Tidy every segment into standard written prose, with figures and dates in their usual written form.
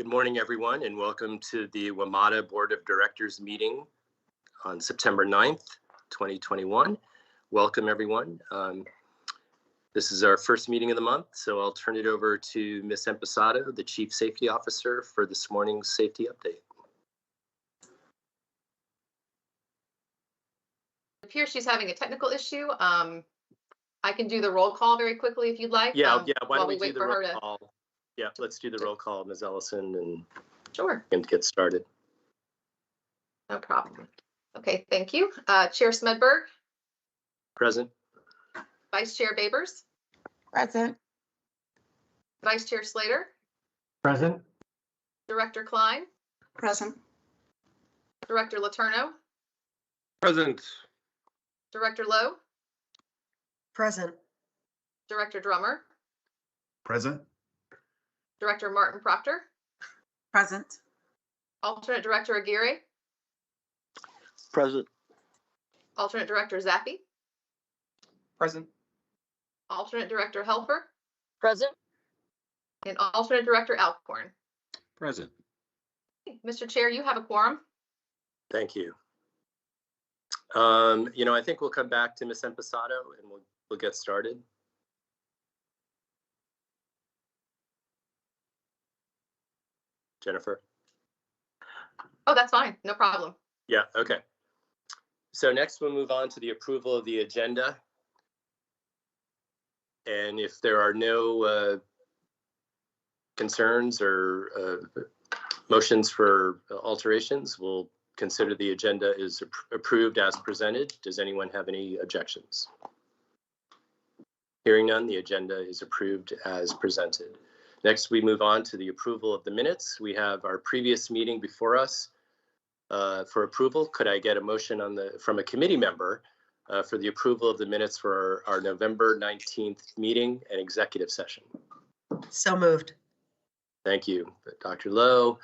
Good morning, everyone, and welcome to the WMATA Board of Directors meeting on September 9th, 2021. Welcome, everyone. This is our first meeting of the month, so I'll turn it over to Ms. Empasado, the Chief Safety Officer, for this morning's safety update. It appears she's having a technical issue. I can do the roll call very quickly if you'd like. Yeah, why don't we do wait the for roll her call? Yeah, let's do the roll call, Ms. Ellison, and Sure. get started. No problem. Okay, thank you. Chair Smedberg. Present. Vice Chair Babers. Present. Vice Chair Slater. Present. Director Klein. Present. Director Letourneau. Present. Director Lowe. Present. Director Drummer. Present. Director Martin Proctor. Present. Alternate Director Aguirre. Present. Alternate Director Zappi. Present. Alternate Director Helfer. Present. And Alternate Director Alcorn. Present. Mr. Chair, you have a quorum. Thank you. I think we'll come back to Ms. Empasado and we'll get started. Jennifer? Oh, that's fine. No problem. Yeah, okay. So next we'll move on to the approval of the agenda. And if there are no concerns or motions for alterations, we'll consider the agenda is approved as presented. Does anyone have any objections? Hearing none, the agenda is approved as presented. Next, we move on to the approval of the minutes. We have our previous meeting before us for approval. Could I get a motion from a committee member for the approval of the minutes for our November 19th meeting and executive session? So moved. Thank you, Dr. Lowe.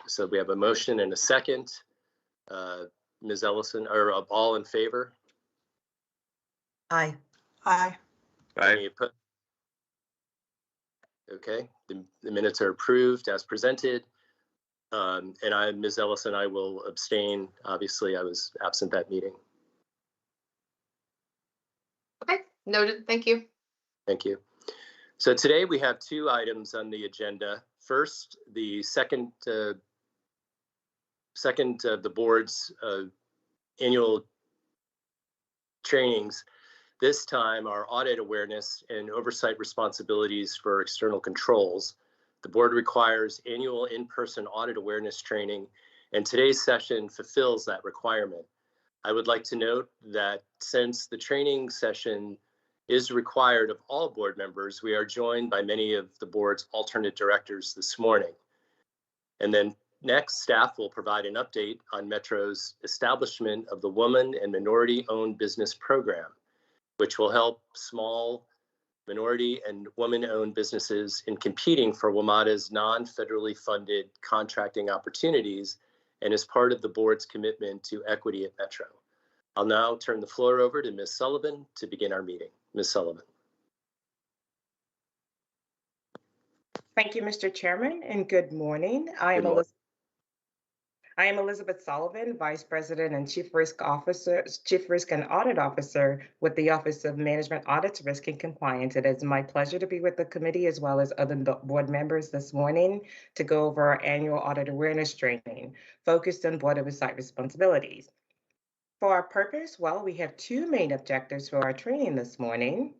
So we have a motion and a second. Ms. Ellison, or all in favor? Aye. Aye. Any opposed? Okay, the minutes are approved as presented. And Ms. Ellison, I will abstain. Obviously, I was absent that meeting. Okay, noted. Thank you. Thank you. So today we have two items on the agenda. First, the second of the board's annual trainings. This time, our audit awareness and oversight responsibilities for external controls. The board requires annual in-person audit awareness training, and today's session fulfills that requirement. I would like to note that since the training session is required of all board members, we are joined by many of the board's alternate directors this morning. And then next, staff will provide an update on Metro's establishment of the Woman and Minority-Owned Business Program, which will help small minority and woman-owned businesses in competing for WMATA's non-federally funded contracting opportunities and is part of the board's commitment to equity at Metro. I'll now turn the floor over to Ms. Sullivan to begin our meeting. Ms. Sullivan. Thank you, Mr. Chairman, and good morning. I am Elizabeth Sullivan, Vice President and Chief Risk and Audit Officer with the Office of Management Audits, Risk and Compliance. It is my pleasure to be with the committee as well as other board members this morning to go over our annual audit awareness training focused on board oversight responsibilities. For our purpose, well, we have two main objectives for our training this morning.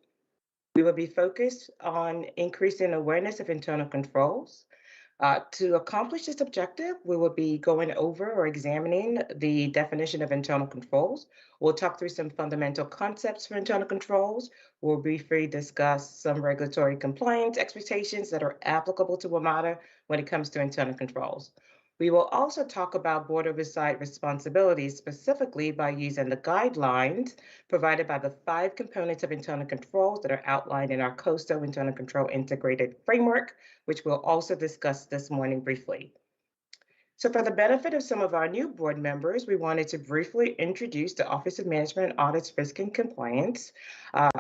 We will be focused on increasing awareness of internal controls. To accomplish this objective, we will be going over or examining the definition of internal controls. We'll talk through some fundamental concepts for internal controls. We'll briefly discuss some regulatory compliance expectations that are applicable to WMATA when it comes to internal controls. We will also talk about board oversight responsibilities, specifically by using the guidelines provided by the 5 components of internal controls that are outlined in our COSO Internal Control Integrated Framework, which we'll also discuss this morning briefly. So for the benefit of some of our new board members, we wanted to briefly introduce the Office of Management Audits, Risk and Compliance,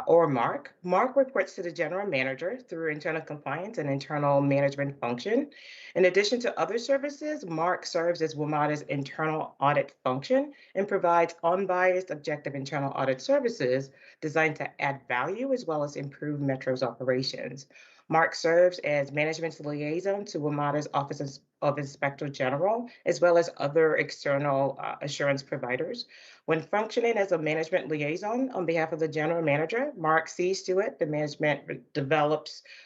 or MARC. MARC reports to the General Manager through internal compliance and internal management function. In addition to other services, MARC serves as WMATA's internal audit function and provides unbiased, objective internal audit services designed to add value as well as improve Metro's operations. MARC serves as management's liaison to WMATA's Office of Inspector General, as well as other external assurance providers. When functioning as a management liaison on behalf of the general manager, MARC sees to it the management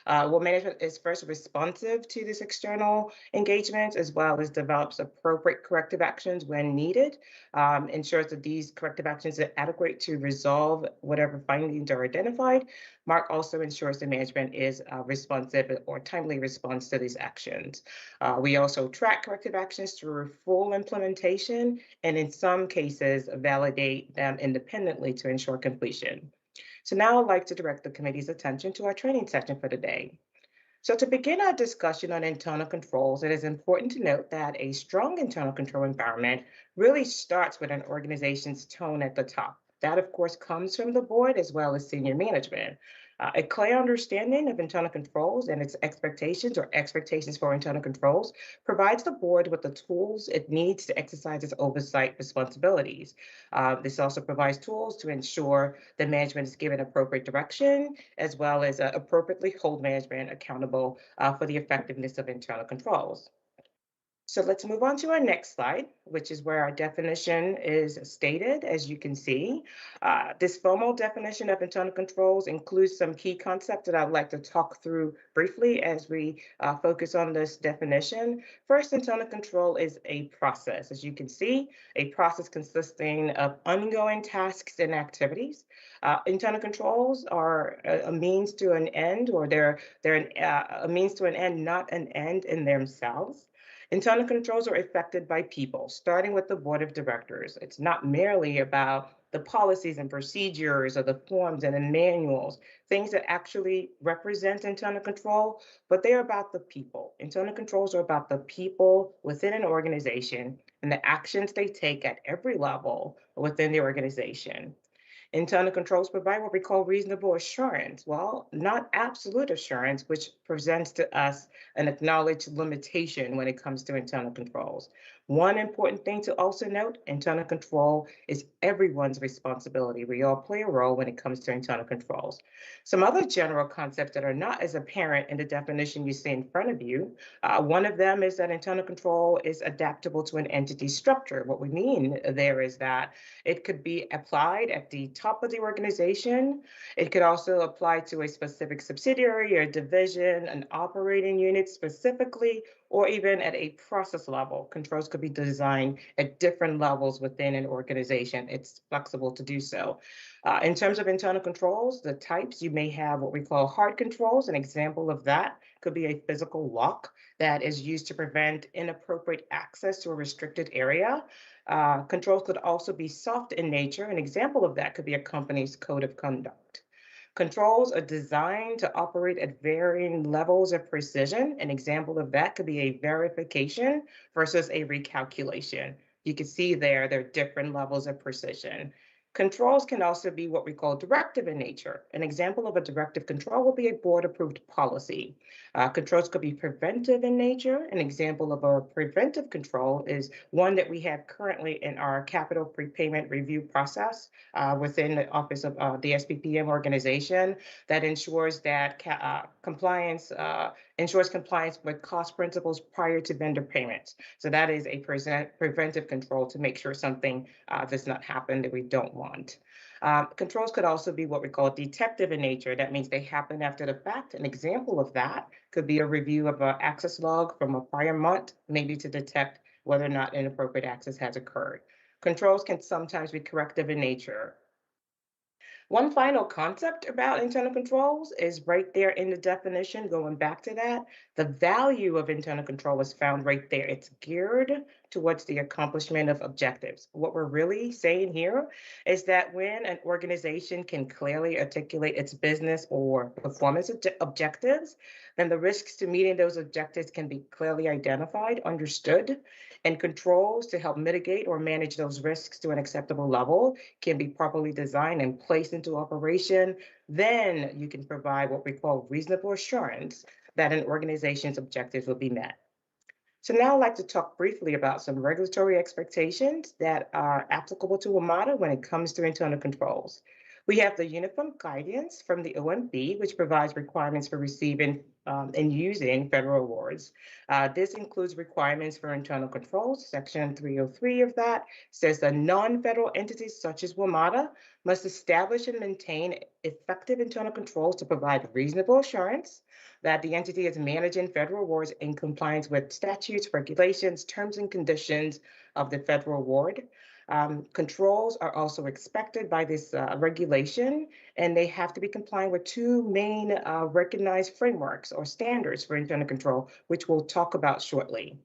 management is first responsive to this external engagement, as well as develops appropriate corrective actions when needed, ensures that these corrective actions are adequate to resolve whatever findings are identified. MARC also ensures the management is responsive or timely response to these actions. We also track corrective actions through full implementation and in some cases validate them independently to ensure completion. So now I'd like to direct the committee's attention to our training session for today. So to begin our discussion on internal controls, it is important to note that a strong internal control environment really starts with an organization's tone at the top. That, of course, comes from the board as well as senior management. A clear understanding of internal controls and its expectations or expectations for internal controls provides the board with the tools it needs to exercise its oversight responsibilities. This also provides tools to ensure that management is given appropriate direction, as well as appropriately hold management accountable for the effectiveness of internal controls. So let's move on to our next slide, which is where our definition is stated, as you can see. This formal definition of internal controls includes some key concepts that I'd like to talk through briefly as we focus on this definition. First, internal control is a process. As you can see, a process consisting of ongoing tasks and activities. Internal controls are a means to an end, or they're a means to an end, not an end in themselves. Internal controls are effected by people, starting with the board of directors. It's not merely about the policies and procedures or the forms and the manuals, things that actually represent internal control, but they're about the people. Internal controls are about the people within an organization and the actions they take at every level within the organization. Internal controls provide what we call reasonable assurance. Well, not absolute assurance, which presents to us an acknowledged limitation when it comes to internal controls. One important thing to also note, internal control is everyone's responsibility. We all play a role when it comes to internal controls. Some other general concepts that are not as apparent in the definition you see in front of you, one of them is that internal control is adaptable to an entity structure. What we mean there is that it could be applied at the top of the organization. It could also apply to a specific subsidiary or division, an operating unit specifically, or even at a process level. Controls could be designed at different levels within an organization. It's flexible to do so. In terms of internal controls, the types, you may have what we call hard controls. An example of that could be a physical lock that is used to prevent inappropriate access to a restricted area. Controls could also be soft in nature. An example of that could be a company's code of conduct. Controls are designed to operate at varying levels of precision. An example of that could be a verification versus a recalculation. You can see there are different levels of precision. Controls can also be what we call directive in nature. An example of a directive control will be a board-approved policy. Controls could be preventive in nature. An example of a preventive control is one that we have currently in our capital prepayment review process within the office of the SPPM organization that ensures that compliance with cost principles prior to vendor payments. So that is a preventive control to make sure something does not happen that we don't want. Controls could also be what we call detective in nature. That means they happen after the fact. An example of that could be a review of an access log from a prior month, maybe to detect whether or not inappropriate access has occurred. Controls can sometimes be corrective in nature. One final concept about internal controls is right there in the definition, going back to that. The value of internal control is found right there. It's geared towards the accomplishment of objectives. What we're really saying here is that when an organization can clearly articulate its business or performance objectives, then the risks to meeting those objectives can be clearly identified, understood, And controls to help mitigate or manage those risks to an acceptable level can be properly designed and placed into operation. Then you can provide what we call reasonable assurance that an organization's objectives will be met. So now I'd like to talk briefly about some regulatory expectations that are applicable to WMATA when it comes to internal controls. We have the Uniform Guidance from the OMB, which provides requirements for receiving and using federal awards. This includes requirements for internal controls. Section 303 of that says that non-federal entities such as WMATA must establish and maintain effective internal controls to provide reasonable assurance that the entity is managing federal awards in compliance with statutes, regulations, terms, and conditions of the federal award. Controls are also expected by this regulation, and they have to be compliant with two main recognized frameworks or standards for internal control, which we'll talk about shortly.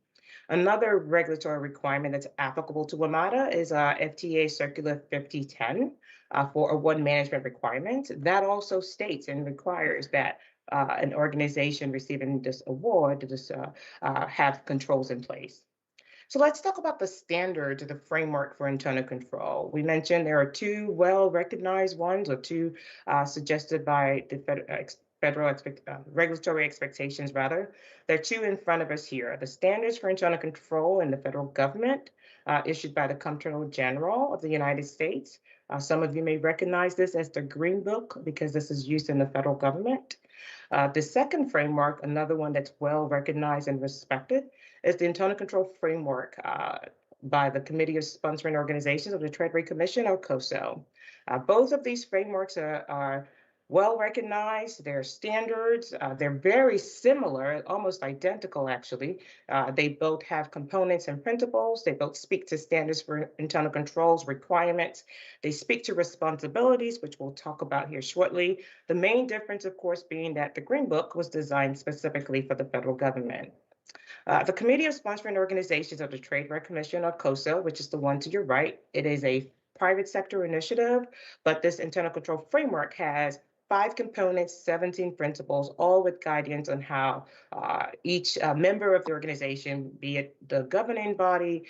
Another regulatory requirement that's applicable to WMATA is FTA Circular 5010 for award management requirements. That also states and requires that an organization receiving this award have controls in place. So let's talk about the standards, the framework for internal control. We mentioned there are two well-recognized ones, or two suggested by the regulatory expectations, rather. There are two in front of us here. The standards for internal control in the federal government, issued by the Comptroller General of the United States. Some of you may recognize this as the Green Book because this is used in the federal government. The second framework, another one that's well recognized and respected, is the Internal Control Framework by the Committee of Sponsoring Organizations of the Treasury Commission, or COSO. Both of these frameworks are well recognized. They're standards. They're very similar, almost identical, actually. They both have components and principles. They both speak to standards for internal controls, requirements. They speak to responsibilities, which we'll talk about here shortly. The main difference, of course, being that the Green Book was designed specifically for the federal government. The Committee of Sponsoring Organizations of the Trade Commission, or COSO, which is the one to your right, it is a private sector initiative, but this internal control framework has 5 components, 17 principles, all with guidance on how each member of the organization, be it the governing body,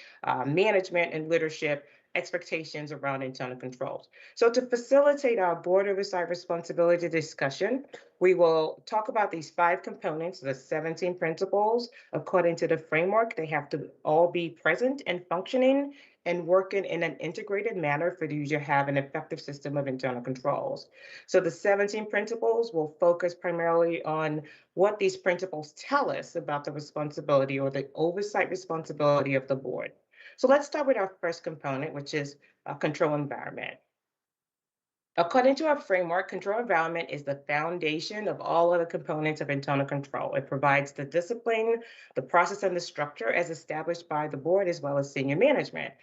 management, and leadership, expectations around internal controls. So to facilitate our board oversight responsibility discussion, we will talk about these 5 components, the 17 principles. According to the framework, they have to all be present and functioning and working in an integrated manner for you to have an effective system of internal controls. So the 17 principles will focus primarily on what these principles tell us about the responsibility or the oversight responsibility of the board. So let's start with our first component, which is a control environment. According to our framework, control environment is the foundation of all other components of internal control. It provides the discipline, the process, and the structure as established by the board as well as senior management.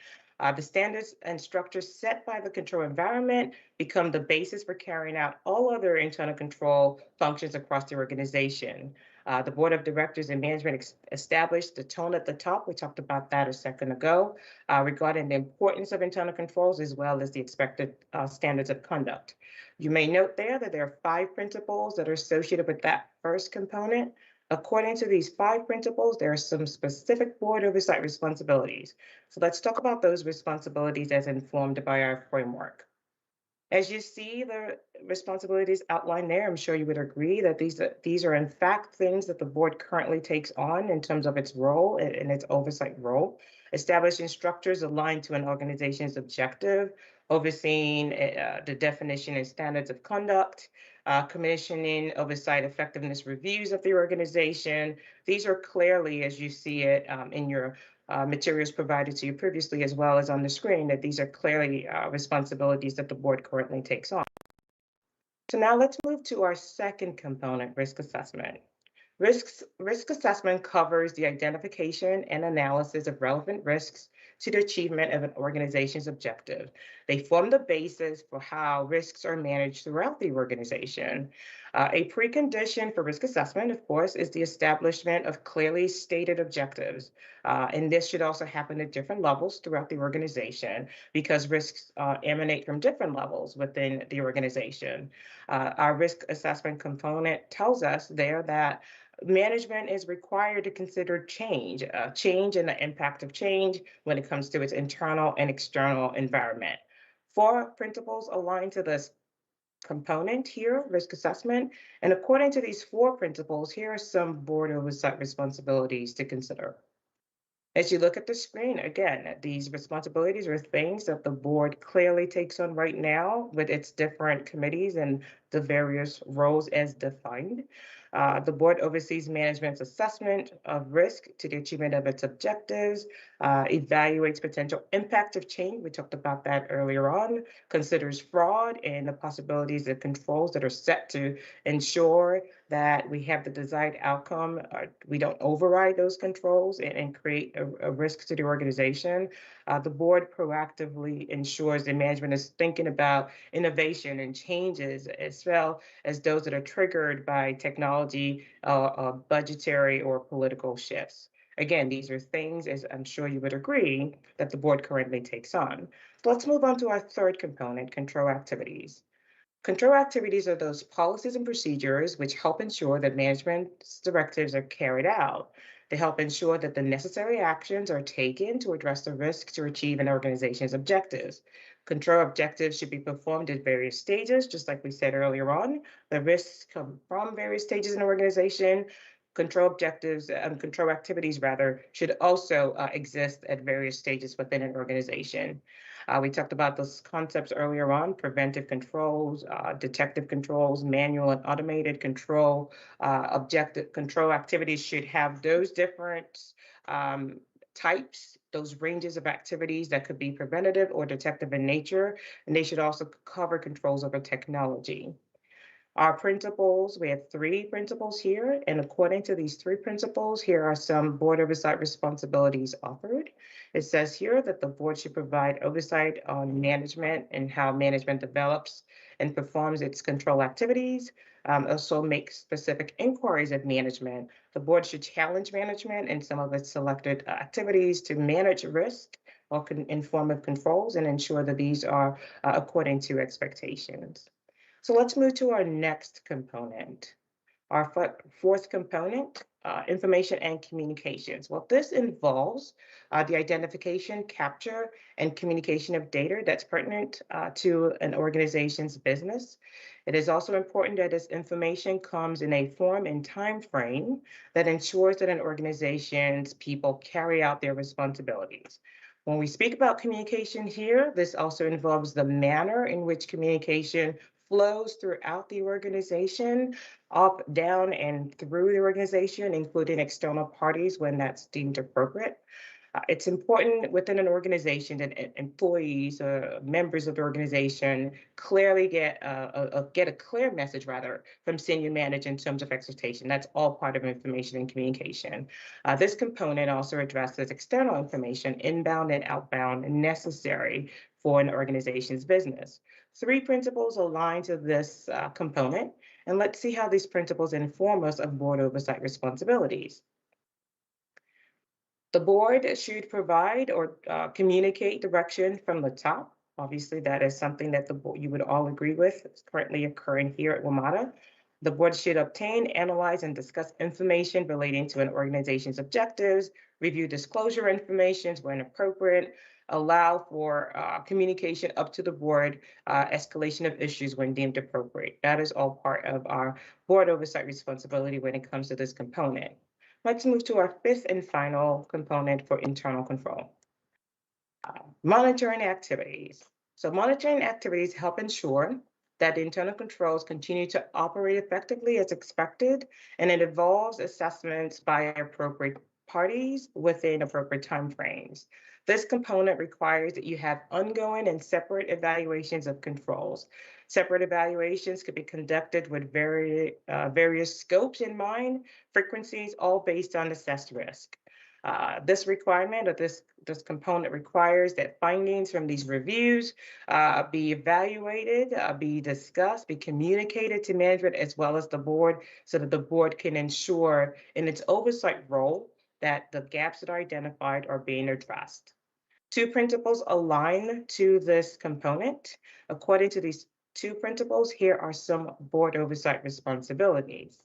The standards and structures set by the control environment become the basis for carrying out all other internal control functions across the organization. The board of directors and management established the tone at the top. We talked about that a second ago regarding the importance of internal controls as well as the expected standards of conduct. You may note there that there are 5 principles that are associated with that first component. According to these 5 principles, there are some specific board oversight responsibilities. So let's talk about those responsibilities as informed by our framework. As you see the responsibilities outlined there, I'm sure you would agree that these are in fact things that the board currently takes on in terms of its role and its oversight role. Establishing structures aligned to an organization's objective, overseeing the definition and standards of conduct, commissioning oversight effectiveness reviews of the organization. These are clearly, as you see it in your materials provided to you previously, as well as on the screen, that these are clearly responsibilities that the board currently takes on. So now let's move to our second component, risk assessment. Risk assessment covers the identification and analysis of relevant risks to the achievement of an organization's objective. They form the basis for how risks are managed throughout the organization. A precondition for risk assessment, of course, is the establishment of clearly stated objectives. And this should also happen at different levels throughout the organization because risks emanate from different levels within the organization. Our risk assessment component tells us there that management is required to consider change and the impact of change when it comes to its internal and external environment. 4 principles align to this component here, risk assessment. And according to these 4 principles, here are some board oversight responsibilities to consider. As you look at the screen, again, these responsibilities are things that the board clearly takes on right now with its different committees and the various roles as defined. The board oversees management's assessment of risk to the achievement of its objectives, evaluates potential impact of change. We talked about that earlier on, considers fraud and the possibilities of controls that are set to ensure that we have the desired outcome. We don't override those controls and create a risk to the organization. The board proactively ensures that management is thinking about innovation and changes as well as those that are triggered by technology, budgetary or political shifts. Again, these are things, as I'm sure you would agree, that the board currently takes on. So let's move on to our 3rd component, control activities. Control activities are those policies and procedures which help ensure that management's directives are carried out. They help ensure that the necessary actions are taken to address the risk to achieve an organization's objectives. Control objectives should be performed at various stages, just like we said earlier on. The risks come from various stages in an organization. Control objectives, control activities rather, should also exist at various stages within an organization. We talked about those concepts earlier on: preventive controls, detective controls, manual and automated control. Objective control activities should have those different types, those ranges of activities that could be preventative or detective in nature, and they should also cover controls over technology. Our principles, we have 3 principles here, and according to these 3 principles, here are some board oversight responsibilities offered. It says here that the board should provide oversight on management and how management develops and performs its control activities. Also make specific inquiries of management. The board should challenge management in some of its selected activities to manage risk or inform of controls and ensure that these are according to expectations. So let's move to our next component. Our 4th component, information and communications. Well, this involves the identification, capture, and communication of data that's pertinent to an organization's business. It is also important that this information comes in a form and time frame that ensures that an organization's people carry out their responsibilities. When we speak about communication here, this also involves the manner in which communication flows throughout the organization, up, down, and through the organization, including external parties when that's deemed appropriate. It's important within an organization that employees, members of the organization, clearly get a clear message rather from senior management in terms of expectation. That's all part of information and communication. This component also addresses external information, inbound and outbound, necessary for an organization's business. 3 principles align to this component, and let's see how these principles inform us of board oversight responsibilities. The board should provide or communicate direction from the top. Obviously, that is something that you would all agree with. It's currently occurring here at WMATA. The board should obtain, analyze, and discuss information relating to an organization's objectives, review disclosure information when appropriate, allow for communication up to the board, escalation of issues when deemed appropriate. That is all part of our board oversight responsibility when it comes to this component. Let's move to our 5th and final component for internal control. Monitoring activities. So monitoring activities help ensure that the internal controls continue to operate effectively as expected, and it involves assessments by appropriate parties within appropriate timeframes. This component requires that you have ongoing and separate evaluations of controls. Separate evaluations could be conducted with various scopes in mind, frequencies, all based on assessed risk. This requirement or this component requires that findings from these reviews be evaluated, be discussed, be communicated to management as well as the board so that the board can ensure in its oversight role that the gaps that are identified are being addressed. 2 principles align to this component. According to these 2 principles, here are some board oversight responsibilities.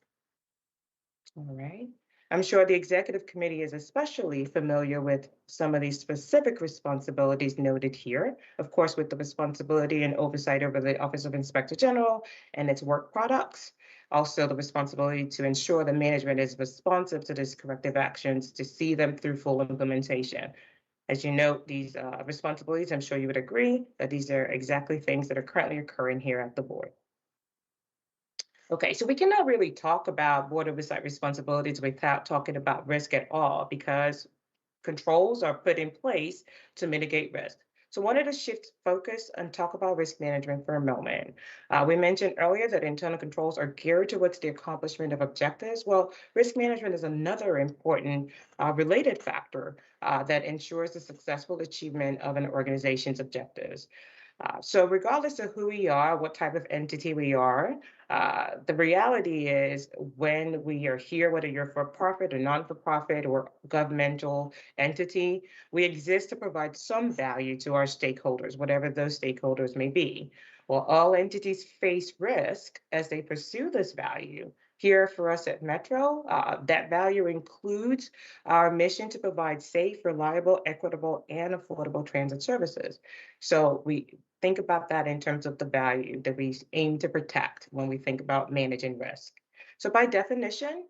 All right. I'm sure the executive committee is especially familiar with some of these specific responsibilities noted here. Of course, with the responsibility and oversight over the Office of Inspector General and its work products. Also, the responsibility to ensure the management is responsive to these corrective actions to see them through full implementation. As you note these responsibilities, I'm sure you would agree that these are exactly things that are currently occurring here at the board. Okay, so we cannot really talk about board oversight responsibilities without talking about risk at all because controls are put in place to mitigate risk. So I wanted to shift focus and talk about risk management for a moment. We mentioned earlier that internal controls are geared towards the accomplishment of objectives. Well, risk management is another important related factor that ensures the successful achievement of an organization's objectives. So regardless of who we are, what type of entity we are, the reality is when we are here, whether you're for profit or non-for-profit or governmental entity, we exist to provide some value to our stakeholders, whatever those stakeholders may be. Well, all entities face risk as they pursue this value. Here for us at Metro, that value includes our mission to provide safe, reliable, equitable, and affordable transit services. So we think about that in terms of the value that we aim to protect when we think about managing risk. So by definition,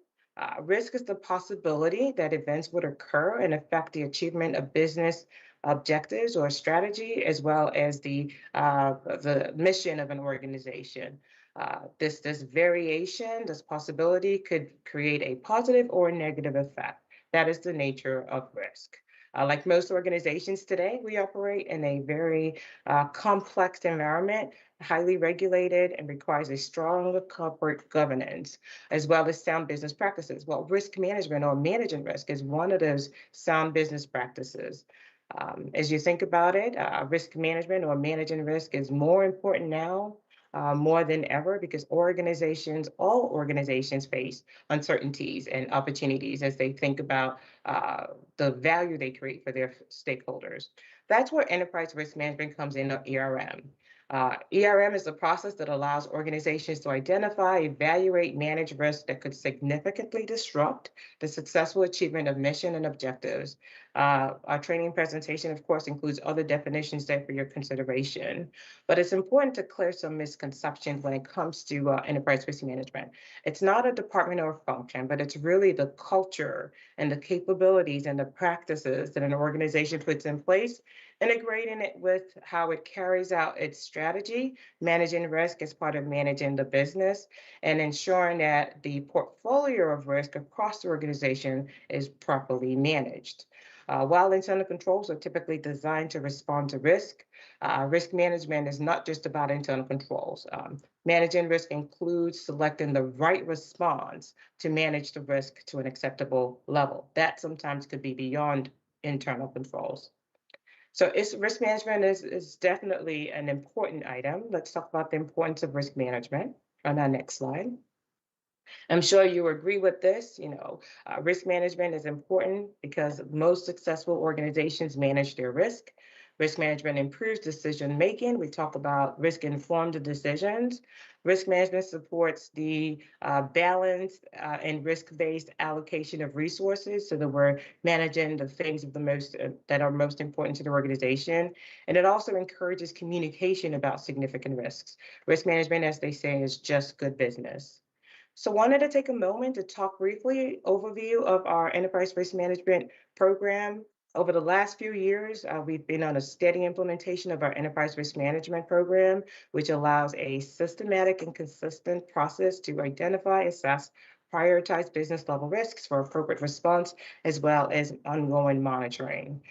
risk is the possibility that events would occur and affect the achievement of business objectives or strategy, as well as the mission of an organization. This variation, this possibility could create a positive or negative effect. That is the nature of risk. Like most organizations today, we operate in a very complex environment, highly regulated, and requires a strong corporate governance, as well as sound business practices. Well, risk management or managing risk is one of those sound business practices. As you think about it, risk management or managing risk is more important now more than ever because all organizations face uncertainties and opportunities as they think about the value they create for their stakeholders. That's where enterprise risk management comes in, or ERM. ERM is the process that allows organizations to identify, evaluate, manage risks that could significantly disrupt the successful achievement of mission and objectives. Our training presentation, of course, includes other definitions there for your consideration, but it's important to clear some misconceptions when it comes to enterprise risk management. It's not a department or function, but it's really the culture and the capabilities and the practices that an organization puts in place, integrating it with how it carries out its strategy, managing risk as part of managing the business, and ensuring that the portfolio of risk across the organization is properly managed. While internal controls are typically designed to respond to risk, risk management is not just about internal controls. Managing risk includes selecting the right response to manage the risk to an acceptable level. That sometimes could be beyond internal controls. So risk management is definitely an important item. Let's talk about the importance of risk management on our next slide. I'm sure you agree with this. Risk management is important because most successful organizations manage their risk. Risk management improves decision making. We talk about risk informed decisions. Risk management supports the balanced and risk-based allocation of resources so that we're managing the things that are most important to the organization. And it also encourages communication about significant risks. Risk management, as they say, is just good business. So wanted to take a moment to talk briefly overview of our enterprise risk management program. Over the last few years, we've been on a steady implementation of our enterprise risk management program, which allows a systematic and consistent process to identify, assess, prioritize business level risks for appropriate response, as well as ongoing monitoring.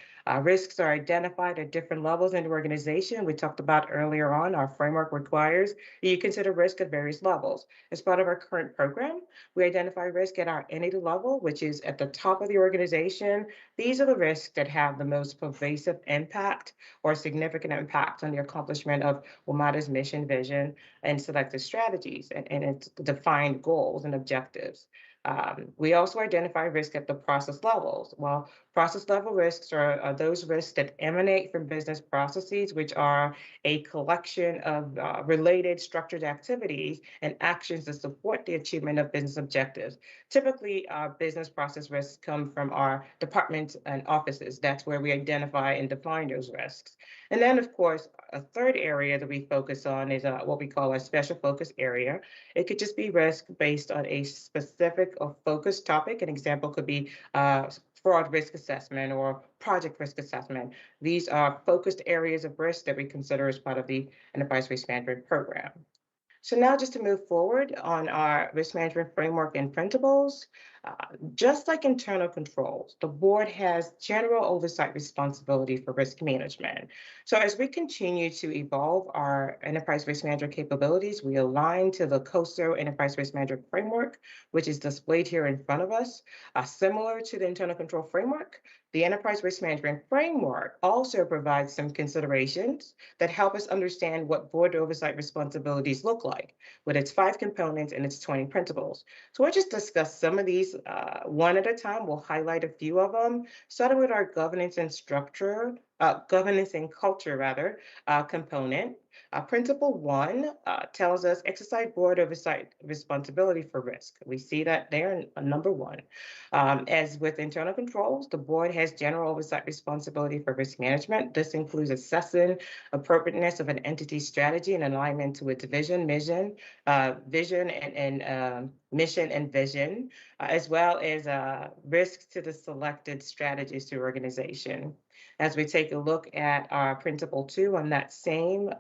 Risks are identified at different levels in the organization. We talked about earlier on, our framework requires that you consider risk at various levels. As part of our current program, we identify risk at our entity level, which is at the top of the organization. These are the risks that have the most pervasive impact or significant impact on the accomplishment of WMATA's mission, vision, and selected strategies and its defined goals and objectives. We also identify risk at the process levels. Well, process level risks are those risks that emanate from business processes, which are a collection of related structured activities and actions that support the achievement of business objectives. Typically, business process risks come from our departments and offices. That's where we identify and define those risks. And then, of course, a third area that we focus on is what we call a special focus area. It could just be risk based on a specific or focused topic. An example could be fraud risk assessment or project risk assessment. These are focused areas of risk that we consider as part of the enterprise risk management program. So now just to move forward on our risk management framework and principles, just like internal controls, the board has general oversight responsibility for risk management. So as we continue to evolve our enterprise risk management capabilities, we align to the COSO enterprise risk management framework, which is displayed here in front of us. Similar to the internal control framework, the enterprise risk management framework also provides some considerations that help us understand what board oversight responsibilities look like with its 5 components and its 20 principles. So we'll just discuss some of these one at a time. We'll highlight a few of them, starting with our governance and culture rather, component. Principle 1 tells us exercise board oversight responsibility for risk. We see that there in number 1. As with internal controls, the board has general oversight responsibility for risk management. This includes assessing appropriateness of an entity's strategy in alignment to its vision, mission, mission and vision, as well as risks to the selected strategies to organization. As we take a look at our principle 2 on that same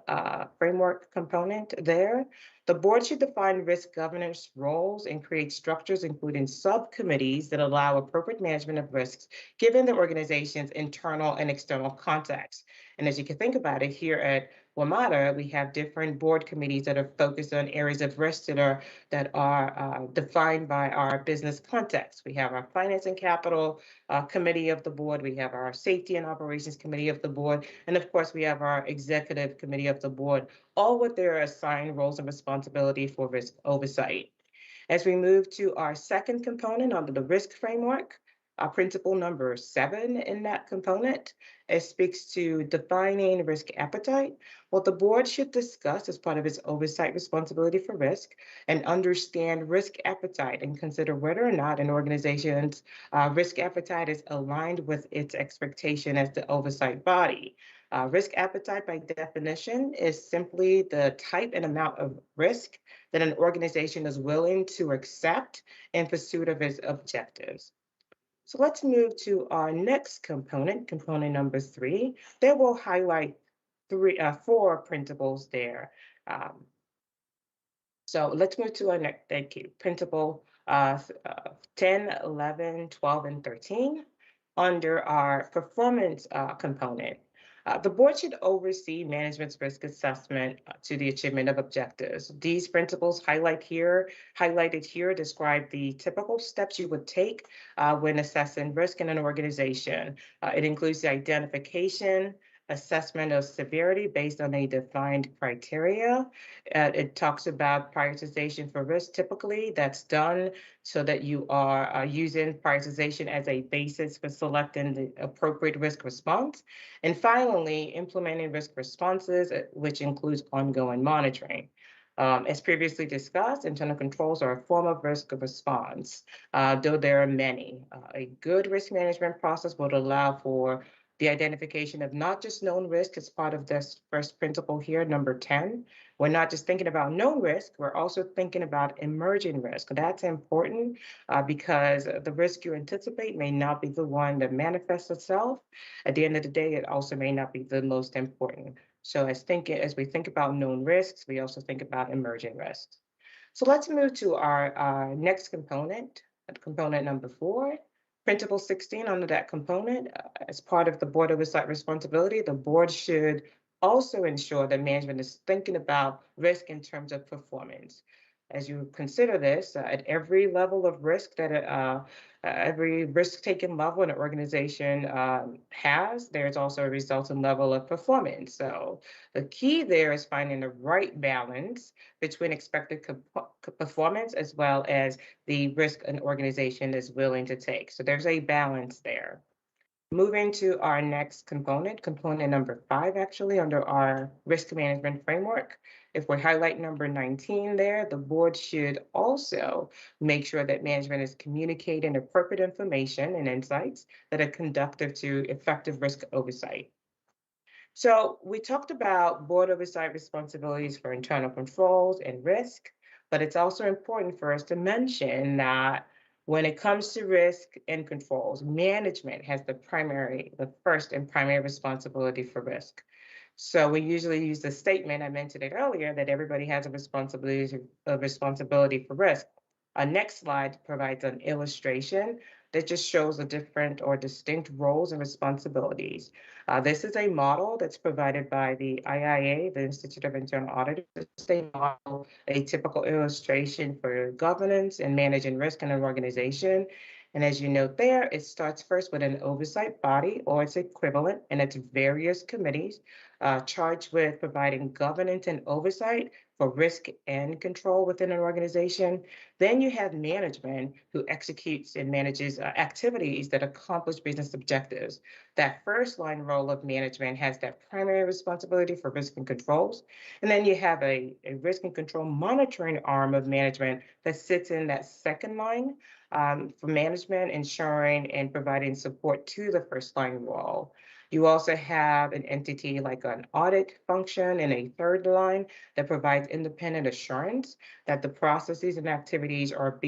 framework component there, the board should define risk governance roles and create structures, including subcommittees that allow appropriate management of risks, given the organization's internal and external context. And as you can think about it, here at WMATA, we have different board committees that are focused on areas of risk that are defined by our business context. We have our Finance and Capital Committee of the board, we have our Safety and Operations Committee of the board, and of course, we have our Executive Committee of the board, all with their assigned roles and responsibility for risk oversight. As we move to our second component under the risk framework, principle number 7 in that component, it speaks to defining risk appetite. What the board should discuss as part of its oversight responsibility for risk and understand risk appetite and consider whether or not an organization's risk appetite is aligned with its expectation as the oversight body. Risk appetite, by definition, is simply the type and amount of risk that an organization is willing to accept in pursuit of its objectives. So let's move to our next component, component number 3. There we'll highlight 4 principles there. So let's move to our next, thank you, principle 10, 11, 12, and 13 under our performance component. The board should oversee management's risk assessment to the achievement of objectives. These principles highlighted here describe the typical steps you would take when assessing risk in an organization. It includes the identification, assessment of severity based on a defined criteria. It talks about prioritization for risk. Typically, that's done so that you are using prioritization as a basis for selecting the appropriate risk response. And finally, implementing risk responses, which includes ongoing monitoring. As previously discussed, internal controls are a form of risk response, though there are many. A good risk management process would allow for the identification of not just known risk as part of this first principle here, number 10. We're not just thinking about known risk, we're also thinking about emerging risk. That's important because the risk you anticipate may not be the one that manifests itself. At the end of the day, it also may not be the most important. So as we think about known risks, we also think about emerging risks. So let's move to our next component, component number 4. Principle 16 under that component, as part of the board oversight responsibility, the board should also ensure that management is thinking about risk in terms of performance. as you consider this, at every level of risk every risk-taking level an organization has, there's also a resultant level of performance. So the key there is finding the right balance between expected performance as well as the risk an organization is willing to take. So there's a balance there. Moving to our next component number 5, actually, under our risk management framework. If we highlight number 19 there, the board should also make sure that management is communicating appropriate information and insights that are conducive to effective risk oversight. So we talked about board oversight responsibilities for internal controls and risk, but it's also important for us to mention that when it comes to risk and controls, management has the first and primary responsibility for risk. So we usually use the statement, I mentioned it earlier, that everybody has a responsibility for risk. Our next slide provides an illustration that just shows the different or distinct roles and responsibilities. This is a model that's provided by the IIA, the Institute of Internal Audit. It's a model, a typical illustration for governance and managing risk in an organization. And as you note there, it starts first with an oversight body or its equivalent and its various committees charged with providing governance and oversight for risk and control within an organization. Then you have management who executes and manages activities that accomplish business objectives. That first line role of management has that primary responsibility for risk and controls. And then you have a risk and control monitoring arm of management that sits in that second line for management, ensuring and providing support to the first line role. You also have an entity like an audit function in a third line that provides independent assurance that the processes and activities are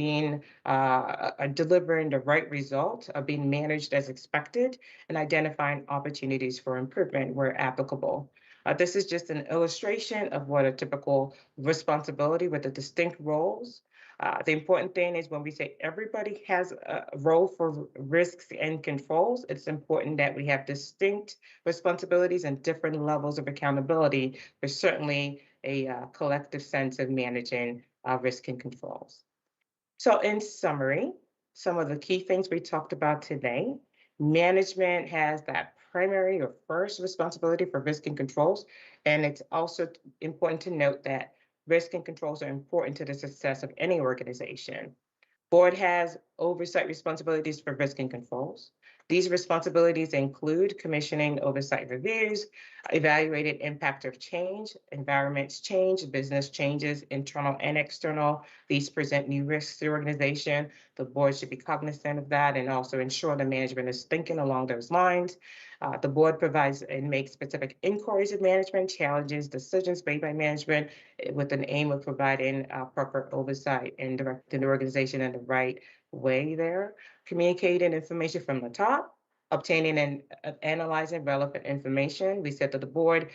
delivering the right result, are being managed as expected, and identifying opportunities for improvement where applicable. This is just an illustration of what a typical responsibility with the distinct roles. The important thing is when we say everybody has a role for risks and controls, it's important that we have distinct responsibilities and different levels of accountability. There's certainly a collective sense of managing risk and controls. So in summary, some of the key things we talked about today, management has that primary or first responsibility for risk and controls. And it's also important to note that risk and controls are important to the success of any organization. Board has oversight responsibilities for risk and controls. These responsibilities include commissioning oversight reviews, evaluating impact of change, environments change, business changes, internal and external. These present new risks to the organization. The board should be cognizant of that and also ensure the management is thinking along those lines. The board provides and makes specific inquiries of management, challenges decisions made by management with an aim of providing proper oversight and directing the organization in the right way there. Communicating information from the top, obtaining and analyzing relevant information. We said that the board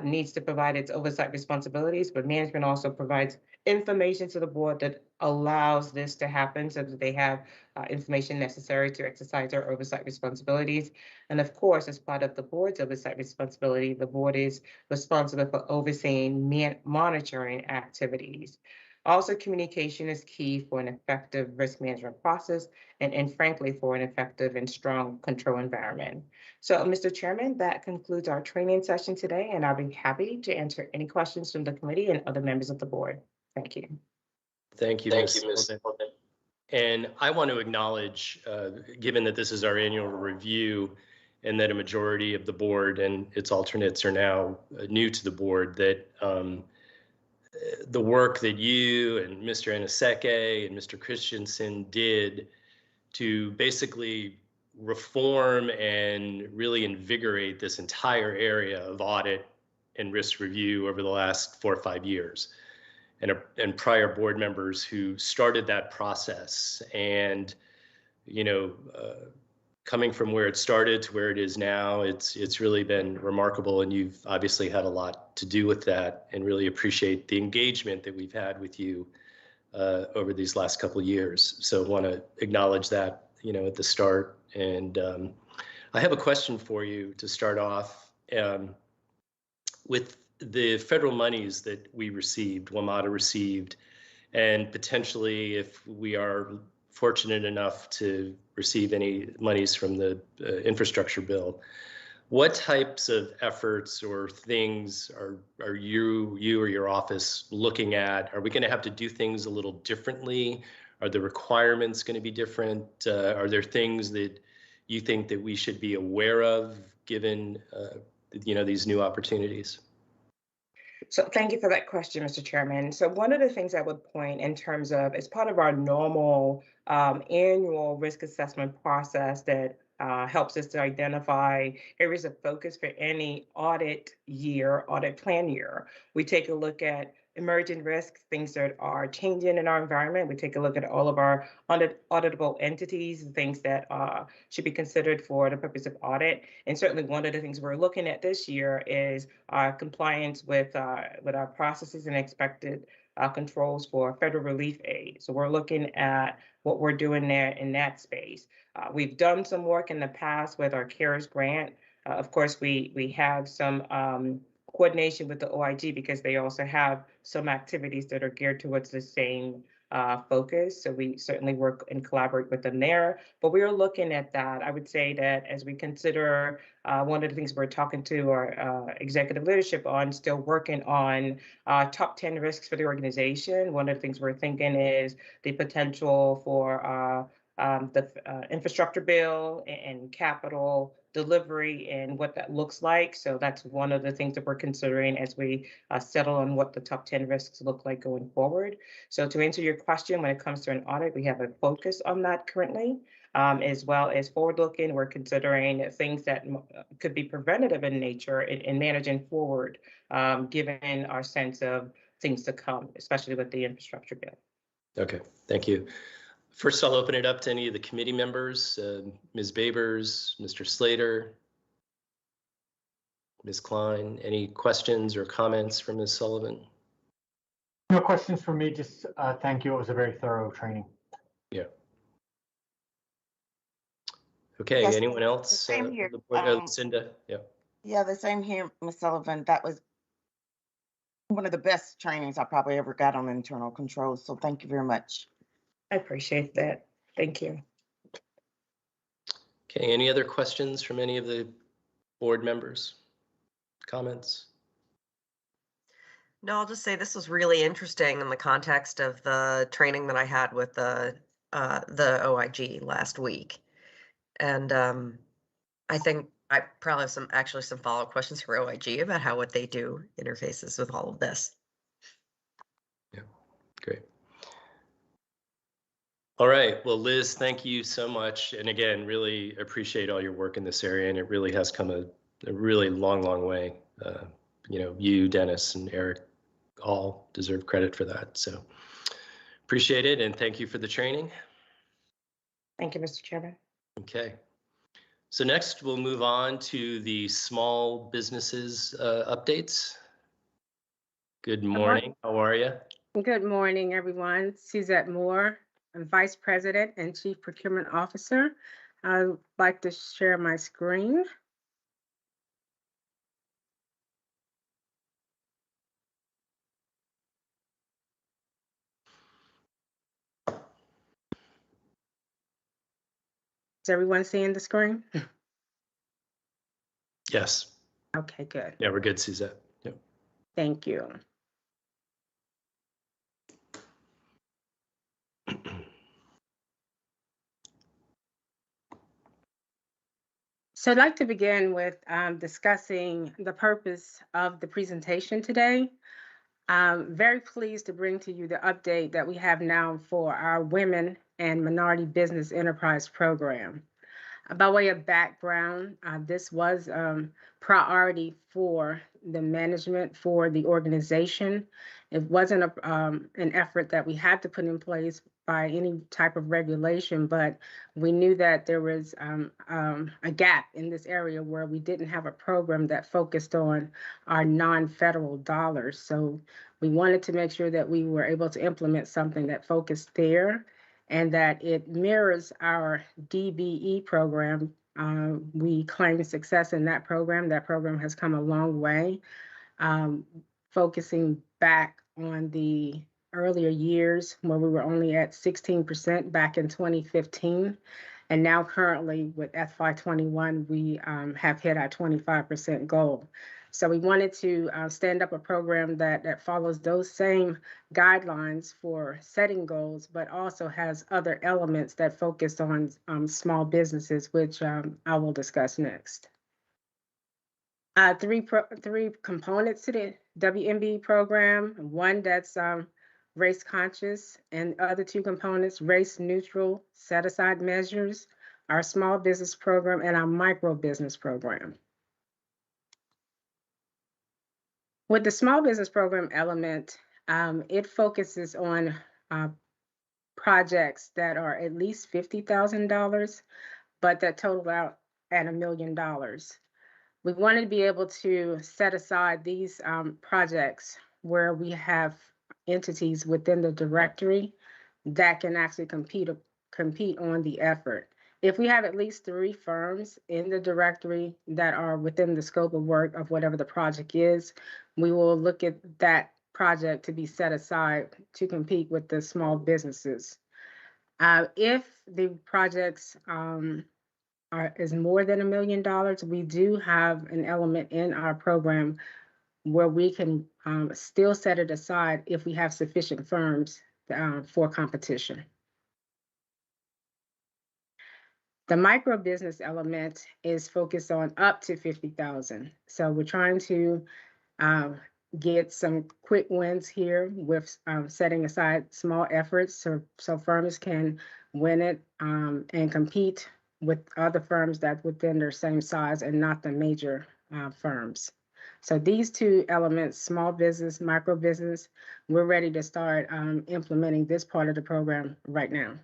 needs to provide its oversight responsibilities, but management also provides information to the board that allows this to happen so that they have information necessary to exercise their oversight responsibilities. And of course, as part of the board's oversight responsibility, the board is responsible for overseeing monitoring activities. Also, communication is key for an effective risk management process and frankly, for an effective and strong control environment. So, Mr. Chairman, that concludes our training session today, and I'll be happy to answer any questions from the committee and other members of the board. Thank you. Thank you, Ms. Sullivan. And I want to acknowledge, given that this is our annual review and that a majority of the board and its alternates are now new to the board, that the work that you and Mr. Aniseke and Mr. Christensen did to basically reform and really invigorate this entire area of audit and risk review over the last 4 or 5 years, and prior board members who started that process. And, coming from where it started to where it is now, it's really been remarkable, and you've obviously had a lot to do with that, and really appreciate the engagement that we've had with you over these last couple of years. So I want to acknowledge that, at the start. And I have a question for you to start off. With the federal monies that we received, WMATA received, And potentially, if we are fortunate enough to receive any monies from the infrastructure bill, what types of efforts or things are you or your office looking at? Are we going to have to do things a little differently? Are the requirements going to be different? Are there things that you think that we should be aware of given these new opportunities? So thank you for that question, Mr. Chairman. So one of the things I would point in terms of, as part of our normal annual risk assessment process that helps us to identify areas of focus for any audit plan year, we take a look at emerging risks, things that are changing in our environment. We take a look at all of our auditable entities, things that should be considered for the purpose of audit. And certainly one of the things we're looking at this year is compliance with our processes and expected controls for federal relief aid. So we're looking at what we're doing there in that space. We've done some work in the past with our CARES grant. Of course, we have some coordination with the OIG because they also have some activities that are geared towards the same focus. So we certainly work and collaborate with them there. But we are looking at that. I would say that as we consider one of the things we're talking to our executive leadership on, still working on top 10 risks for the organization. One of the things we're thinking is the potential for the infrastructure bill and capital delivery and what that looks like. So that's one of the things that we're considering as we settle on what the top 10 risks look like going forward. So to answer your question, when it comes to an audit, we have a focus on that currently, as well as forward-looking. We're considering things that could be preventative in nature in managing forward, given our sense of things to come, especially with the infrastructure bill. Okay, thank you. First, I'll open it up to any of the committee members, Ms. Babers, Mr. Slater, Ms. Klein. Any questions or comments from Ms. Sullivan? No questions for me, just thank you. It was a very thorough training. Yeah. Okay, Yes, anyone else? same here. Lucinda, yeah. Yeah, the same here, Ms. Sullivan. That was one of the best trainings I probably ever got on internal controls. So thank you very much. I appreciate that. Thank you. Okay, any other questions from any of the board members? Comments? No, I'll just say this was really interesting in the context of the training that I had with the OIG last week. And I think I probably have some follow-up questions for OIG about how what they do interfaces with all of this. Yeah, great. All right, well, Liz, thank you so much. And again, really appreciate all your work in this area. And it really has come a really long, long way. You, Dennis, and Eric all deserve credit for that. So appreciate it. And thank you for the training. Thank you, Mr. Chairman. Okay. So next we'll move on to the small businesses updates. Good morning. How are you? Good morning, everyone. Suzette Moore, I'm Vice President and Chief Procurement Officer. I'd like to share my screen. Is everyone seeing the screen? Yes. Okay, good. Yeah, we're good, Suzette. Yep. Thank you. So I'd like to begin with discussing the purpose of the presentation today. I'm very pleased to bring to you the update that we have now for our Women and Minority Business Enterprise Program. By way of background, this was priority for the management for the organization. It wasn't an effort that we had to put in place by any type of regulation, but we knew that there was a gap in this area where we didn't have a program that focused on our non-federal dollars. So we wanted to make sure that we were able to implement something that focused there and that it mirrors our DBE program. We claim success in that program. That program has come a long way, focusing back on the earlier years where we were only at 16% back in 2015. And now currently with FY21, we have hit our 25% goal. So we wanted to stand up a program that follows those same guidelines for setting goals, but also has other elements that focus on small businesses, which I will discuss next. Three components to the WMB program. One that's race conscious, and other two components, race neutral, set aside measures, our small business program, and our micro business program. With the small business program element, it focuses on projects that are at least $50,000, but that total out at $1 million. We wanted to be able to set aside these projects where we have entities within the directory that can actually compete on the effort. If we have at least 3 firms in the directory that are within the scope of work of whatever the project is, we will look at that project to be set aside to compete with the small businesses. If the projects is more than $1 million, we do have an element in our program where we can still set it aside if we have sufficient firms for competition. The micro business element is focused on up to 50,000. So we're trying to get some quick wins here with setting aside small efforts so firms can win it and compete with other firms that within their same size and not the major firms. So these two elements, small business, micro business, we're ready to start implementing this part of the program right now.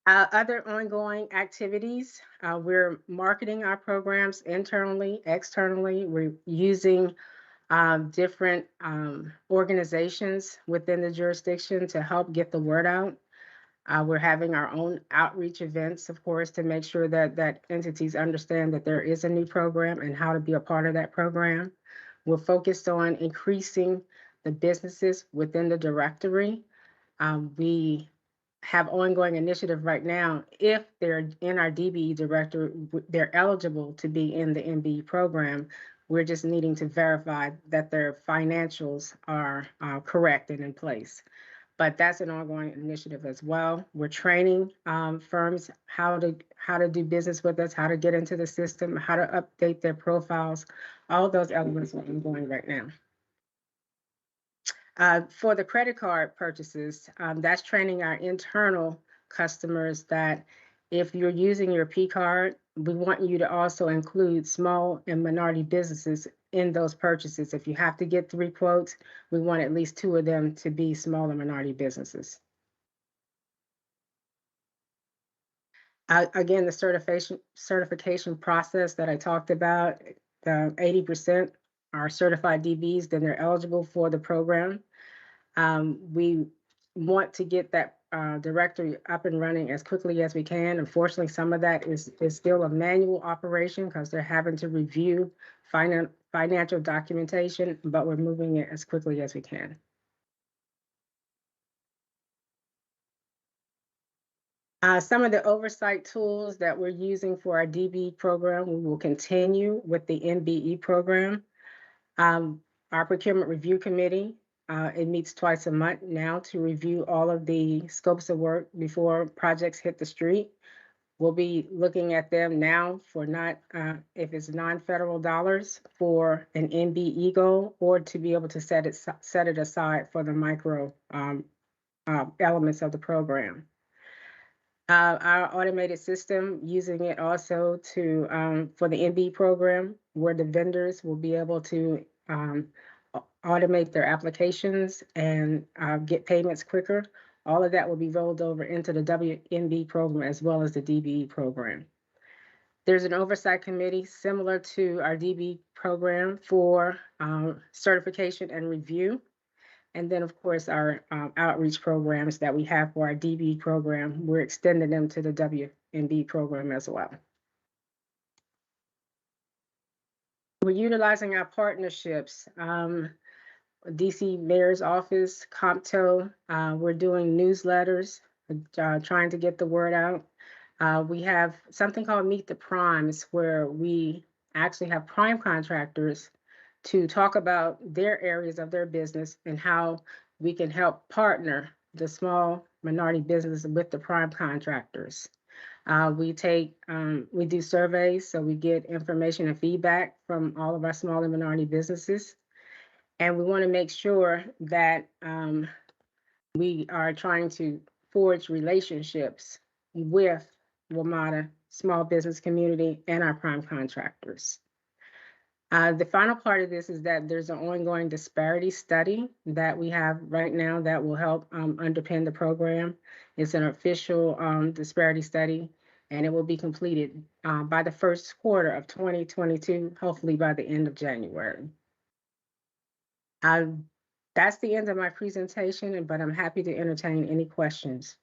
Other ongoing activities, we're marketing our programs internally, externally. We're using different organizations within the jurisdiction to help get the word out. We're having our own outreach events, of course, to make sure that entities understand that there is a new program and how to be a part of that program. We're focused on increasing the businesses within the directory. We have ongoing initiative right now. If they're in our DBE directory, they're eligible to be in the MBE program. We're just needing to verify that their financials are correct and in place. But that's an ongoing initiative as well. We're training firms how to do business with us, how to get into the system, how to update their profiles. All of those elements are ongoing right now. For the credit card purchases, that's training our internal customers that if you're using your P card, we want you to also include small and minority businesses in those purchases. If you have to get 3 quotes, we want at least 2 of them to be small and minority businesses. Again, the certification process that I talked about, 80% are certified DBs, then they're eligible for the program. We want to get that directory up and running as quickly as we can. Unfortunately, some of that is still a manual operation because they're having to review financial documentation, but we're moving it as quickly as we can. Some of the oversight tools that we're using for our DB program, we will continue with the MBE program. Our procurement review committee, it meets twice a month now to review all of the scopes of work before projects hit the street. We'll be looking at them now for not, if it's non-federal dollars for an MBE goal, or to be able to set it aside for the micro elements of the program. Our automated system, using it also to for the MBE program, where the vendors will be able to automate their applications and get payments quicker. All of that will be rolled over into the WMB program as well as the DBE program. There's an oversight committee similar to our DB program for certification and review. And then, of course, our outreach programs that we have for our DB program, we're extending them to the WMB program as well. We're utilizing our partnerships. DC Mayor's Office, Compto, we're doing newsletters, trying to get the word out. We have something called Meet the Primes, where we actually have prime contractors to talk about their areas of their business and how we can help partner the small minority business with the prime contractors. We do surveys, so we get information and feedback from all of our small and minority businesses. And we want to make sure that we are trying to forge relationships with WMATA, small business community, and our prime contractors. The final part of this is that there's an ongoing disparity study that we have right now that will help underpin the program. It's an official disparity study, and it will be completed by the first quarter of 2022, hopefully by the end of January. That's the end of my presentation, but I'm happy to entertain any questions.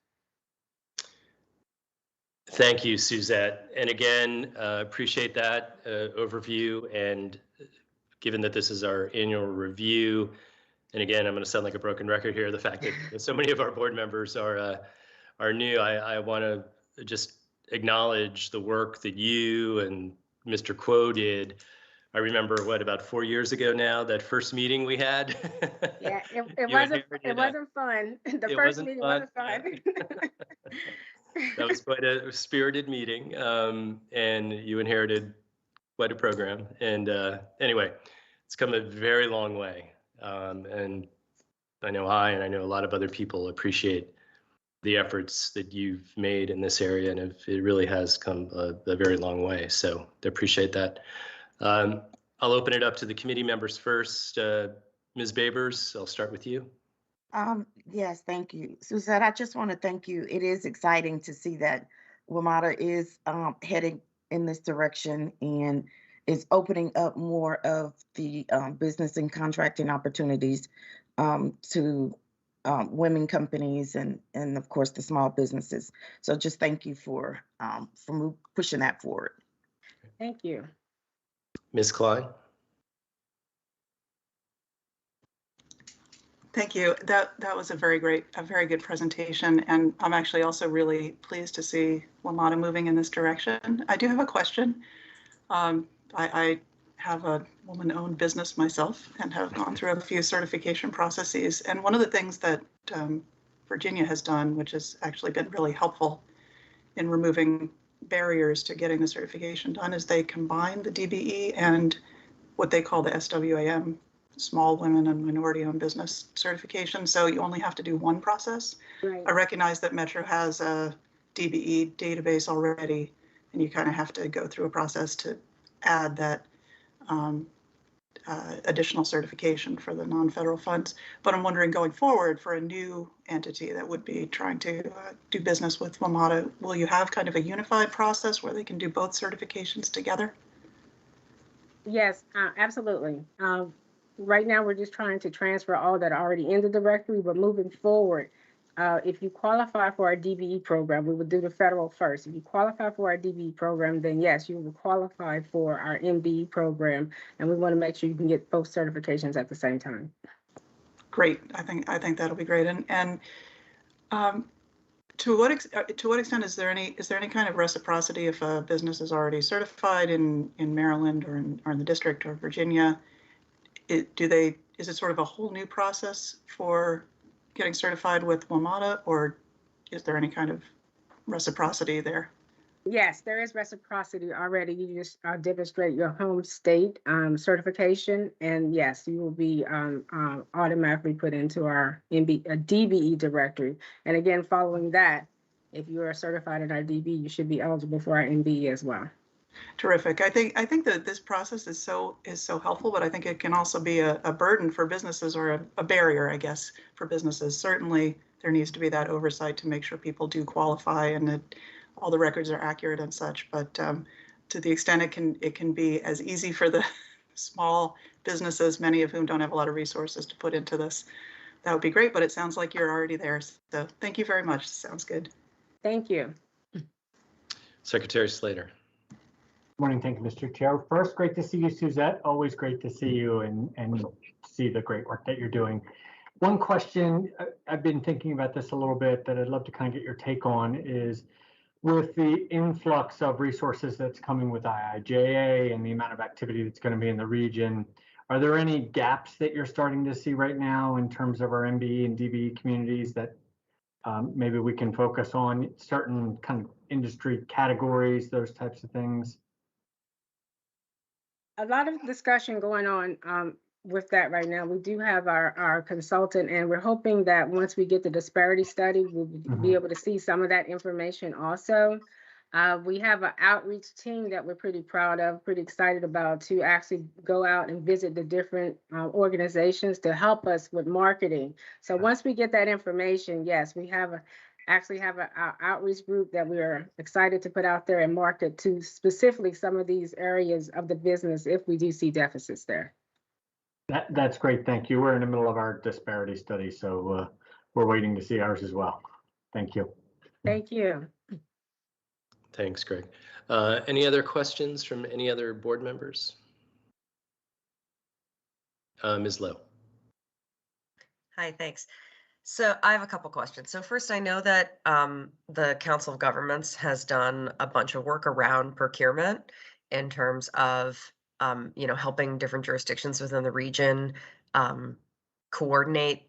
Thank you, Suzette. And again, appreciate that overview. And given that this is our annual review, and again, I'm going to sound like a broken record here, the fact that so many of our board members are new, I want to just acknowledge the work that you and Mr. Quo did. I remember about 4 years ago now, that first meeting we had. Yeah, it wasn't fun. The first meeting wasn't fun. That was quite a spirited meeting, and you inherited quite a program. And anyway, it's come a very long way. And I know and I know a lot of other people appreciate the efforts that you've made in this area, and it really has come a very long way. So I appreciate that. I'll open it up to the committee members first. Ms. Babers, I'll start with you. Yes, thank you. Suzette, I just want to thank you. It is exciting to see that WMATA is heading in this direction and is opening up more of the business and contracting opportunities to women companies and of course the small businesses. So just thank you for pushing that forward. Thank you. Ms. Klein. Thank you. That was a very good presentation, and I'm actually also really pleased to see WMATA moving in this direction. I do have a question. I have a woman-owned business myself and have gone through a few certification processes, and one of the things that Virginia has done, which has actually been really helpful in removing barriers to getting the certification done, is they combine the DBE and what they call the SWAM, Small Women and Minority Owned Business Certification. So you only have to do one process. Right. I recognize that Metro has a DBE database already, and you kind of have to go through a process to add that additional certification for the non-federal funds. But I'm wondering, going forward, for a new entity that would be trying to do business with WMATA, will you have kind of a unified process where they can do both certifications together? Yes, absolutely. Right now, we're just trying to transfer all that are already in the directory, but moving forward, if you qualify for our DBE program, we would do the federal first. If you qualify for our DBE program, then yes, you will qualify for our MBE program, and we want to make sure you can get both certifications at the same time. Great, I think that'll be great. And to what extent is there any kind of reciprocity if a business is already certified in Maryland or in the district or Virginia? Is it sort of a whole new process for getting certified with WMATA, or is there any kind of reciprocity there? Yes, there is reciprocity already. You just demonstrate your home state certification, and yes, you will be automatically put into our DBE directory. And again, following that, if you are certified in our DBE, you should be eligible for our MBE as well. Terrific. I think that this process is so helpful, but I think it can also be a burden for businesses, or a barrier, I guess, for businesses. Certainly, there needs to be that oversight to make sure people do qualify and that all the records are accurate and such. But to the extent it can be as easy for the small businesses, many of whom don't have a lot of resources to put into this, that would be great. But it sounds like you're already there. So thank you very much. Sounds good. Thank you. Secretary Slater. Morning, thank you, Mr. Chair. First, great to see you, Suzette. Always great to see you and see the great work that you're doing. One question, I've been thinking about this a little bit that I'd love to kind of get your take on is with the influx of resources that's coming with IIJA and the amount of activity that's going to be in the region, are there any gaps that you're starting to see right now in terms of our MBE and DBE communities that maybe we can focus on certain kind of industry categories, those types of things? A lot of discussion going on with that right now. We do have our consultant, and we're hoping that once we get the disparity study, we'll be able to see some of that information also. We have an outreach team that we're pretty proud of, pretty excited about, to actually go out and visit the different organizations to help us with marketing. So once we get that information, yes, we actually have an outreach group that we are excited to put out there and market to specifically some of these areas of the business if we do see deficits there. That's great. Thank you. We're in the middle of our disparity study, so we're waiting to see ours as well. Thank you. Thank you. Thanks, Greg. Any other questions from any other board members? Ms. Lowe. Hi, thanks. So I have a couple questions. So first, I know that the Council of Governments has done a bunch of work around procurement in terms of, helping different jurisdictions within the region coordinate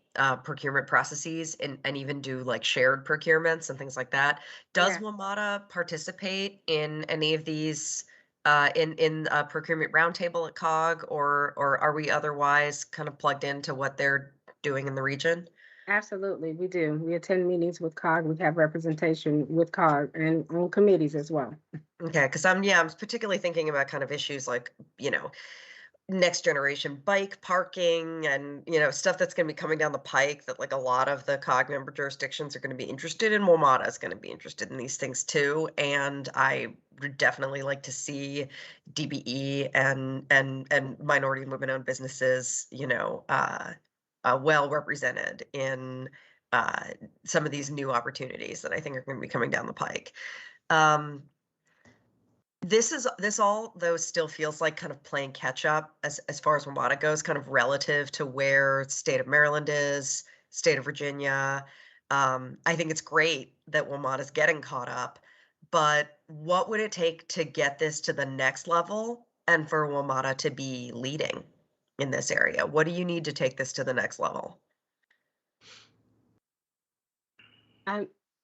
procurement processes and even do like shared procurements and things like that. Does WMATA participate in any of these in a procurement roundtable at COG, or are we otherwise kind of plugged into what they're doing in the region? Absolutely, we do. We attend meetings with COG. We have representation with COG and on committees as well. Okay, because I'm particularly thinking about kind of issues like, next generation bike parking and, stuff that's going to be coming down the pike that like a lot of the COG member jurisdictions are going to be interested in. WMATA is going to be interested in these things too. And I would definitely like to see DBE and minority and women-owned businesses, well represented in some of these new opportunities that I think are going to be coming down the pike. This all though still feels like kind of playing catch up as far as WMATA goes, kind of relative to where state of Maryland is, state of Virginia. I think it's great that WMATA is getting caught up, but what would it take to get this to the next level and for WMATA to be leading in this area? What do you need to take this to the next level?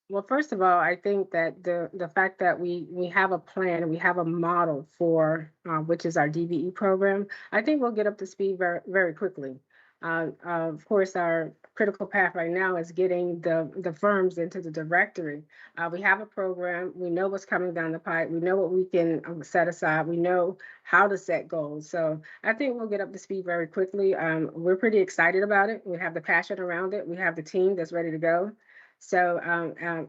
Well, first of all, I think that the fact that we have a plan and we have a model for which is our DBE program, I think we'll get up to speed very, very quickly. Of course, our critical path right now is getting the firms into the directory. We have a program. We know what's coming down the pipe. We know what we can set aside. We know how to set goals. So I think we'll get up to speed very quickly. We're pretty excited about it. We have the passion around it. We have the team that's ready to go. So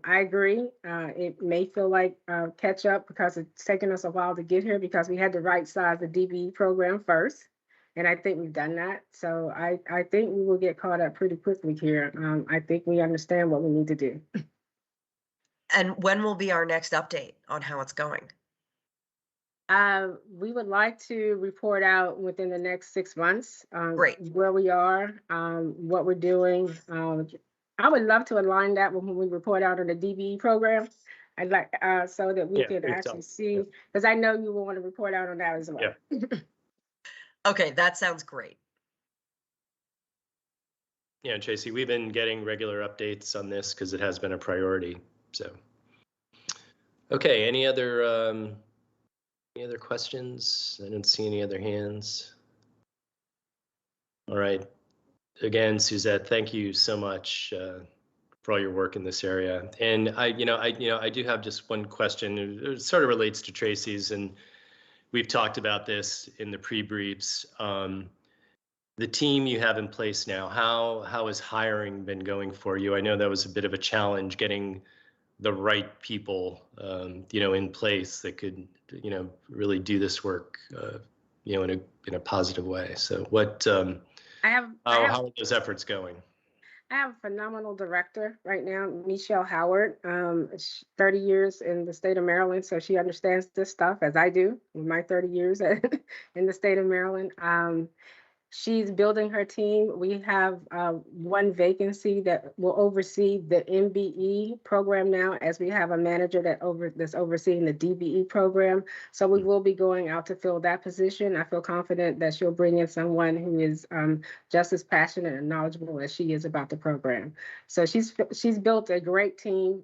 I agree. It may feel like catch up because it's taken us a while to get here because we had to right size the DBE program first. And I think we've done that. So I think we will get caught up pretty quickly here. I think we understand what we need to do. And when will be our next update on how it's going? We would like to report out within the next 6 months. Great. Where we are, what we're doing. I would love to align that when we report out on the DBE program. I'd like so that we can actually see, because I know you will want to report out on that as well. Yeah. Okay, that sounds great. Yeah, Tracy, we've been getting regular updates on this because it has been a priority. So, okay, any other questions? I don't see any other hands. All right. Again, Suzette, thank you so much for all your work in this area. And I do have just one question. It sort of relates to Tracy's, and we've talked about this in the pre-briefs. The team you have in place now, how has hiring been going for you? I know that was a bit of a challenge getting the right people, in place that could, really do this work, in a positive way. So what? How are those efforts going? I have a phenomenal director right now, Michelle Howard. 30 years in the state of Maryland, so she understands this stuff as I do with my 30 years in the state of Maryland. She's building her team. We have one vacancy that will oversee the MBE program now, as we have a manager that's overseeing the DBE program. So we will be going out to fill that position. I feel confident that she'll bring in someone who is just as passionate and knowledgeable as she is about the program. So she's built a great team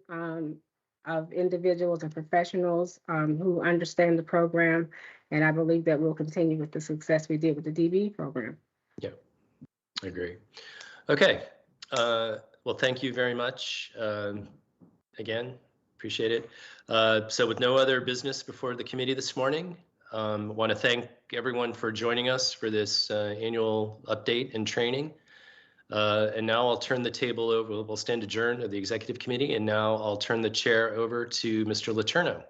of individuals and professionals who understand the program. And I believe that we'll continue with the success we did with the DBE program. Yeah, I agree. Okay. Well, thank you very much. Again, appreciate it. So with no other business before the committee this morning, I want to thank everyone for joining us for this annual update and training. And now I'll turn the table over. We'll stand adjourned of the executive committee. And now I'll turn the chair over to Mr. Letourneau.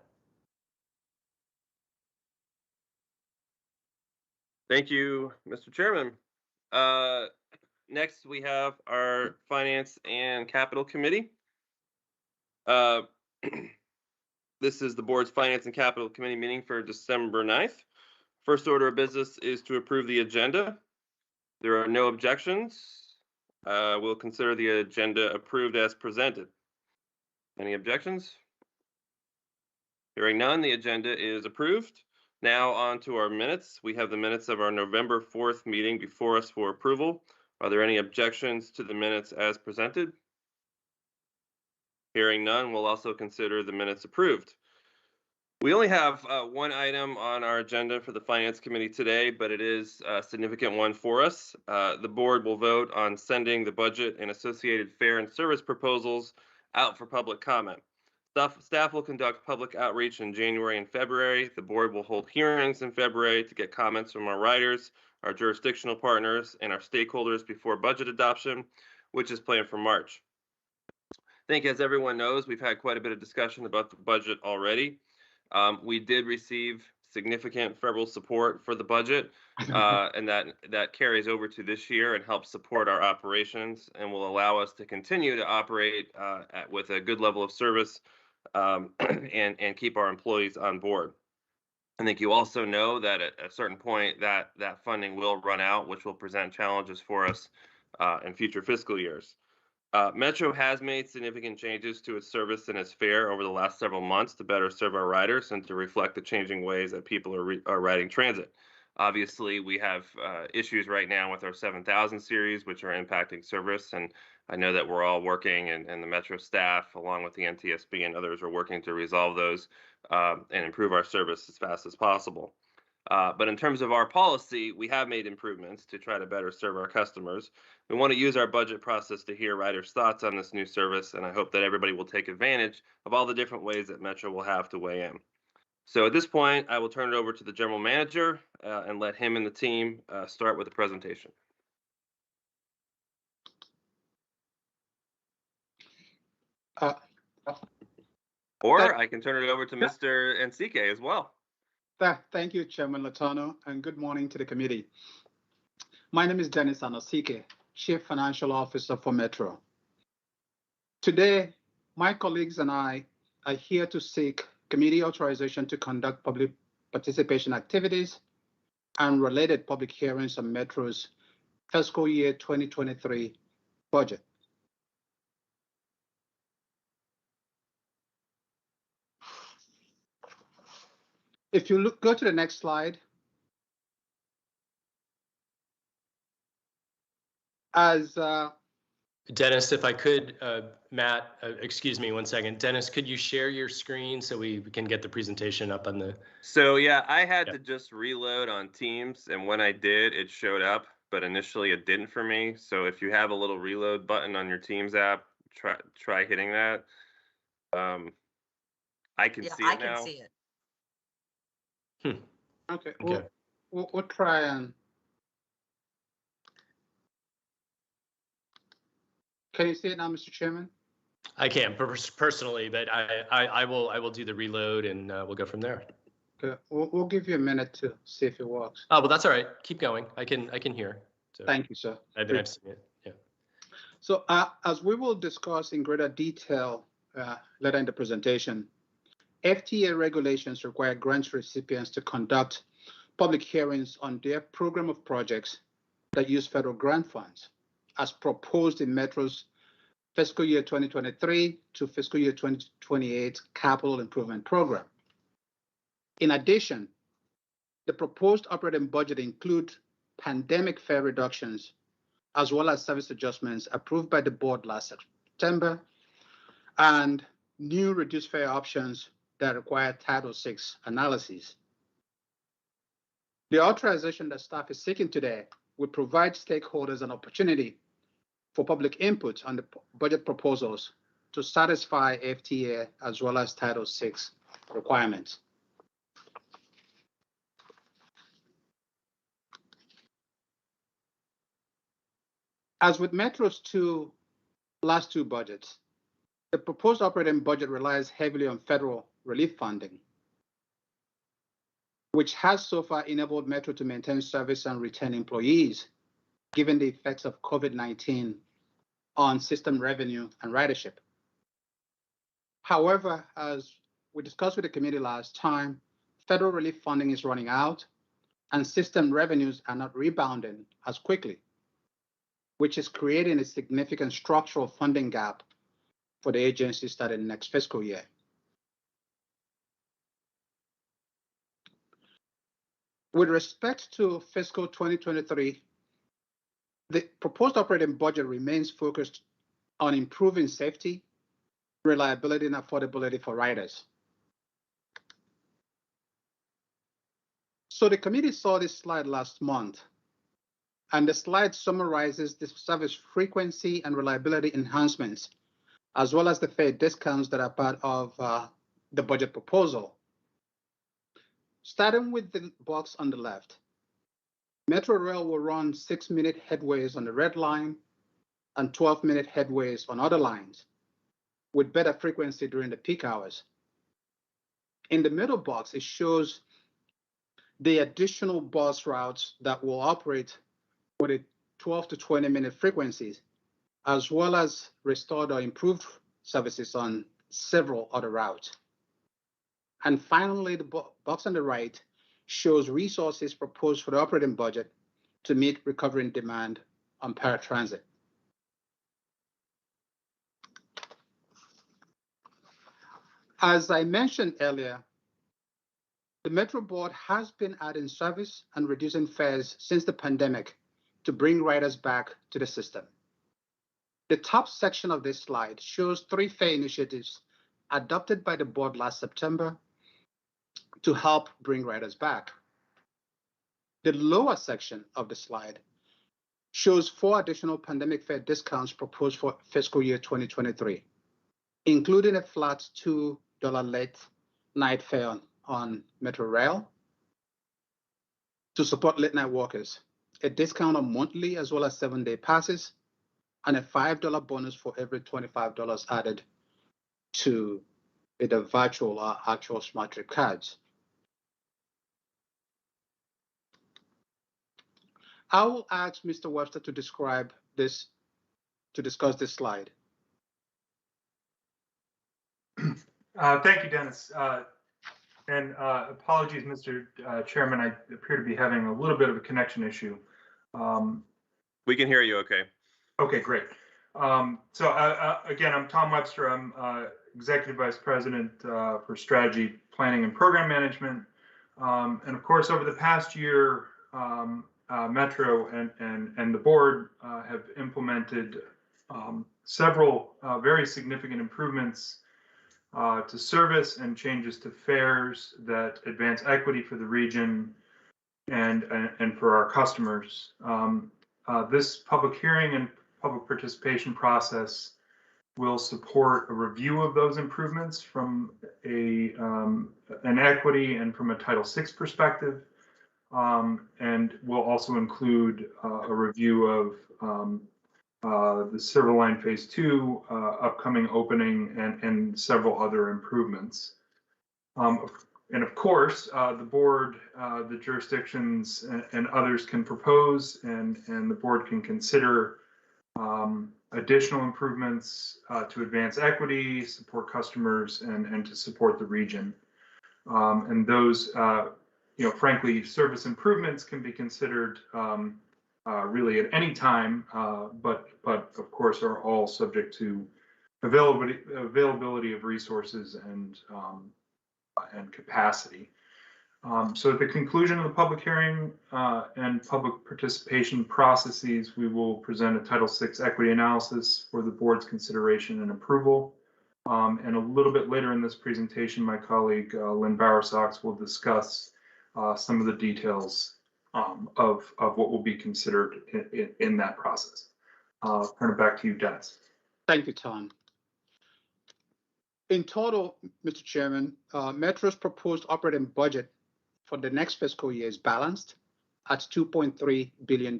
Thank you, Mr. Chairman. Next, we have our Finance and Capital Committee. This is the board's Finance and Capital Committee meeting for December 9th. First order of business is to approve the agenda. There are no objections. We'll consider the agenda approved as presented. Any objections? Hearing none, the agenda is approved. Now on to our minutes. We have the minutes of our November 4th meeting before us for approval. Are there any objections to the minutes as presented? Hearing none, we'll also consider the minutes approved. We only have one item on our agenda for the Finance Committee today, but it is a significant one for us. The board will vote on sending the budget and associated fare and service proposals out for public comment. Staff will conduct public outreach in January and February. The board will hold hearings in February to get comments from our riders, our jurisdictional partners, and our stakeholders before budget adoption, which is planned for March. I think, as everyone knows, we've had quite a bit of discussion about the budget already. We did receive significant federal support for the budget, and that carries over to this year and helps support our operations and will allow us to continue to operate with a good level of service and keep our employees on board. I think you also know that at a certain point that funding will run out, which will present challenges for us in future fiscal years. Metro has made significant changes to its service and its fare over the last several months to better serve our riders and to reflect the changing ways that people are riding transit. Obviously, we have issues right now with our 7000 series, which are impacting service, and I know that we're all working, and the Metro staff, along with the NTSB and others, are working to resolve those and improve our service as fast as possible. But in terms of our policy, we have made improvements to try to better serve our customers. We want to use our budget process to hear riders' thoughts on this new service, and I hope that everybody will take advantage of all the different ways that Metro will have to weigh in. So at this point, I will turn it over to the general manager and let him and the team start with the presentation. Or I can turn it over to Mr. Nsike as well. Thank you, Chairman Letourneau, and good morning to the committee. My name is Dennis Anosike, Chief Financial Officer for Metro. Today, my colleagues and I are here to seek committee authorization to conduct public participation activities and related public hearings on Metro's fiscal year 2023 budget. If you go to the next slide, as Dennis, if I could, Matt, excuse me 1 second. Dennis, could you share your screen so we can get the presentation up on the... So yeah, I had to just reload on Teams, and when I did, it showed up, but initially it didn't for me. So if you have a little reload button on your Teams app, try hitting that. I can see it now. I can see it. Okay, we'll try and... Can you see it now, Mr. Chairman? I can personally, but I will do the reload and we'll go from there. Okay, we'll give you a minute to see if it works. Oh, well, that's all right. Keep going. I can hear. So thank you, sir. I've seen it. Yeah. So as we will discuss in greater detail later in the presentation, FTA regulations require grant recipients to conduct public hearings on their program of projects that use federal grant funds, as proposed in Metro's fiscal year 2023 to fiscal year 2028 capital improvement program. In addition, the proposed operating budget include pandemic fare reductions, as well as service adjustments approved by the board last September, and new reduced fare options that require Title VI analyses. The authorization that staff is seeking today will provide stakeholders an opportunity for public input on the budget proposals to satisfy FTA as well as Title VI requirements. As with Metro's last two budgets, the proposed operating budget relies heavily on federal relief funding, which has so far enabled Metro to maintain service and retain employees, given the effects of COVID-19 on system revenue and ridership. However, as we discussed with the committee last time, federal relief funding is running out and system revenues are not rebounding as quickly, which is creating a significant structural funding gap for the agency starting next fiscal year. With respect to fiscal 2023, the proposed operating budget remains focused on improving safety, reliability, and affordability for riders. So the committee saw this slide last month, and the slide summarizes the service frequency and reliability enhancements, as well as the fare discounts that are part of the budget proposal. Starting with the box on the left, Metro Rail will run 6-minute headways on the red line and 12-minute headways on other lines, with better frequency during the peak hours. In the middle box, it shows the additional bus routes that will operate with a 12 to 20-minute frequencies, as well as restored or improved services on several other routes. And finally, the box on the right shows resources proposed for the operating budget to meet recovering demand on paratransit. As I mentioned earlier, the Metro Board has been adding service and reducing fares since the pandemic to bring riders back to the system. The top section of this slide shows 3 fare initiatives adopted by the board last September to help bring riders back. The lower section of the slide shows 4 additional pandemic fare discounts proposed for fiscal year 2023, including a flat $2 late night fare on Metro Rail to support late night workers, a discount on monthly as well as 7-day passes, and a $5 bonus for every $25 added to either virtual or actual smart trip cards. I will ask Mr. Webster to discuss this slide. Thank you, Dennis. And apologies, Mr. Chairman, I appear to be having a little bit of a connection issue. We can hear you okay. Okay, great. Again, I'm Tom Webster. I'm Executive Vice President for Strategy, Planning, and Program Management. And of course, over the past year, Metro and the board have implemented several very significant improvements to service and changes to fares that advance equity for the region and for our customers. This public hearing and public participation process will support a review of those improvements from an equity and from a Title VI perspective, and will also include a review of the Silver Line Phase 2 upcoming opening and several other improvements. And of course, the board, the jurisdictions and others can propose and the board can consider additional improvements to advance equity, support customers, and to support the region. And those, frankly, service improvements can be considered really at any time, but of course are all subject to availability of resources and capacity. So at the conclusion of the public hearing and public participation processes, we will present a Title VI equity analysis for the board's consideration and approval. And a little bit later in this presentation, my colleague Lynn Bowersox will discuss some of the details of what will be considered in that process. I'll turn it back to you, Dennis. Thank you, Tom. In total, Mr. Chairman, Metro's proposed operating budget for the next fiscal year is balanced at $2.3 billion,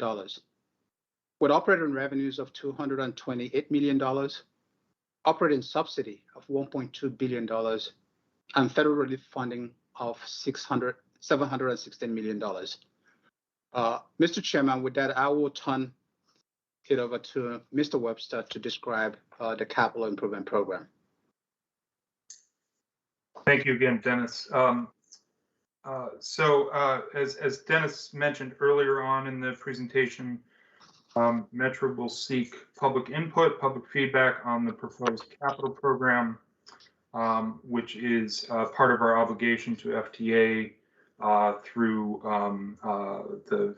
with operating revenues of $228 million, operating subsidy of $1.2 billion, and federal relief funding of $716 million. Mr. Chairman, with that, I will turn it over to Mr. Webster to describe the capital improvement program. Thank you again, Dennis. As Dennis mentioned earlier on in the presentation, Metro will seek public input, public feedback on the proposed capital program, which is part of our obligation to FTA through the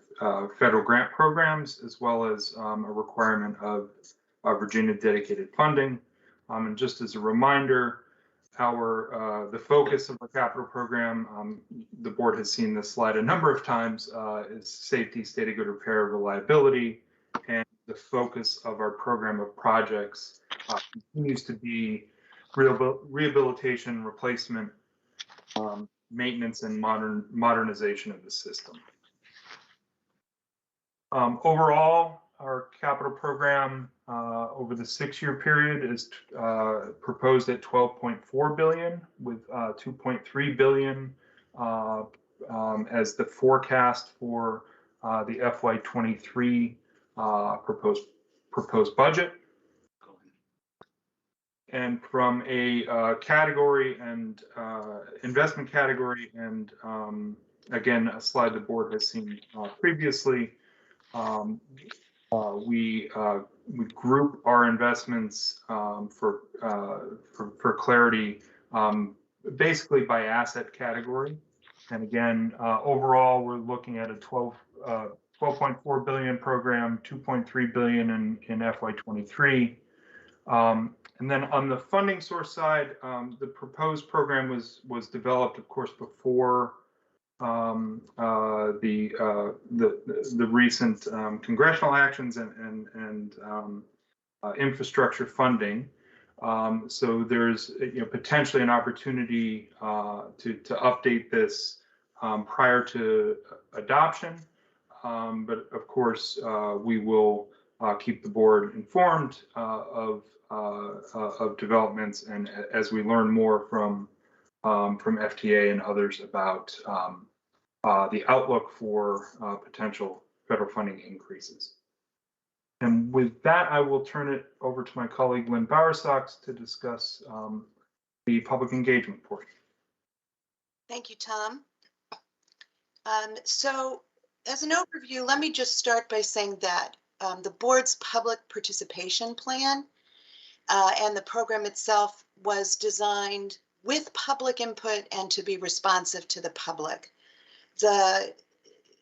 federal grant programs, as well as a requirement of Virginia dedicated funding. And just as a reminder, the focus of our capital program, the board has seen this slide a number of times, is safety, state of good repair, reliability, and the focus of our program of projects continues to be rehabilitation, replacement, maintenance, and modernization of the system. Overall, our capital program over the 6-year period is proposed at $12.4 billion, with $2.3 billion as the forecast for the FY23 proposed budget. And from a category and investment category, and again, a slide the board has seen previously, we group our investments for clarity basically by asset category. And again, overall, we're looking at a 12.4 billion program, 2.3 billion in FY23. And then on the funding source side, the proposed program was developed, of course, before the recent congressional actions and infrastructure funding. So there's potentially an opportunity to update this prior to adoption. But of course, we will keep the board informed of developments, and as we learn more from FTA and others about the outlook for potential federal funding increases. And with that, I will turn it over to my colleague Lynn Bowersox to discuss the public engagement portion. Thank you, Tom. So as an overview, let me just start by saying that the board's public participation plan and the program itself was designed with public input and to be responsive to the public. The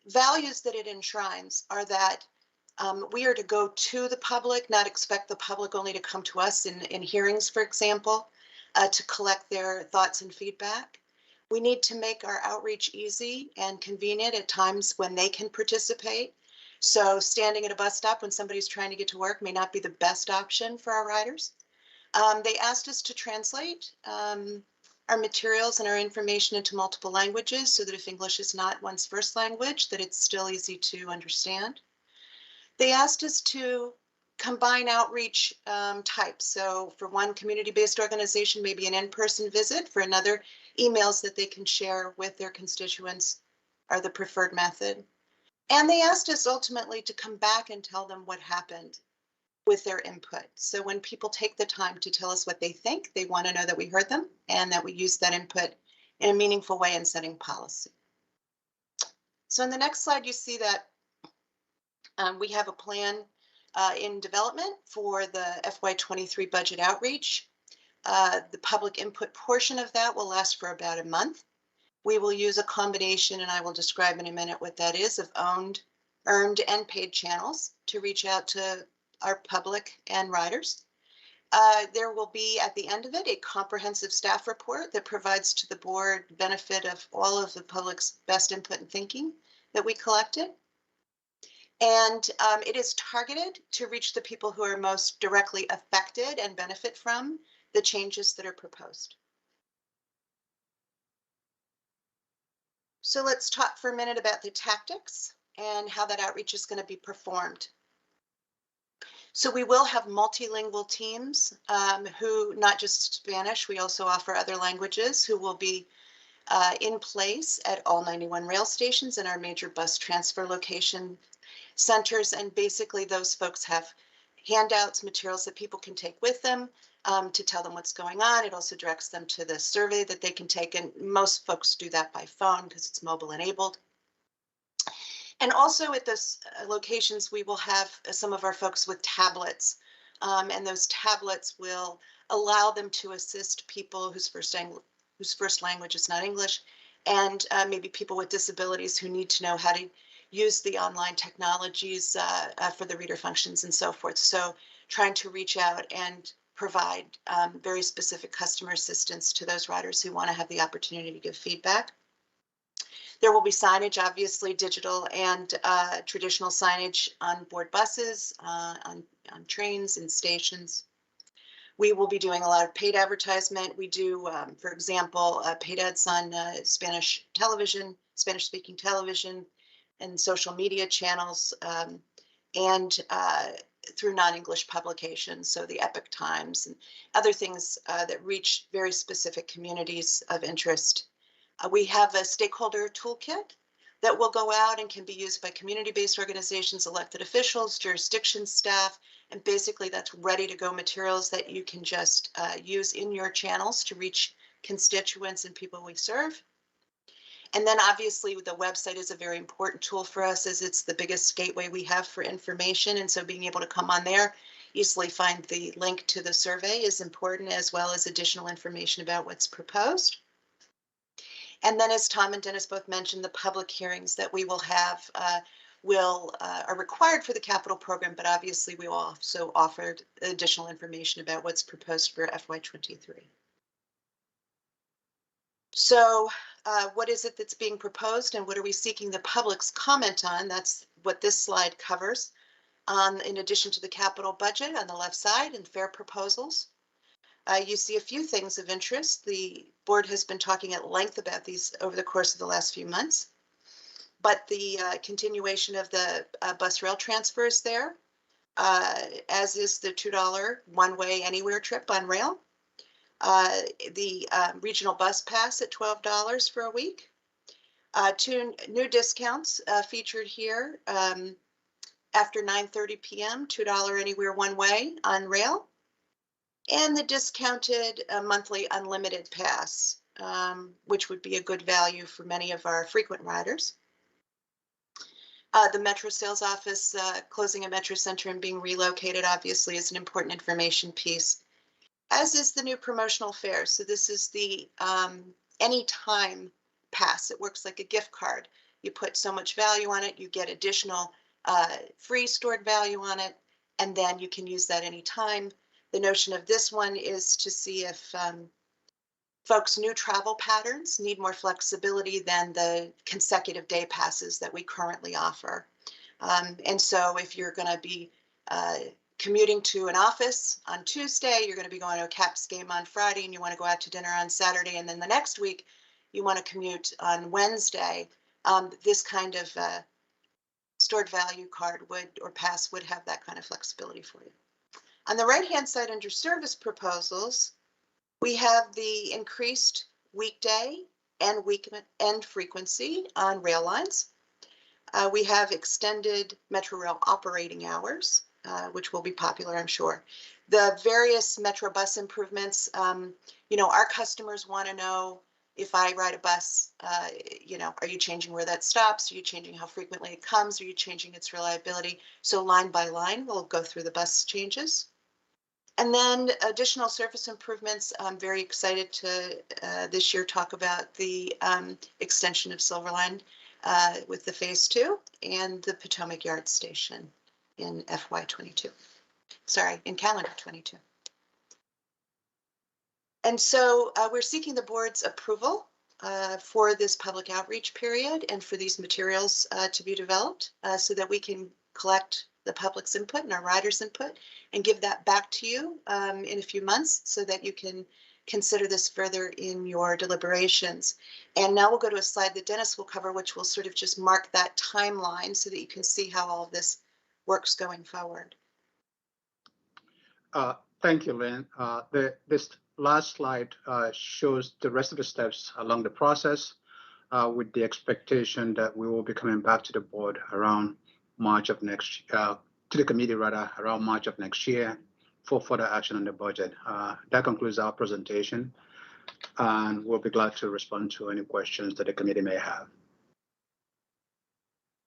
values that it enshrines are that we are to go to the public, not expect the public only to come to us in hearings, for example, to collect their thoughts and feedback. We need to make our outreach easy and convenient at times when they can participate. So standing at a bus stop when somebody's trying to get to work may not be the best option for our riders. They asked us to translate our materials and our information into multiple languages so that if English is not one's first language, that it's still easy to understand. They asked us to combine outreach types. So for one community-based organization, maybe an in-person visit. For another, emails that they can share with their constituents are the preferred method. And they asked us ultimately to come back and tell them what happened. with their input. So when people take the time to tell us what they think, they want to know that we heard them and that we use that input in a meaningful way in setting policy. So in the next slide, you see that we have a plan in development for the FY23 budget outreach. The public input portion of that will last for about a month. We will use a combination, and I will describe in a minute what that is, of earned and paid channels to reach out to our public and riders. There will be at the end of it a comprehensive staff report that provides to the board benefit of all of the public's best input and thinking that we collected. And it is targeted to reach the people who are most directly affected and benefit from the changes that are proposed. So let's talk for a minute about the tactics and how that outreach is going to be performed. So we will have multilingual teams who, not just Spanish, we also offer other languages, who will be in place at all 91 rail stations and our major bus transfer location centers. And basically those folks have handouts, materials that people can take with them to tell them what's going on. It also directs them to the survey that they can take, and most folks do that by phone because it's mobile enabled. And also at those locations, we will have some of our folks with tablets, and those tablets will allow them to assist people whose first language is not English, and maybe people with disabilities who need to know how to use the online technologies for the reader functions and so forth. So trying to reach out and provide very specific customer assistance to those riders who want to have the opportunity to give feedback. There will be signage, obviously digital and traditional signage on board buses, on trains and stations. We will be doing a lot of paid advertisement. We do, for example, paid ads on Spanish television, Spanish-speaking television, and social media channels, and through non-English publications, so the Epic Times and other things that reach very specific communities of interest. We have a stakeholder toolkit that will go out and can be used by community-based organizations, elected officials, jurisdiction staff, and basically that's ready to go materials that you can just use in your channels to reach constituents and people we serve. And then obviously the website is a very important tool for us, as it's the biggest gateway we have for information. And so being able to come on there, easily find the link to the survey is important, as well as additional information about what's proposed. And then, as Tom and Dennis both mentioned, the public hearings that we will have are required for the capital program, but obviously we will also offer additional information about what's proposed for FY23. So what is it that's being proposed, and what are we seeking the public's comment on? That's what this slide covers. In addition to the capital budget on the left side and fare proposals, you see a few things of interest. The board has been talking at length about these over the course of the last few months, but the continuation of the bus rail transfers there, as is the $2 one-way anywhere trip on rail. The regional bus pass at $12 for a week. 2 new discounts featured here after 9:30 p.m., $2 anywhere one way on rail. And the discounted monthly unlimited pass, which would be a good value for many of our frequent riders. The Metro Sales Office closing a Metro Center and being relocated obviously is an important information piece, as is the new promotional fare. So this is the anytime pass. It works like a gift card. You put so much value on it, you get additional free stored value on it, and then you can use that anytime. The notion of this one is to see if folks' new travel patterns need more flexibility than the consecutive day passes that we currently offer. And so if you're going to be commuting to an office on Tuesday, you're going to be going to a Caps game on Friday, and you want to go out to dinner on Saturday, and then the next week you want to commute on Wednesday, this kind of stored value card or pass would have that kind of flexibility for you. On the right-hand side under service proposals, we have the increased weekday and weekend frequency on rail lines. We have extended Metro Rail operating hours. which will be popular, I'm sure. The various Metro bus improvements, our customers want to know, if I ride a bus, are you changing where that stops? Are you changing how frequently it comes? Are you changing its reliability? So line by line, we'll go through the bus changes. And then additional surface improvements. I'm very excited to this year talk about the extension of Silverline with the phase 2 and the Potomac Yard Station in FY22. Sorry, in calendar 22. And so we're seeking the board's approval for this public outreach period and for these materials to be developed so that we can collect the public's input and our riders' input and give that back to you in a few months so that you can consider this further in your deliberations. And now we'll go to a slide that Dennis will cover, which will sort of just mark that timeline so that you can see how all of this works going forward. Thank you, Lynn. This last slide shows the rest of the steps along the process with the expectation that we will be coming back to the board around March of next to the committee rather around March of next year for further action on the budget. That concludes our presentation, and we'll be glad to respond to any questions that the committee may have.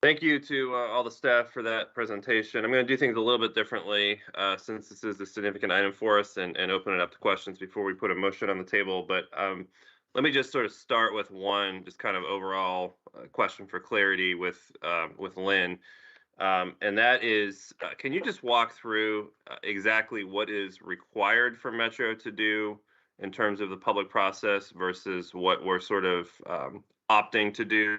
Thank you to all the staff for that presentation. I'm going to do things a little bit differently since this is a significant item for us and open it up to questions before we put a motion on the table. But let me just sort of start with one just kind of overall question for clarity with Lynn. And that is, can you just walk through exactly what is required for Metro to do in terms of the public process versus what we're sort of opting to do?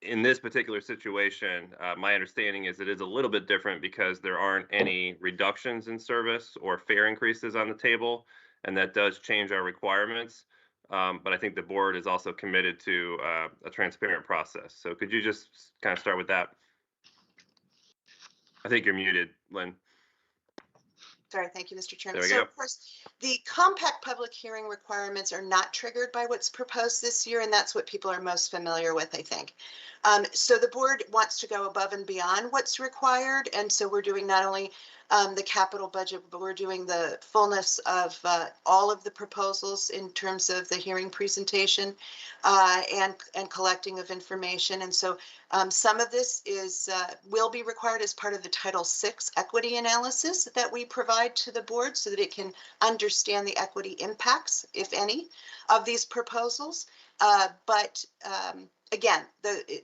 In this particular situation, my understanding is it is a little bit different because there aren't any reductions in service or fare increases on the table, and that does change our requirements. But I think the board is also committed to a transparent process. So could you just kind of start with that? I think you're muted, Lynn. Sorry, thank you, Mr. Chairman. There we So go. of course, the compact public hearing requirements are not triggered by what's proposed this year, and that's what people are most familiar with, I think. So the board wants to go above and beyond what's required, and so we're doing not only the capital budget, but we're doing the fullness of all of the proposals in terms of the hearing presentation and collecting of information. And so some of this is will be required as part of the Title VI equity analysis that we provide to the board so that it can understand the equity impacts, if any, of these proposals. But again,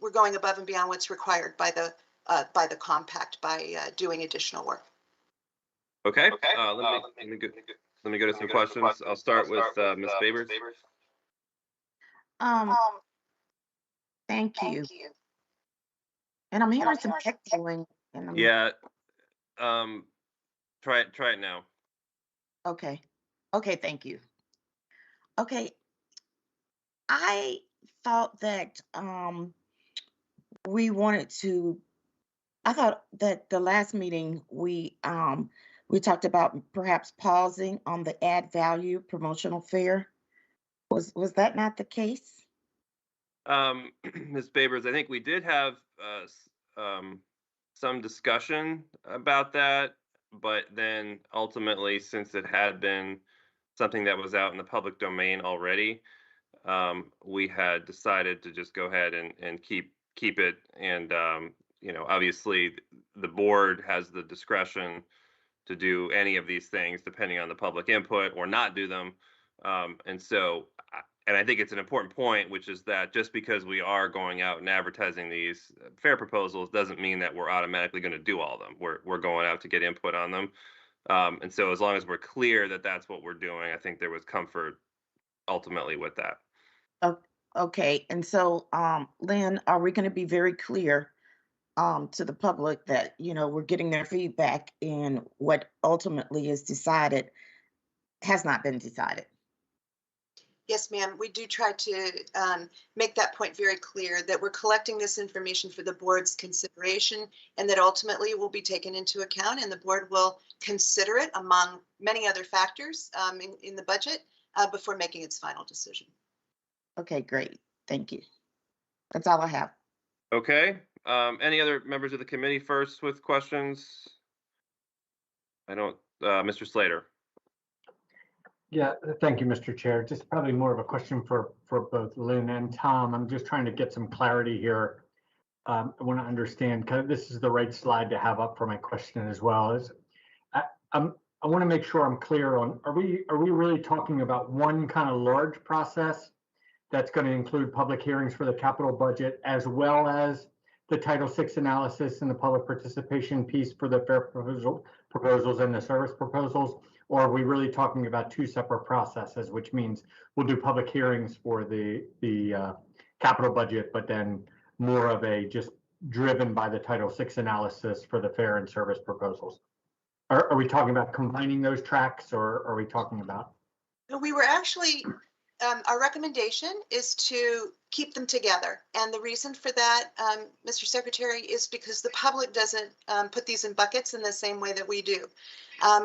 we're going above and beyond what's required by the compact by doing additional work. Okay. Let me go to some questions. I'll start with Ms. Babers. Thank you. And I'm hearing some echoing. Yeah. Try it now. Okay. Okay, thank you. Okay. I thought that I thought that the last meeting we talked about perhaps pausing on the add value promotional fare. Was that not the case? Ms. Babers, I think we did have some discussion about that, but then ultimately, since it had been something that was out in the public domain already, we had decided to just go ahead and keep it. And obviously, the board has the discretion to do any of these things depending on the public input or not do them. And I think it's an important point, which is that just because we are going out and advertising these fare proposals doesn't mean that we're automatically going to do all of them. We're going out to get input on them. And so as long as we're clear that that's what we're doing, I think there was comfort ultimately with that. Okay. And so, Lynn, are we going to be very clear to the public that, we're getting their feedback and what ultimately is decided has not been decided? Yes, ma'am. We do try to make that point very clear that we're collecting this information for the board's consideration and that ultimately will be taken into account and the board will consider it among many other factors in the budget before making its final decision. Okay, great. Thank you. That's all I have. Okay. Any other members of the committee first with questions? I don't, Mr. Slater. Yeah, thank you, Mr. Chair. Just probably more of a question for both Lynn and Tom. I'm just trying to get some clarity here. I want to understand kind of this is the right slide to have up for my question as well. I want to make sure I'm clear on, are we really talking about one kind of large process that's going to include public hearings for the capital budget as well as the Title VI analysis and the public participation piece for the fair proposals and the service proposals? Or are we really talking about two separate processes, which means we'll do public hearings for the capital budget, but then more of a just driven by the Title VI analysis for the fair and service proposals? Are we talking about combining those tracks, or are we talking about? We were actually, our recommendation is to keep them together. And the reason for that, Mr. Secretary, is because the public doesn't put these in buckets in the same way that we do.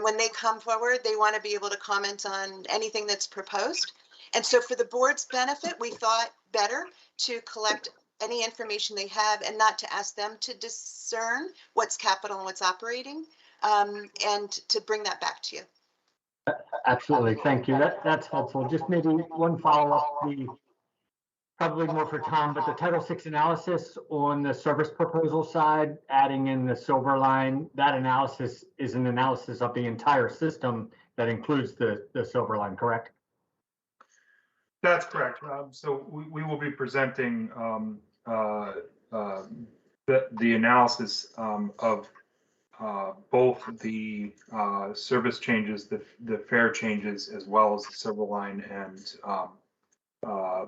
When they come forward, they want to be able to comment on anything that's proposed. And so for the board's benefit, we thought better to collect any information they have and not to ask them to discern what's capital and what's operating, and to bring that back to you. Absolutely, thank you. That's helpful. Just maybe one follow-up, probably more for Tom, but the Title VI analysis on the service proposal side, adding in the silver line, that analysis is an analysis of the entire system that includes the silver line, correct? That's correct. So we will be presenting the analysis of both the service changes, the fare changes, as well as the silver line and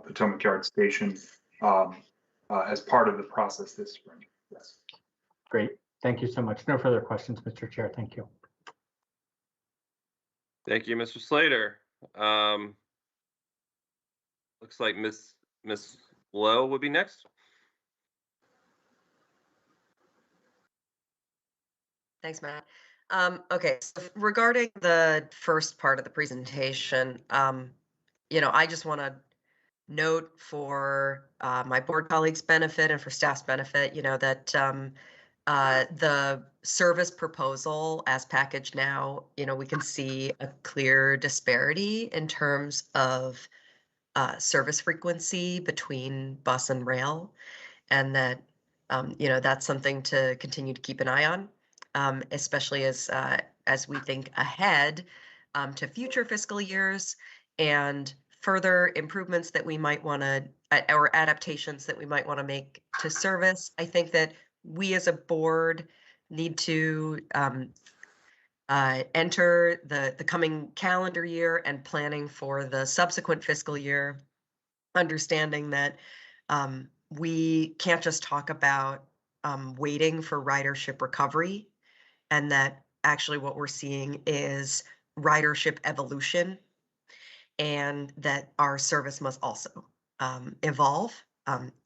Potomac Yard Station as part of the process this spring. Yes. Great. Thank you so much. No further questions, Mr. Chair. Thank you. Thank you, Mr. Slater. Looks like Miss Lowe would be next. Thanks, Matt. Okay, so regarding the first part of the presentation, I just want to note for my board colleagues' benefit and for staff's benefit, that the service proposal as packaged now, we can see a clear disparity in terms of service frequency between bus and rail, and that, that's something to continue to keep an eye on. Especially as we think ahead to future fiscal years and further improvements that we might want to, or adaptations that we might want to make to service. I think that we as a board need to enter the coming calendar year and planning for the subsequent fiscal year, understanding that we can't just talk about waiting for ridership recovery, and that actually what we're seeing is ridership evolution, and that our service must also evolve,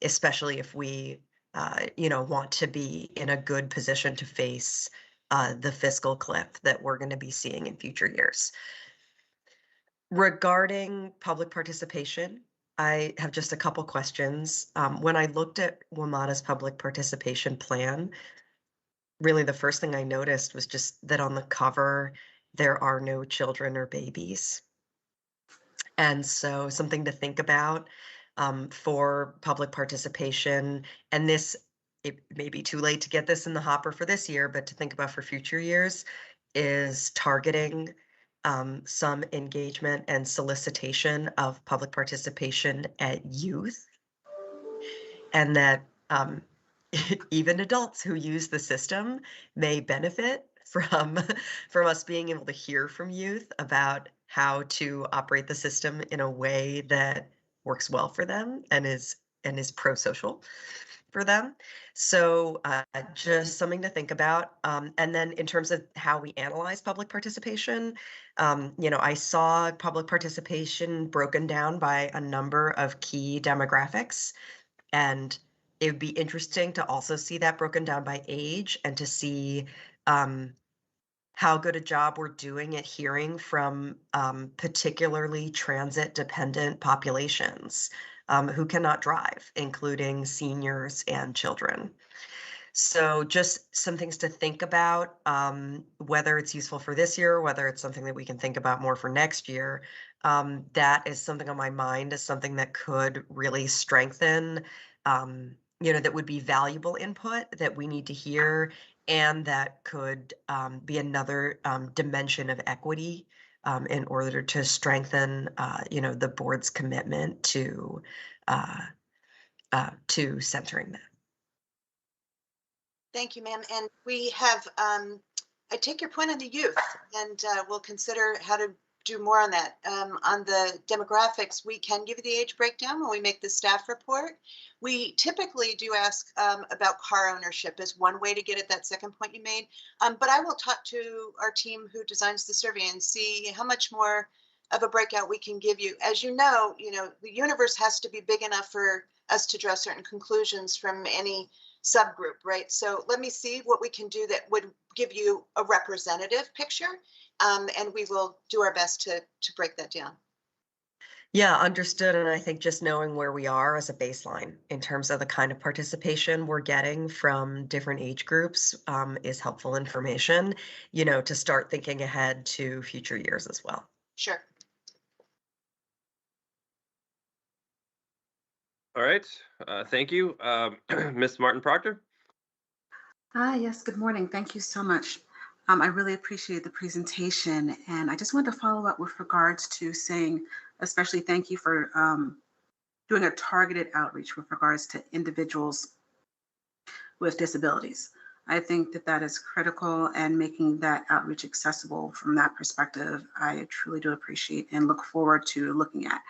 especially if we, want to be in a good position to face the fiscal cliff that we're going to be seeing in future years. Regarding public participation, I have just a couple questions. When I looked at WMATA's public participation plan, really the first thing I noticed was just that on the cover, there are no children or babies. And so something to think about for public participation. And this, it may be too late to get this in the hopper for this year, but to think about for future years is targeting some engagement and solicitation of public participation at youth. And that even adults who use the system may benefit from us being able to hear from youth about how to operate the system in a way that works well for them and is pro-social for them. So just something to think about. And then in terms of how we analyze public participation, I saw public participation broken down by a number of key demographics, and it would be interesting to also see that broken down by age and to see how good a job we're doing at hearing from particularly transit-dependent populations who cannot drive, including seniors and children. So just some things to think about, whether it's useful for this year, whether it's something that we can think about more for next year. That is something on my mind, is something that could really strengthen, that would be valuable input that we need to hear, and that could be another dimension of equity in order to strengthen, the board's commitment to centering that. Thank you, ma'am. And we have, I take your point on the youth, and we'll consider how to do more on that. On the demographics, we can give you the age breakdown when we make the staff report. We typically do ask about car ownership as one way to get at that second point you made. But I will talk to our team who designs the survey and see how much more of a breakout we can give you. As you know, the universe has to be big enough for us to draw certain conclusions from any subgroup, right? So let me see what we can do that would give you a representative picture, and we will do our best to break that down. Yeah, understood. And I think just knowing where we are as a baseline in terms of the kind of participation we're getting from different age groups is helpful information, to start thinking ahead to future years as well. Sure. All right, thank you. Ms. Martin Proctor? Hi, yes, good morning. Thank you so much. I really appreciate the presentation, and I just wanted to follow up with regards to saying, especially thank you for doing a targeted outreach with regards to individuals with disabilities. I think that that is critical, and making that outreach accessible from that perspective, I truly do appreciate and look forward to looking at.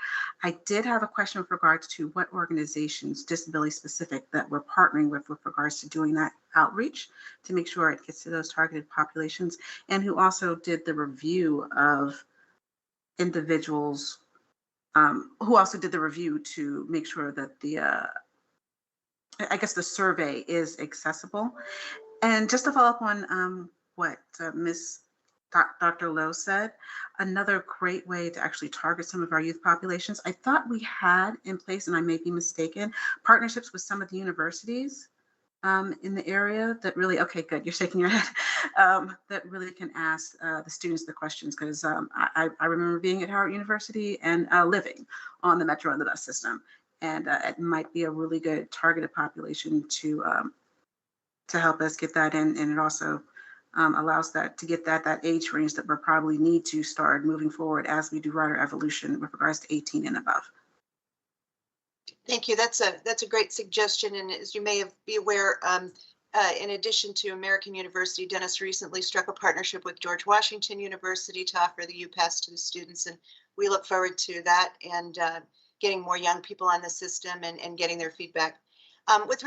I did have a question with regards to what organizations, disability specific, that we're partnering with regards to doing that outreach to make sure it gets to those targeted populations, and who also did the review of individuals, who also did the review to make sure that the survey is accessible. And just to follow up on what Dr. Lowe said, another great way to actually target some of our youth populations, I thought we had in place, and I may be mistaken, partnerships with some of the universities in the area that really, okay, good, you're shaking your head, that really can ask the students the questions, because I remember being at Howard University and living on the Metro and the bus system. And it might be a really good targeted population to help us get that in, and it also allows that to get that age range that we'll probably need to start moving forward as we do rider evolution with regards to 18 and above. Thank you. That's a great suggestion, and as you may be aware, in addition to American University, Dennis recently struck a partnership with George Washington University to offer the UPass to the students, and we look forward to that and getting more young people on the system and getting their feedback. With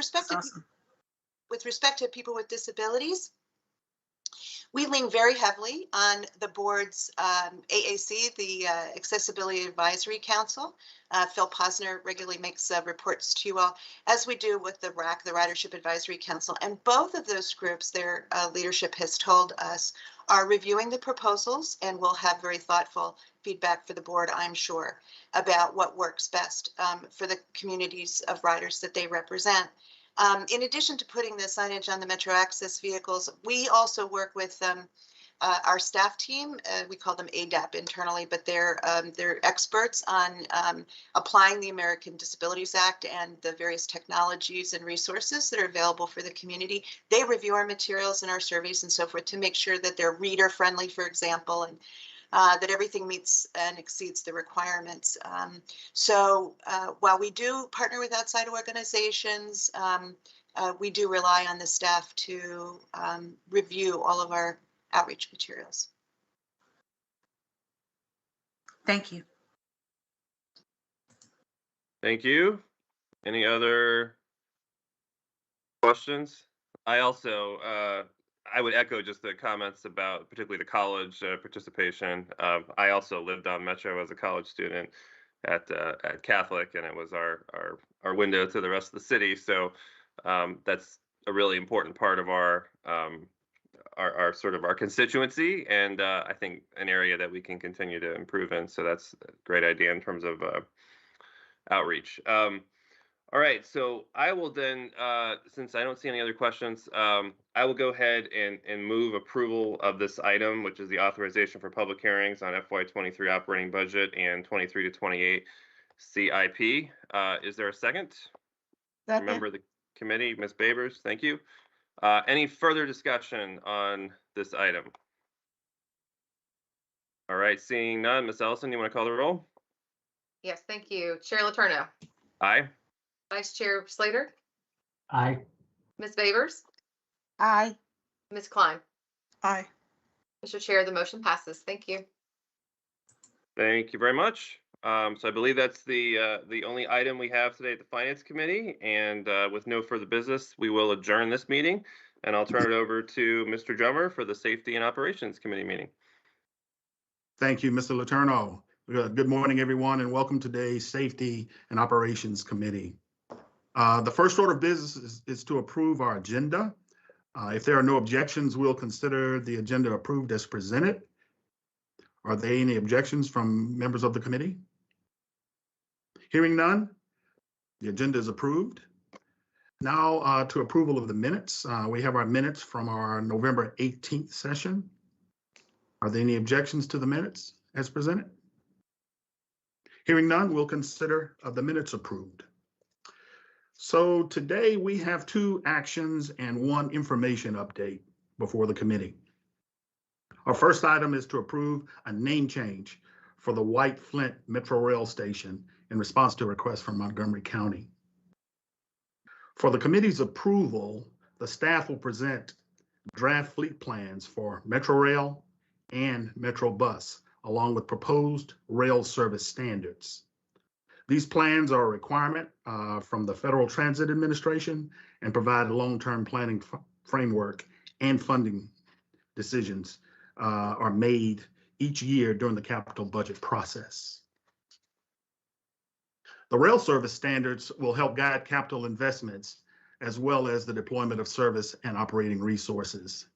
respect to people with disabilities, we lean very heavily on the board's AAC, the Accessibility Advisory Council. Phil Posner regularly makes reports to you all, as we do with the RAC, the Ridership Advisory Council. And both of those groups, their leadership has told us, are reviewing the proposals and will have very thoughtful feedback for the board, I'm sure, about what works best for the communities of riders that they represent. In addition to putting the signage on the Metro Access vehicles, we also work with our staff team. We call them ADAP internally, but they're experts on applying the American Disabilities Act and the various technologies and resources that are available for the community. They review our materials and our surveys and so forth to make sure that they're reader friendly, for example, and that everything meets and exceeds the requirements. So while we do partner with outside organizations, we do rely on the staff to review all of our outreach materials. Thank you. Thank you. Any other questions? I also, I would echo just the comments about particularly the college participation. I also lived on Metro as a college student at Catholic, and it was our window to the rest of the city. So that's a really important part of our our sort of our constituency, and I think an area that we can continue to improve in. So that's a great idea in terms of outreach. All right, so I will then, since I don't see any other questions, I will go ahead and move approval of this item, which is the authorization for public hearings on FY23 operating budget and 23 to 28 CIP. Is there a second? Second. Member of the committee, Ms. Babers, thank you. Any further discussion on this item? All right, seeing none, Ms. Ellison, you want to call the roll? Yes, thank you. Chair Letourneau. Aye. Vice Chair Slater. Aye. Ms. Babers. Aye. Ms. Klein. Aye. Mr. Chair, the motion passes. Thank you. Thank you very much. So I believe that's the only item we have today at the Finance Committee, and with no further business, we will adjourn this meeting, and I'll turn it over to Mr. Drummer for the Safety and Operations Committee meeting. Thank you, Mr. Letourneau. Good morning, everyone, and welcome to today's Safety and Operations Committee. The first order of business is to approve our agenda. If there are no objections, we'll consider the agenda approved as presented. Are there any objections from members of the committee? Hearing none, the agenda is approved. Now to approval of the minutes. We have our minutes from our November 18th session. Are there any objections to the minutes as presented? Hearing none, we'll consider the minutes approved. So today we have 2 actions and 1 information update before the committee. Our first item is to approve a name change for the White Flint Metro Rail Station in response to a request from Montgomery County. For the committee's approval, the staff will present draft fleet plans for Metro Rail and Metro Bus, along with proposed rail service standards. These plans are a requirement from the Federal Transit Administration and provide a long-term planning framework, and funding decisions are made each year during the capital budget process. The rail service standards will help guide capital investments as well as the deployment of service and operating resources.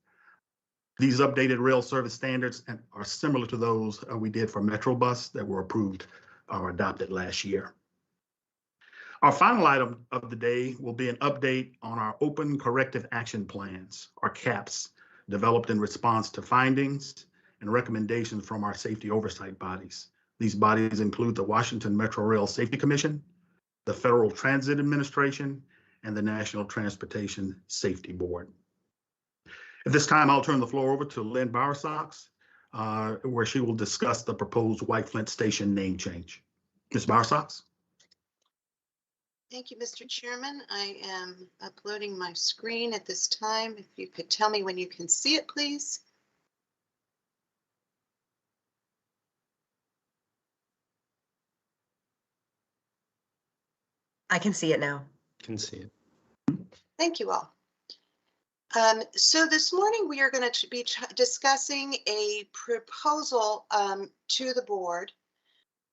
These updated rail service standards are similar to those we did for Metro Bus that were approved or adopted last year. Our final item of the day will be an update on our Open Corrective Action Plans, or CAPs, developed in response to findings and recommendations from our safety oversight bodies. These bodies include the Washington Metro Rail Safety Commission, the Federal Transit Administration, and the National Transportation Safety Board. At this time, I'll turn the floor over to Lynn Bowersox, where she will discuss the proposed White Flint Station name change. Ms. Bowersox? Thank you, Mr. Chairman. I am uploading my screen at this time. If you could tell me when you can see it, please. I can see it now. Can see it. Thank you all. So this morning we are going to be discussing a proposal to the board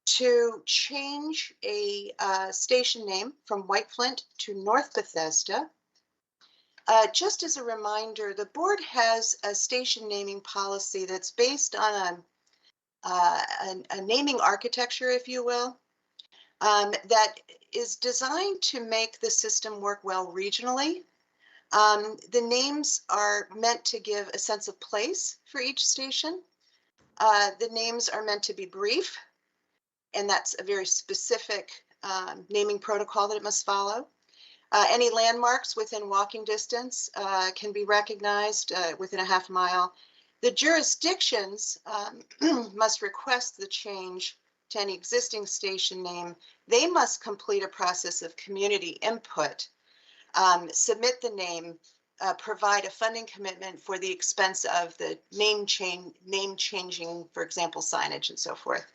to change a station name from White Flint to North Bethesda. Just as a reminder, the board has a station naming policy that's based on a naming architecture, if you will, that is designed to make the system work well regionally. The names are meant to give a sense of place for each station. The names are meant to be brief, and that's a very specific naming protocol that it must follow. Any landmarks within walking distance can be recognized within a half mile. The jurisdictions must request the change to any existing station name. They must complete a process of community input, submit the name, provide a funding commitment for the expense of the name changing, for example, signage and so forth.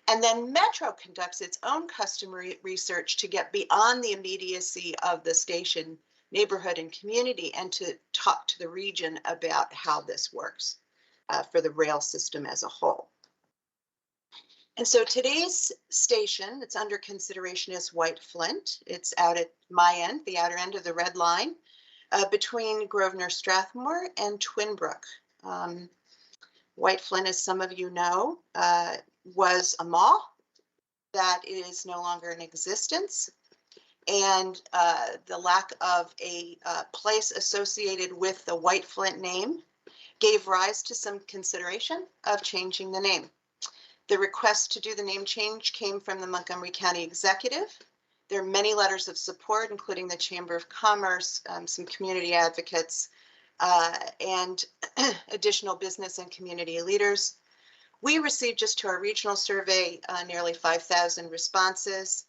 And then Metro conducts its own customer research to get beyond the immediacy of the station neighborhood and community, and to talk to the region about how this works for the rail system as a whole. And so today's station that's under consideration is White Flint. It's out at my end, the outer end of the red line. between Grosvenor Strathmore and Twinbrook. White Flint, as some of you know, was a mall that is no longer in existence. And the lack of a place associated with the White Flint name gave rise to some consideration of changing the name. The request to do the name change came from the Montgomery County Executive. There are many letters of support, including the Chamber of Commerce, some community advocates, and additional business and community leaders. We received, just to our regional survey, nearly 5,000 responses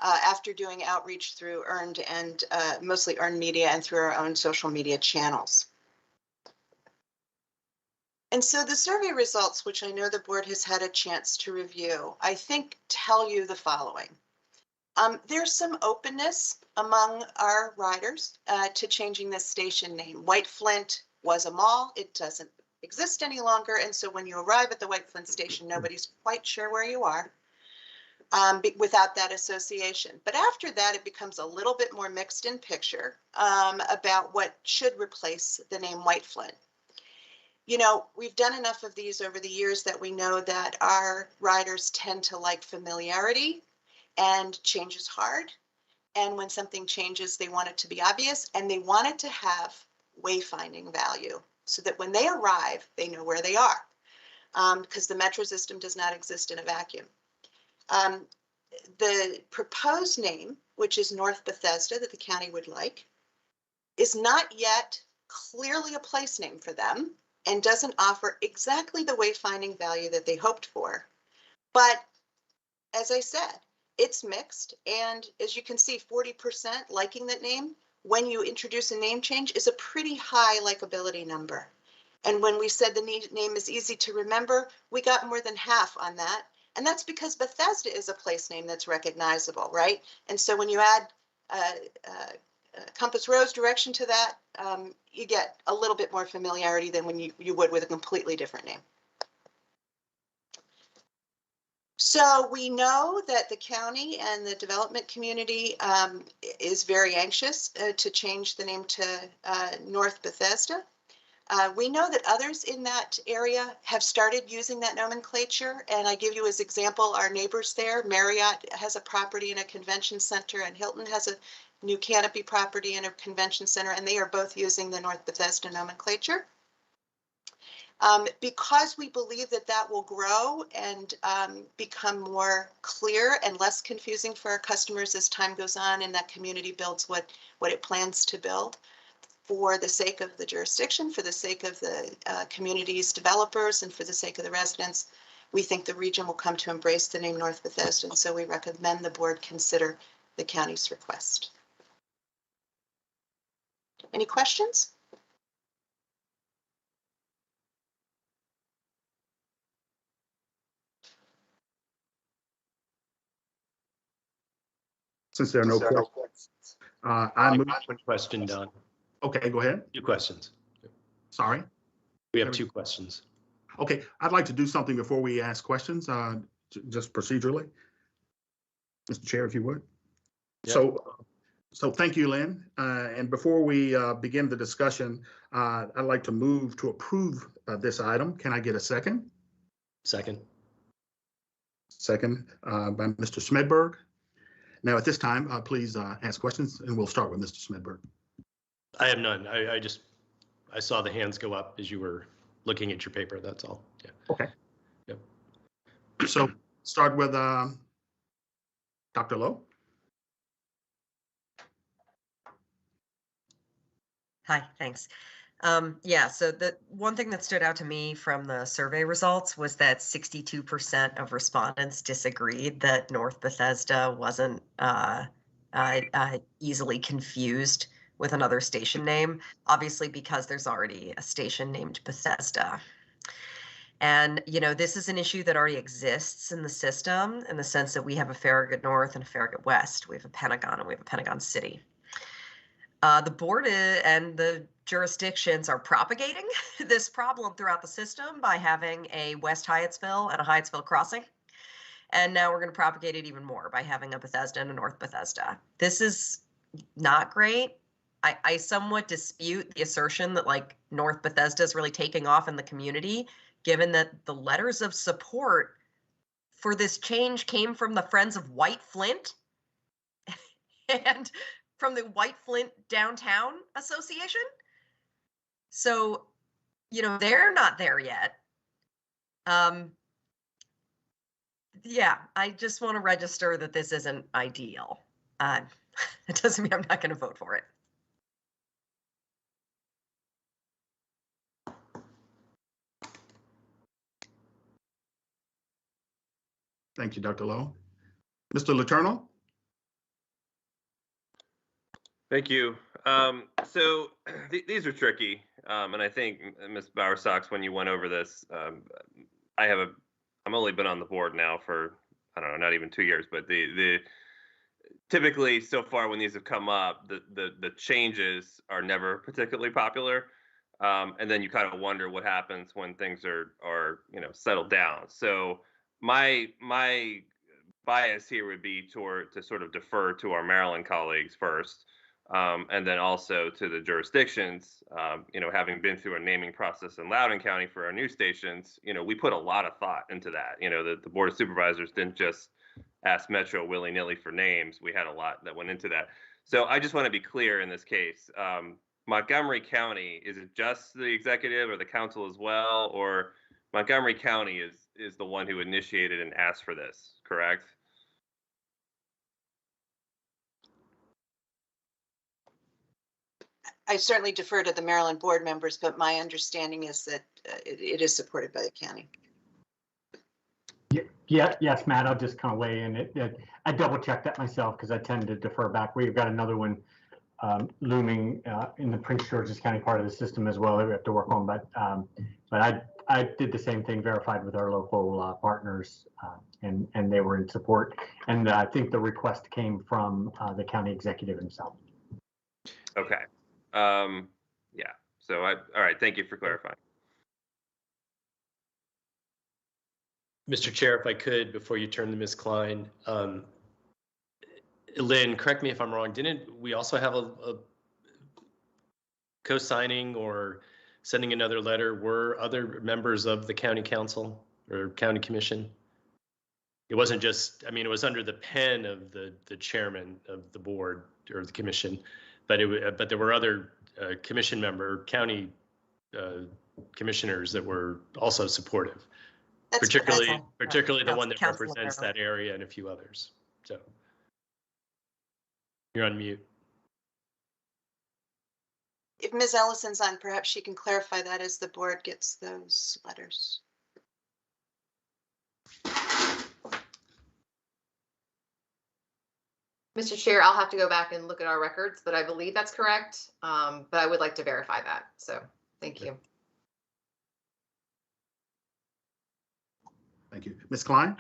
after doing outreach through earned and mostly earned media and through our own social media channels. And so the survey results, which I know the board has had a chance to review, I think tell you the following. There's some openness among our riders to changing the station name. White Flint was a mall. It doesn't exist any longer. And so when you arrive at the White Flint station, nobody's quite sure where you are without that association. But after that, it becomes a little bit more mixed in picture about what should replace the name White Flint. You know, we've done enough of these over the years that we know that our riders tend to like familiarity, and change is hard. And when something changes, they want it to be obvious, and they want it to have wayfinding value so that when they arrive, they know where they are, because the metro system does not exist in a vacuum. The proposed name, which is North Bethesda, that the county would like, is not yet clearly a place name for them and doesn't offer exactly the wayfinding value that they hoped for. But as I said, it's mixed. And as you can see, 40% liking that name when you introduce a name change is a pretty high likability number. And when we said the name is easy to remember, we got more than half on that. And that's because Bethesda is a place name that's recognizable, right? And so when you add Compass Rose direction to that, you get a little bit more familiarity than when you would with a completely different name. So we know that the county and the development community is very anxious to change the name to North Bethesda. We know that others in that area have started using that nomenclature. And I give you as example, our neighbors there. Marriott has a property in a convention center, and Hilton has a new Canopy property in a convention center, and they are both using the North Bethesda nomenclature. Because we believe that that will grow and become more clear and less confusing for our customers as time goes on and that community builds what it plans to build, for the sake of the jurisdiction, for the sake of the community's developers, and for the sake of the residents, we think the region will come to embrace the name North Bethesda, and so we recommend the board consider the county's request. Any questions? Since there are no questions, I move. One question, Don. Okay, go ahead. 2 questions. Sorry. We have 2 questions. Okay, I'd like to do something before we ask questions, just procedurally. Mr. Chair, if you would. Yep. So thank you, Lynn. And before we begin the discussion, I'd like to move to approve this item. Can I get a second? Second. Second by Mr. Smedberg. Now, at this time, please ask questions, and we'll start with Mr. Smedberg. I have none. I saw the hands go up as you were looking at your paper. That's all. Yeah. Okay. Yep. So start with Dr. Lowe. Hi, thanks. Yeah, so the one thing that stood out to me from the survey results was that 62% of respondents disagreed that North Bethesda wasn't easily confused with another station name, obviously because there's already a station named Bethesda. And, you know, this is an issue that already exists in the system in the sense that we have a Farragut North and a Farragut West. We have a Pentagon and we have a Pentagon City. The board and the jurisdictions are propagating this problem throughout the system by having a West Hyattsville and a Hyattsville crossing. And now we're going to propagate it even more by having a Bethesda and a North Bethesda. This is not great. I somewhat dispute the assertion that like North Bethesda is really taking off in the community, given that the letters of support for this change came from the Friends of White Flint and from the White Flint Downtown Association. So, you know, they're not there yet. Yeah, I just want to register that this isn't ideal. It doesn't mean I'm not going to vote for it. Thank you, Dr. Lowe. Mr. Letourneau? Thank you. So these are tricky, and I think Ms. Bowersox, when you went over this, I'm only been on the board now for, I don't know, not even 2 years, but the typically so far when these have come up, the changes are never particularly popular, and then you kind of wonder what happens when things are settled down. So my bias here would be to sort of defer to our Maryland colleagues first, and then also to the jurisdictions. Having been through a naming process in Loudoun County for our new stations, we put a lot of thought into that. The Board of Supervisors didn't just ask Metro willy-nilly for names. We had a lot that went into that. So I just want to be clear in this case. Montgomery County, is it just the executive or the council as well, or Montgomery County is the one who initiated and asked for this, correct? I certainly defer to the Maryland board members, but my understanding is that it is supported by the county. Yeah, yes, Matt, I'll just kind of weigh in. I double checked that myself because I tend to defer back. We've got another one looming in the Prince George's County part of the system as well that we have to work on. But I did the same thing, verified with our local partners, and they were in support. And I think the request came from the county executive himself. Okay. Yeah. So all right. Thank you for clarifying. Mr. Chair, if I could, before you turn to Ms. Klein, Lynn, correct me if I'm wrong, didn't we also have a co-signing or sending another letter? Were other members of the county council or county commission? It wasn't just, I mean, it was under the pen of the chairman of the board or the commission, but there were other county commissioners that were also supportive. That's particularly the one that Council represents that area and a few others. So you're on mute. If Ms. Ellison's on, perhaps she can clarify that as the board gets those letters. Mr. Chair, I'll have to go back and look at our records, but I believe that's correct. But I would like to verify that. So thank you. Thank you. Ms. Klein?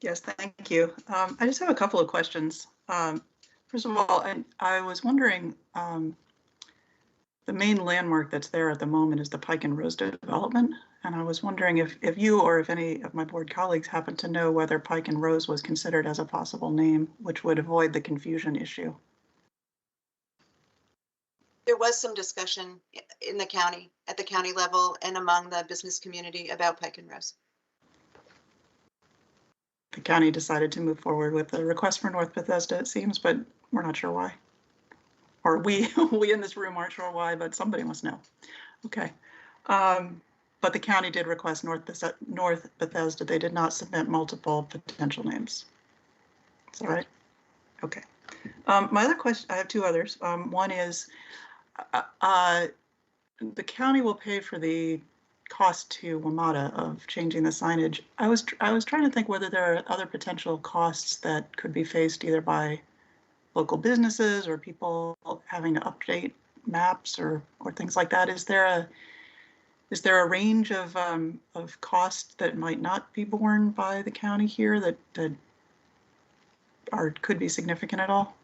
Yes, thank you. I just have a couple of questions. First of all, I was wondering, the main landmark that's there at the moment is the Pike and Rose development. And I was wondering if you or if any of my board colleagues happen to know whether Pike and Rose was considered as a possible name, which would avoid the confusion issue. There was some discussion in the county, at the county level and among the business community about Pike and Rose. The county decided to move forward with the request for North Bethesda, it seems, but we're not sure why. Or we in this room aren't sure why, but somebody must know. Okay. But the county did request North Bethesda. They did not submit multiple potential names. Is that right? Okay. My other question, I have two others. One is, the county will pay for the cost to WMATA of changing the signage. I was trying to think whether there are other potential costs that could be faced either by local businesses or people having to update maps or things like that. Is there a range of costs that might not be borne by the county here that could be significant at all?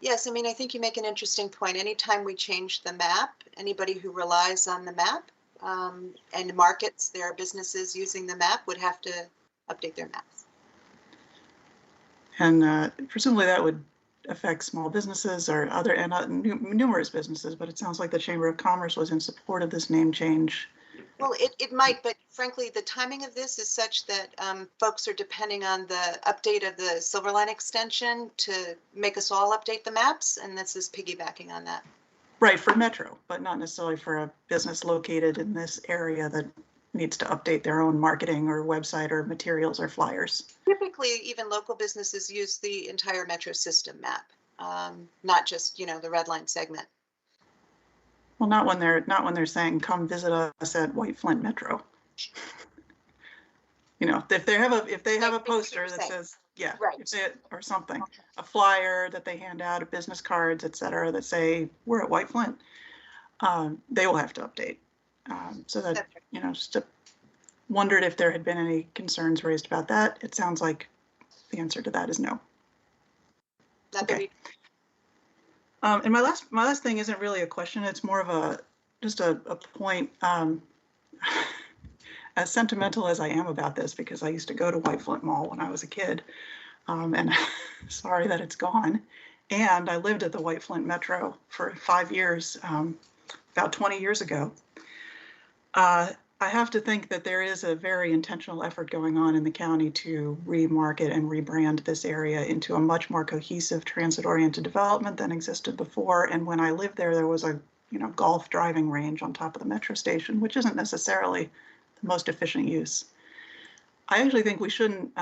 Yes, I mean, I think you make an interesting point. Anytime we change the map, anybody who relies on the map and markets their businesses using the map would have to update their maps. And presumably that would affect small businesses or other and numerous businesses, but it sounds like the Chamber of Commerce was in support of this name change. Well, it might, but frankly, the timing of this is such that folks are depending on the update of the Silverline extension to make us all update the maps, and this is piggybacking on that. Right, for Metro, but not necessarily for a business located in this area that needs to update their own marketing or website or materials or flyers. Typically, even local businesses use the entire Metro system map, not just, you know, the red line segment. Well, not when they're saying, come visit us at White Flint Metro. You know, if they have a poster that says, yeah, right, or something, a flyer that they hand out, business cards, et cetera, that say we're at White Flint, they will have to update. So that, you know, just wondered if there had been any concerns raised about that. It sounds like the answer to that is no. Okay. And my last thing isn't really a question. It's more of just a point. As sentimental as I am about this, because I used to go to White Flint Mall when I was a kid, and sorry that it's gone. And I lived at the White Flint Metro for 5 years, about 20 years ago. I have to think that there is a very intentional effort going on in the county to remarket and rebrand this area into a much more cohesive transit-oriented development than existed before. And when I lived there, there was a golf driving range on top of the metro station, which isn't necessarily the most efficient use. I actually think we shouldn't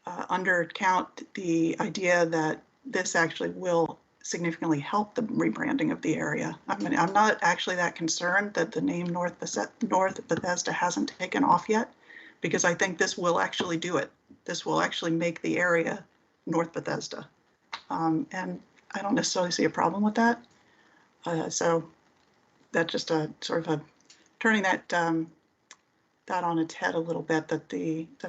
undercount the idea that this actually will significantly help the rebranding of the area. I mean, I'm not actually that concerned that the name North Bethesda hasn't taken off yet, because I think this will actually do it. This will actually make the area North Bethesda. And I don't necessarily see a problem with that. So that's just a sort of turning that on its head a little bit, that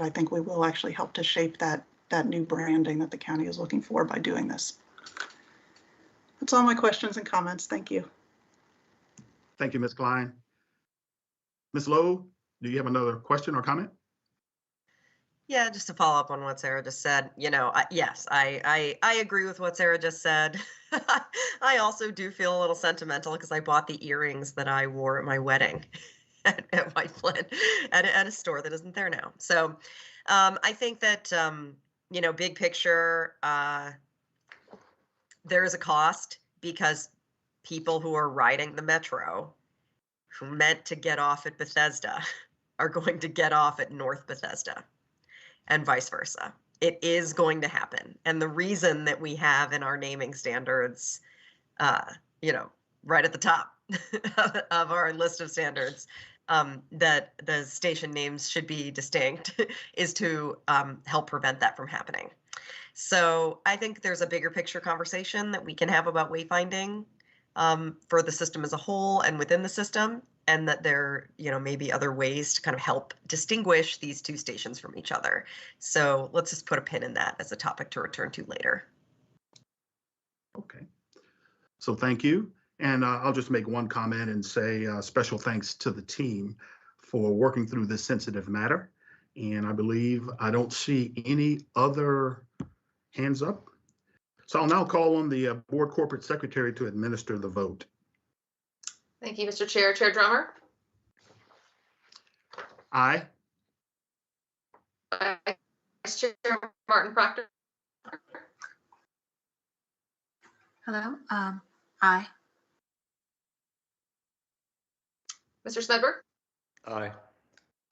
I think we will actually help to shape that new branding that the county is looking for by doing this. That's all my questions and comments. Thank you. Thank you, Ms. Klein. Ms. Lowe, do you have another question or comment? Yeah, just to follow up on what Sarah just said, yes, I agree with what Sarah just said. I also do feel a little sentimental because I bought the earrings that I wore at my wedding at White Flint at a store that isn't there now. So I think that, big picture, there is a cost because people who are riding the metro who meant to get off at Bethesda are going to get off at North Bethesda and vice versa. It is going to happen. And the reason that we have in our naming standards, right at the top of our list of standards, that the station names should be distinct is to help prevent that from happening. So I think there's a bigger picture conversation that we can have about wayfinding for the system as a whole and within the system, and that there, may be other ways to kind of help distinguish these two stations from each other. So let's just put a pin in that as a topic to return to later. Okay. So thank you. And I'll just make one comment and say special thanks to the team for working through this sensitive matter. And I believe I don't see any other hands up. So I'll now call on the board corporate secretary to administer the vote. Thank you, Mr. Chair. Chair Drummer? Aye. Vice Chair Martin Proctor? Hello, aye. Mr. Smedberg? Aye.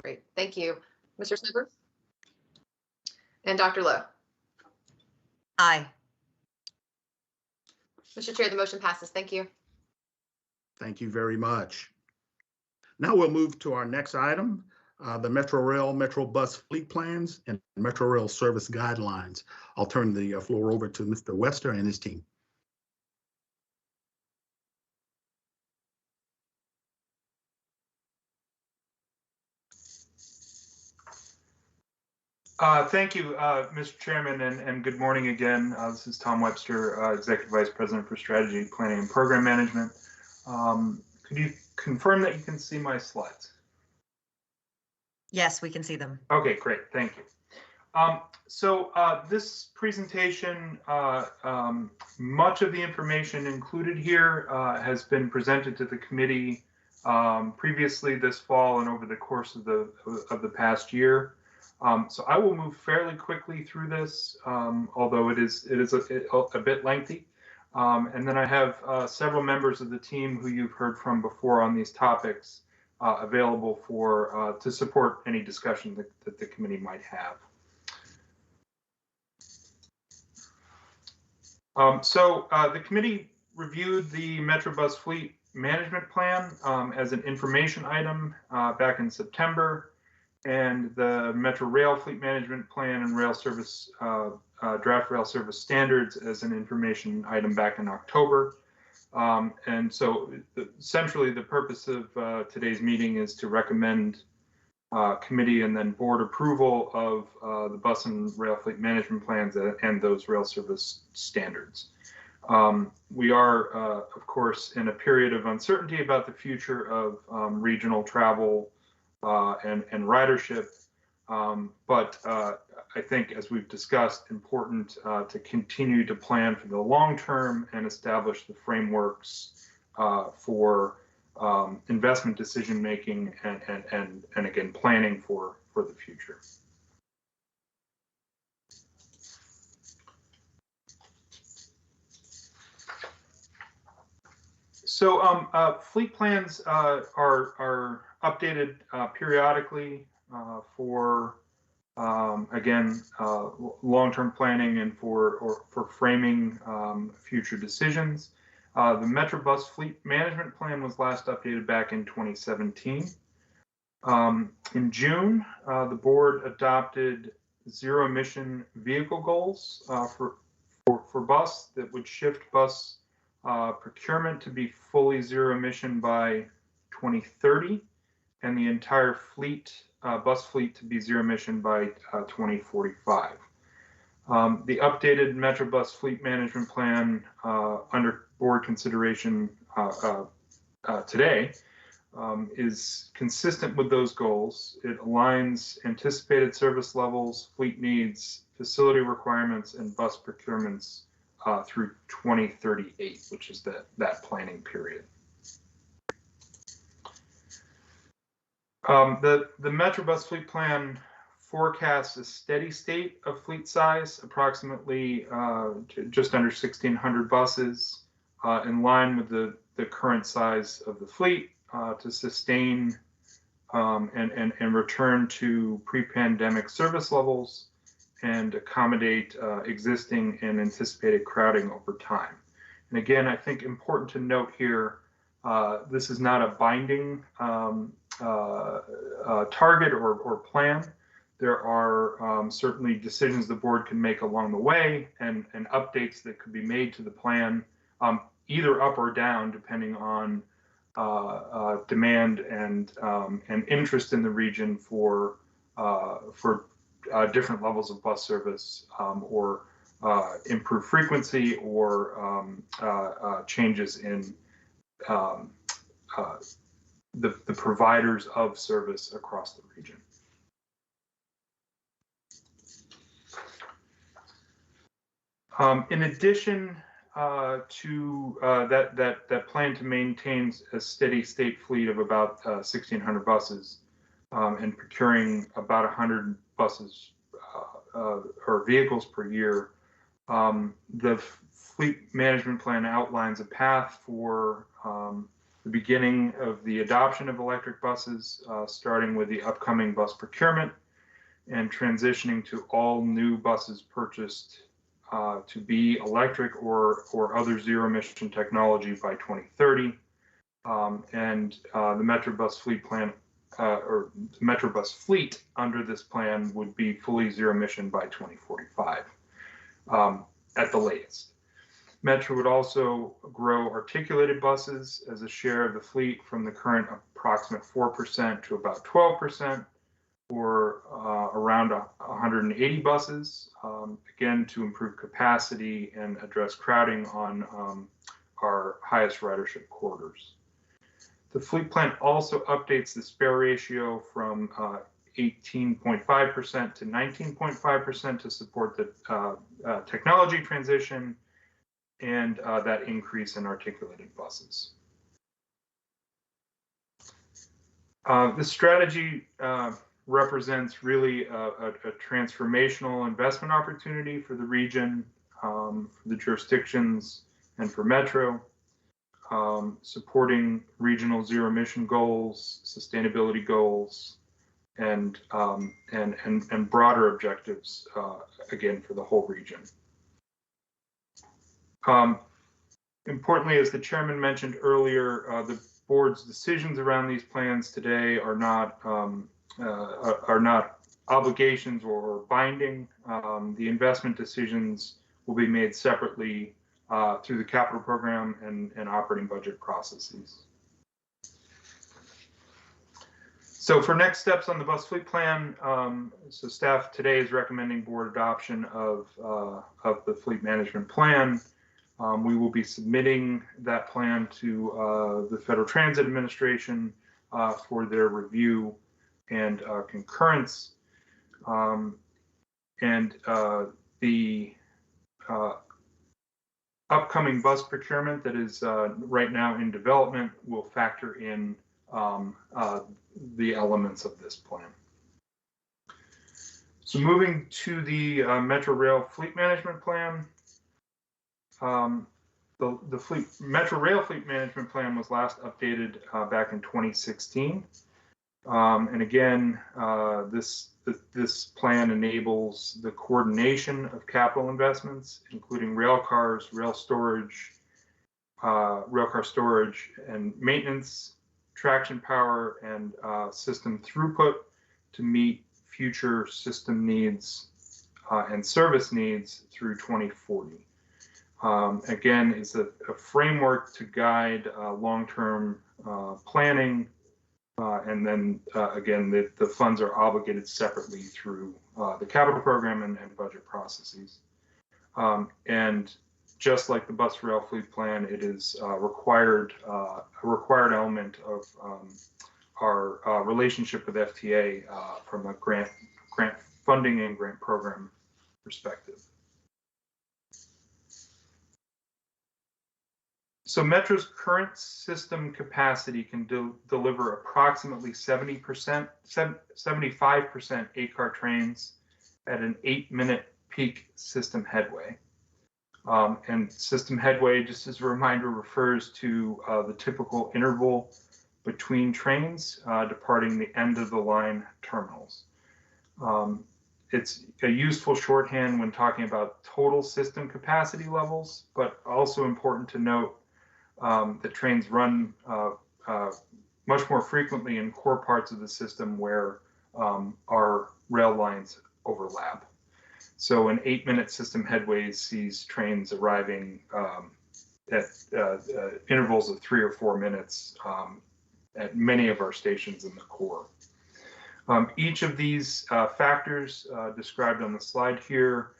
Great, thank you. Mr. Smedberg? And Dr. Lowe? Aye. Mr. Chair, the motion passes. Thank you. Thank you very much. Now we'll move to our next item, the Metro Rail, Metro Bus fleet plans and Metro Rail service guidelines. I'll turn the floor over to Mr. Webster and his team. Thank you, Mr. Chairman, and good morning again. This is Tom Webster, Executive Vice President for Strategy, Planning, and Program Management. Could you confirm that you can see my slides? Yes, we can see them. Okay, great. Thank you. This presentation, much of the information included here has been presented to the committee previously this fall and over the course of the past year. So I will move fairly quickly through this, although it is a bit lengthy. And then I have several members of the team who you've heard from before on these topics available to support any discussion that the committee might have. The committee reviewed the Metrobus Fleet Management Plan as an information item back in September, and the Metro Rail Fleet Management Plan and Rail Service Draft Rail Service Standards as an information item back in October. And so essentially the purpose of today's meeting is to recommend committee and then board approval of the bus and rail fleet management plans and those rail service standards. We are, of course, in a period of uncertainty about the future of regional travel and ridership, but I think, as we've discussed, important to continue to plan for the long term and establish the frameworks for investment decision making and again planning for the future. So fleet plans are updated periodically for again long-term planning and for framing future decisions. The Metrobus Fleet Management Plan was last updated back in 2017. In June, the board adopted zero-emission vehicle goals for bus that would shift bus procurement to be fully zero-emission by 2030, and the entire fleet, bus fleet, to be zero-emission by 2045. The updated Metrobus Fleet Management Plan under board consideration today is consistent with those goals. It aligns anticipated service levels, fleet needs, facility requirements, and bus procurements through 2038, which is that planning period. The Metrobus Fleet Plan forecasts a steady state of fleet size, approximately just under 1,600 buses, in line with the current size of the fleet to sustain and return to pre-pandemic service levels and accommodate existing and anticipated crowding over time. And again, I think important to note here, this is not a binding target or plan. There are certainly decisions the board can make along the way and updates that could be made to the plan, either up or down, depending on demand and interest in the region for different levels of bus service or improved frequency or changes in the providers of service across the region. In addition to that plan to maintain a steady state fleet of about 1,600 buses and procuring about 100 buses or vehicles per year, the fleet management plan outlines a path for the beginning of the adoption of electric buses, starting with the upcoming bus procurement and transitioning to all new buses purchased to be electric or other zero-emission technology by 2030. And the Metrobus fleet plan or the Metrobus fleet under this plan would be fully zero-emission by 2045 at the latest. Metro would also grow articulated buses as a share of the fleet from the current approximate 4% to about 12%, or around 180 buses, again, to improve capacity and address crowding on our highest ridership corridors. The fleet plan also updates the spare ratio from 18.5% to 19.5% to support the technology transition and that increase in articulated buses. This strategy represents really a transformational investment opportunity for the region, for the jurisdictions, and for Metro, supporting regional zero emission goals, sustainability goals, and broader objectives, again, for the whole region. Importantly, as the chairman mentioned earlier, the board's decisions around these plans today are not obligations or binding. The investment decisions will be made separately through the capital program and operating budget processes. So for next steps on the bus fleet plan, so staff today is recommending board adoption of the fleet management plan. We will be submitting that plan to the Federal Transit Administration for their review and concurrence. The upcoming bus procurement that is right now in development will factor in the elements of this plan. So moving to the Metro Rail Fleet Management Plan. The Metro Rail Fleet Management Plan was last updated back in 2016. And again, this plan enables the coordination of capital investments, including rail cars, rail car storage and maintenance, traction power, and system throughput to meet future system needs and service needs through 2040. Again, is a framework to guide long-term planning, and then again, the funds are obligated separately through the capital program and budget processes. And just like the bus rail fleet plan, it is a required element of our relationship with FTA from a grant funding and grant program perspective. So Metro's current system capacity can deliver approximately 75% 8-car trains at an 8-minute peak system headway. And system headway, just as a reminder, refers to the typical interval between trains departing the end of the line terminals. It's a useful shorthand when talking about total system capacity levels, but also important to note that trains run much more frequently in core parts of the system where our rail lines overlap. So an 8-minute system headway sees trains arriving at intervals of 3 or 4 minutes at many of our stations in the core. Each of these factors described on the slide here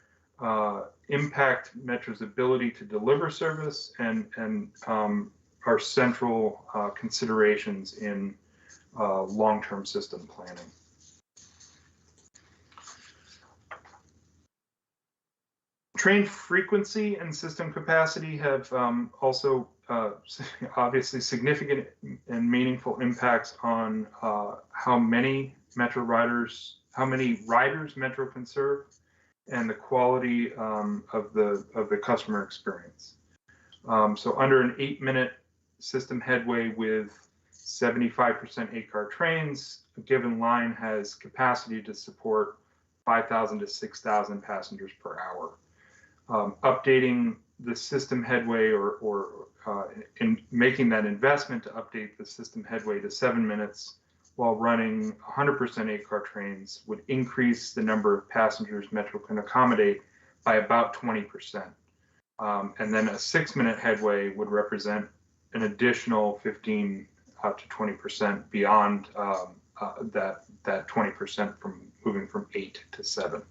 impact Metro's ability to deliver service and are central considerations in long-term system planning. Train frequency and system capacity have also obviously significant and meaningful impacts on how many riders Metro can serve, and the quality of the customer experience. So under an 8-minute system headway with 75% 8-car trains, a given line has capacity to support 5,000 to 6,000 passengers per hour. Updating the system headway or in making that investment to update the system headway to 7 minutes while running 100% 8-car trains would increase the number of passengers Metro can accommodate by about 20%. And then a 6-minute headway would represent an additional 15 to 20% beyond that 20% from moving from 8 to 7.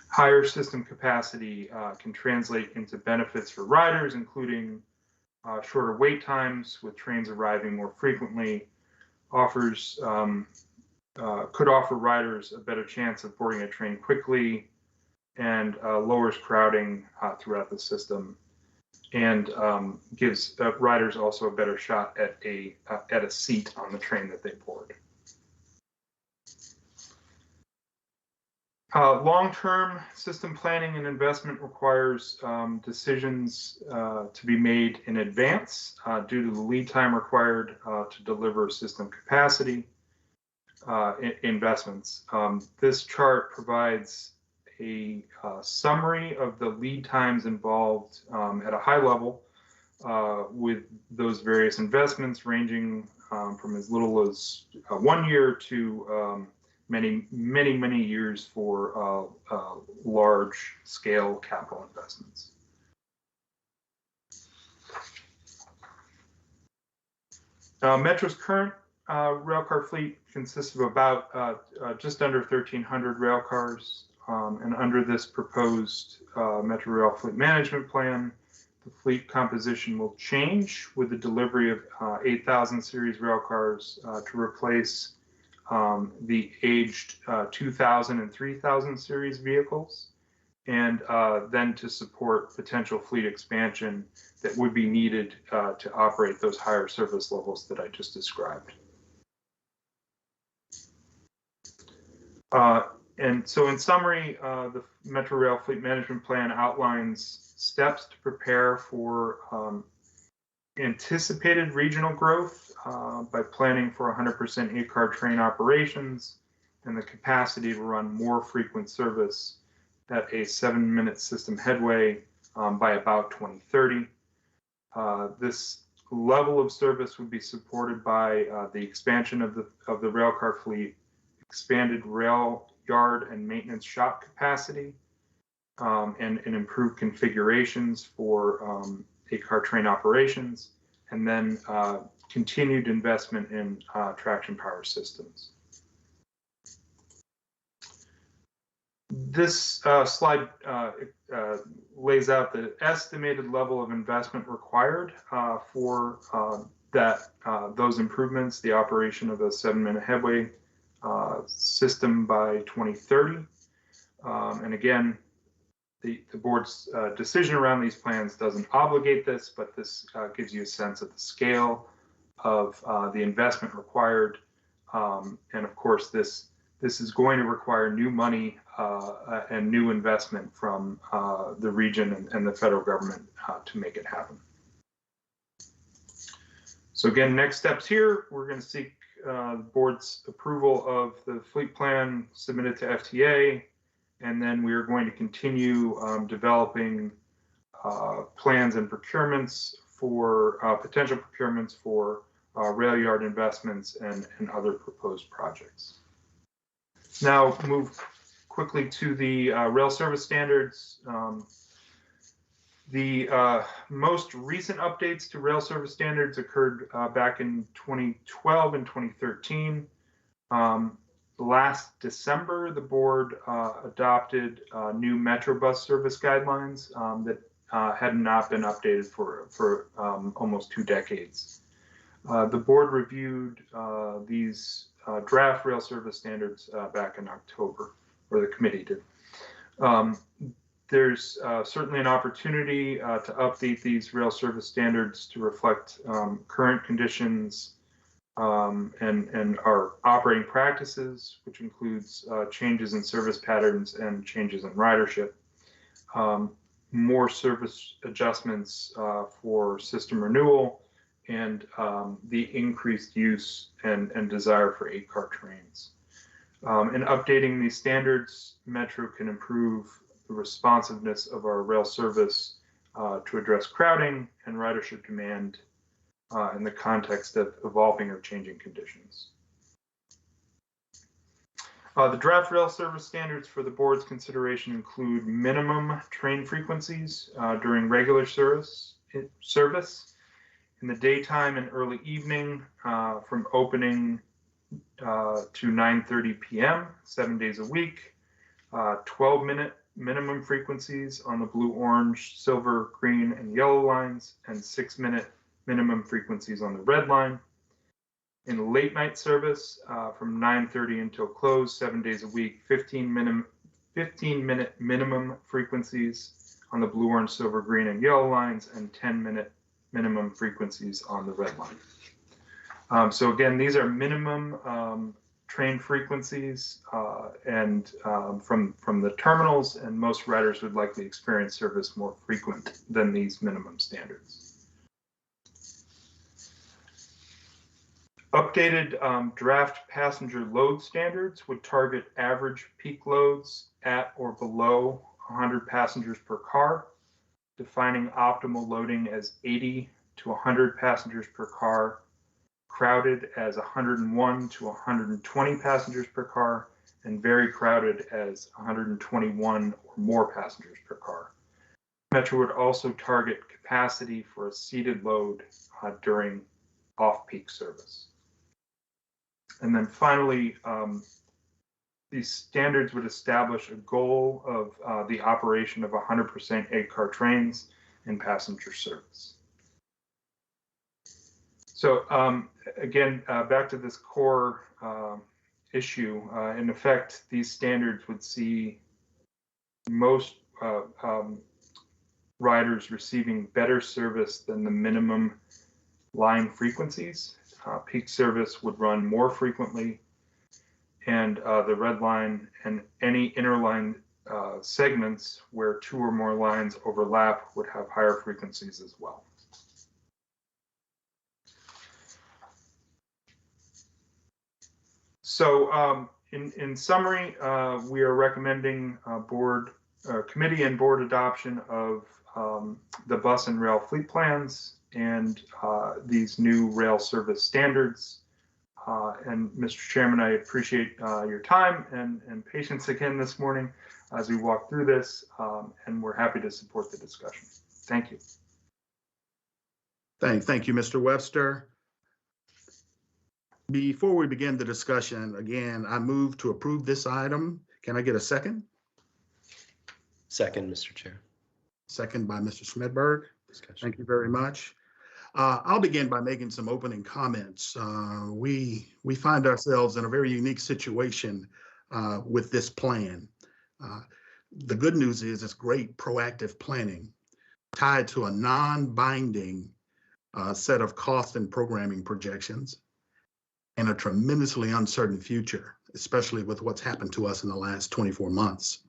Higher system capacity can translate into benefits for riders, including shorter wait times with trains arriving more frequently, offers could offer riders a better chance of boarding a train quickly and lowers crowding throughout the system, and gives riders also a better shot at a seat on the train that they board. Long-term system planning and investment requires decisions to be made in advance due to the lead time required to deliver system capacity investments. This chart provides a summary of the lead times involved at a high level with those various investments ranging from as little as 1 year to many years for large scale capital investments. Metro's current railcar fleet consists of about just under 1,300 railcars, and under this proposed Metro Rail Fleet Management Plan, the fleet composition will change with the delivery of 8,000 series railcars to replace the aged 2,000 and 3,000 series vehicles, and then to support potential fleet expansion that would be needed to operate those higher service levels that I just described. And so in summary, the Metro Rail Fleet Management Plan outlines steps to prepare for anticipated regional growth by planning for 100% 8-car train operations and the capacity to run more frequent service at a 7-minute system headway by about 2030. This level of service would be supported by the expansion of the railcar fleet, expanded rail yard and maintenance shop capacity, and improved configurations for 8-car train operations, and then continued investment in traction power systems. This slide lays out the estimated level of investment required for those improvements, the operation of a 7-minute headway system by 2030. And again, the board's decision around these plans doesn't obligate this, but this gives you a sense of the scale of the investment required. And of course, this is going to require new money and new investment from the region and the federal government to make it happen. So again, next steps here, we're going to seek the board's approval of the fleet plan submitted to FTA, and then we are going to continue developing plans and procurements for potential procurements for rail yard investments and other proposed projects. Now move quickly to the rail service standards. The most recent updates to rail service standards occurred back in 2012 and 2013. Last December, the board adopted new Metro bus service guidelines that had not been updated for almost 2 decades. The board reviewed these draft rail service standards back in October, or the committee did. There's certainly an opportunity to update these rail service standards to reflect current conditions and our operating practices, which includes changes in service patterns and changes in ridership. More service adjustments for system renewal, and the increased use and desire for 8-car trains. In updating these standards, Metro can improve the responsiveness of our rail service to address crowding and ridership demand in the context of evolving or changing conditions. The draft rail service standards for the board's consideration include minimum train frequencies during regular service in the daytime and early evening from opening to 9:30 p.m., 7 days a week, 12-minute minimum frequencies on the blue, orange, silver, green, and yellow lines, and 6-minute minimum frequencies on the red line. In late night service from 9:30 until close, 7 days a week, 15-minute minimum frequencies on the blue, orange, silver, green, and yellow lines, and 10-minute minimum frequencies on the red line. So again, these are minimum train frequencies and from the terminals, and most riders would likely experience service more frequent than these minimum standards. Updated draft passenger load standards would target average peak loads at or below 100 passengers per car, defining optimal loading as 80 to 100 passengers per car, crowded as 101 to 120 passengers per car, and very crowded as 121 or more passengers per car. Metro would also target capacity for a seated load during off-peak service. And then finally, these standards would establish a goal of the operation of 100% 8-car trains in passenger service. So again, back to this core issue, in effect, these standards would see most riders receiving better service than the minimum line frequencies. Peak service would run more frequently, and the red line and any interline segments where 2 or more lines overlap would have higher frequencies as well. So in summary, we are recommending committee and board adoption of the bus and rail fleet plans and these new rail service standards. And Mr. Chairman, I appreciate your time and patience again this morning as we walk through this, and we're happy to support the discussion. Thank you. Thank you, Mr. Webster. Before we begin the discussion, again, I move to approve this item. Can I get a second? Second, Mr. Chair. Second by Mr. Smedberg. Thank you very much. I'll begin by making some opening comments. We find ourselves in a very unique situation with this plan. The good news is it's great proactive planning tied to a non-binding set of cost and programming projections and a tremendously uncertain future, especially with what's happened to us in the last 24 months.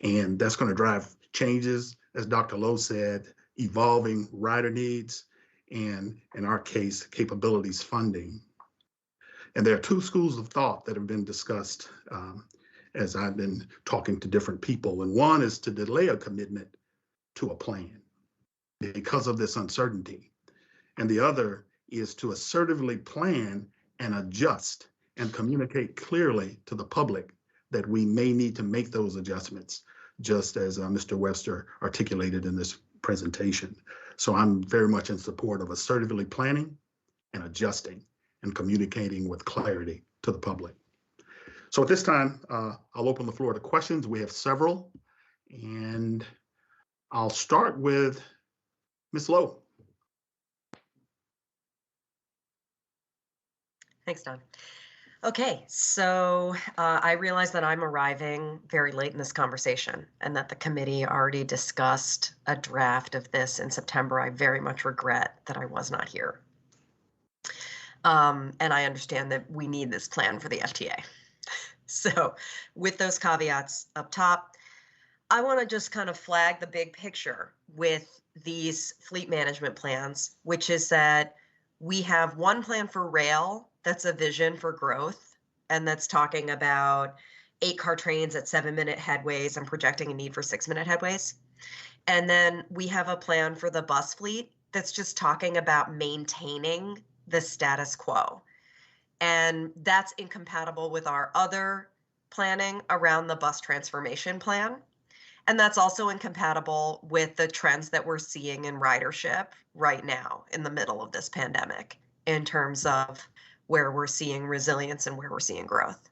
And that's going to drive changes, as Dr. Lowe said, evolving rider needs, and in our case, capabilities funding. And there are 2 schools of thought that have been discussed as I've been talking to different people. And one is to delay a commitment to a plan because of this uncertainty. And the other is to assertively plan and adjust and communicate clearly to the public that we may need to make those adjustments, just as Mr. Webster articulated in this presentation. So I'm very much in support of assertively planning and adjusting and communicating with clarity to the public. So at this time, I'll open the floor to questions. We have several, and I'll start with Ms. Lowe. Thanks, Don. Okay, so I realize that I'm arriving very late in this conversation and that the committee already discussed a draft of this in September. I very much regret that I was not here. And I understand that we need this plan for the FTA. So with those caveats up top, I want to just kind of flag the big picture with these fleet management plans, which is that we have one plan for rail that's a vision for growth, and that's talking about 8-car trains at 7-minute headways and projecting a need for 6-minute headways. And then we have a plan for the bus fleet that's just talking about maintaining the status quo. And that's incompatible with our other planning around the bus transformation plan. And that's also incompatible with the trends that we're seeing in ridership right now in the middle of this pandemic in terms of where we're seeing resilience and where we're seeing growth.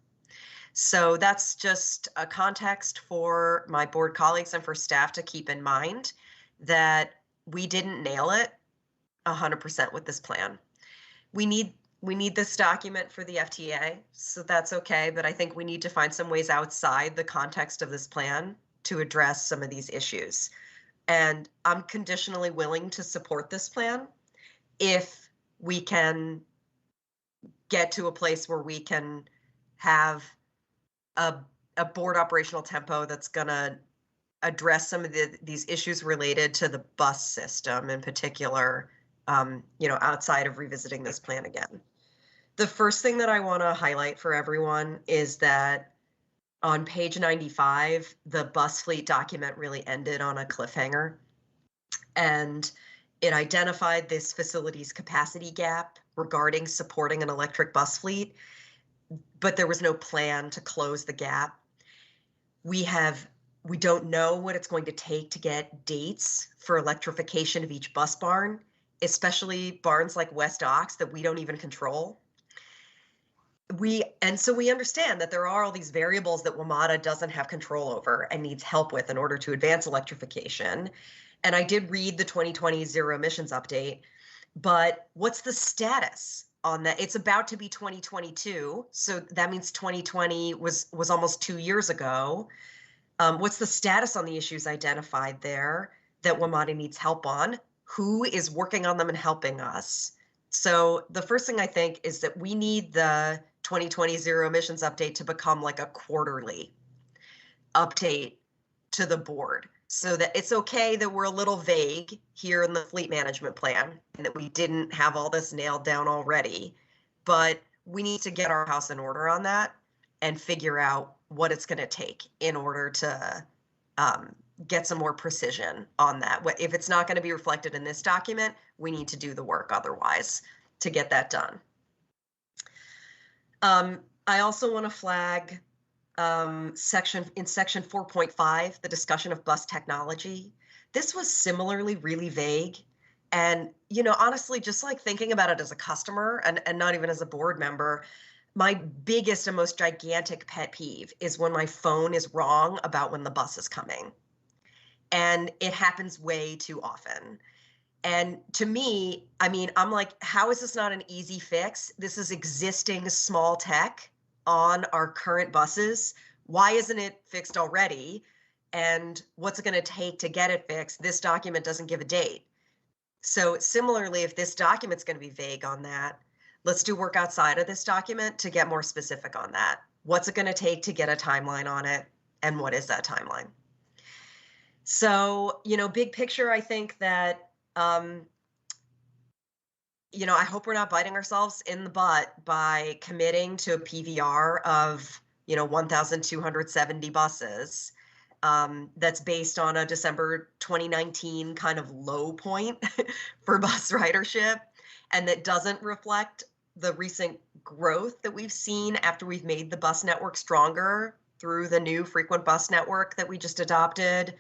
So that's just a context for my board colleagues and for staff to keep in mind that we didn't nail it 100% with this plan. We need we need this document for the FTA, so that's okay, but I think we need to find some ways outside the context of this plan to address some of these issues. And I'm conditionally willing to support this plan if we can get to a place where we can have a board operational tempo that's going to address some of these issues related to the bus system in particular, outside of revisiting this plan again. The first thing that I want to highlight for everyone is that on page 95, the bus fleet document really ended on a cliffhanger, and it identified this facility's capacity gap regarding supporting an electric bus fleet, but there was no plan to close the gap. We don't know what it's going to take to get dates for electrification of each bus barn, especially barns like West Ox that we don't even control. So we understand that there are all these variables that WMATA doesn't have control over and needs help with in order to advance electrification. And I did read the 2020 zero emissions update, but what's the status on that? It's about to be 2022, so that means 2020 was almost 2 years ago. What's the status on the issues identified there that WMATA needs help on? Who is working on them and helping us? So the first thing I think is that we need the 2020 zero emissions update to become like a quarterly update to the board, so that it's okay that we're a little vague here in the fleet management plan and that we didn't have all this nailed down already, but we need to get our house in order on that and figure out what it's going to take in order to get some more precision on that. If it's not going to be reflected in this document, we need to do the work otherwise to get that done. I also want to flag section 4.5, the discussion of bus technology. This was similarly really vague. And, honestly, just like thinking about it as a customer and not even as a board member, my biggest and most gigantic pet peeve is when my phone is wrong about when the bus is coming. And it happens way too often. And to me, I'm like, how is this not an easy fix? This is existing small tech on our current buses. Why isn't it fixed already? And what's it going to take to get it fixed? This document doesn't give a date. So similarly, if this document's going to be vague on that, let's do work outside of this document to get more specific on that. What's it going to take to get a timeline on it? And what is that timeline? So, big picture, I think that, I hope we're not biting ourselves in the butt by committing to a PVR of, 1,270 buses. That's based on a December 2019 kind of low point for bus ridership, and that doesn't reflect the recent growth that we've seen after we've made the bus network stronger through the new frequent bus network that we just adopted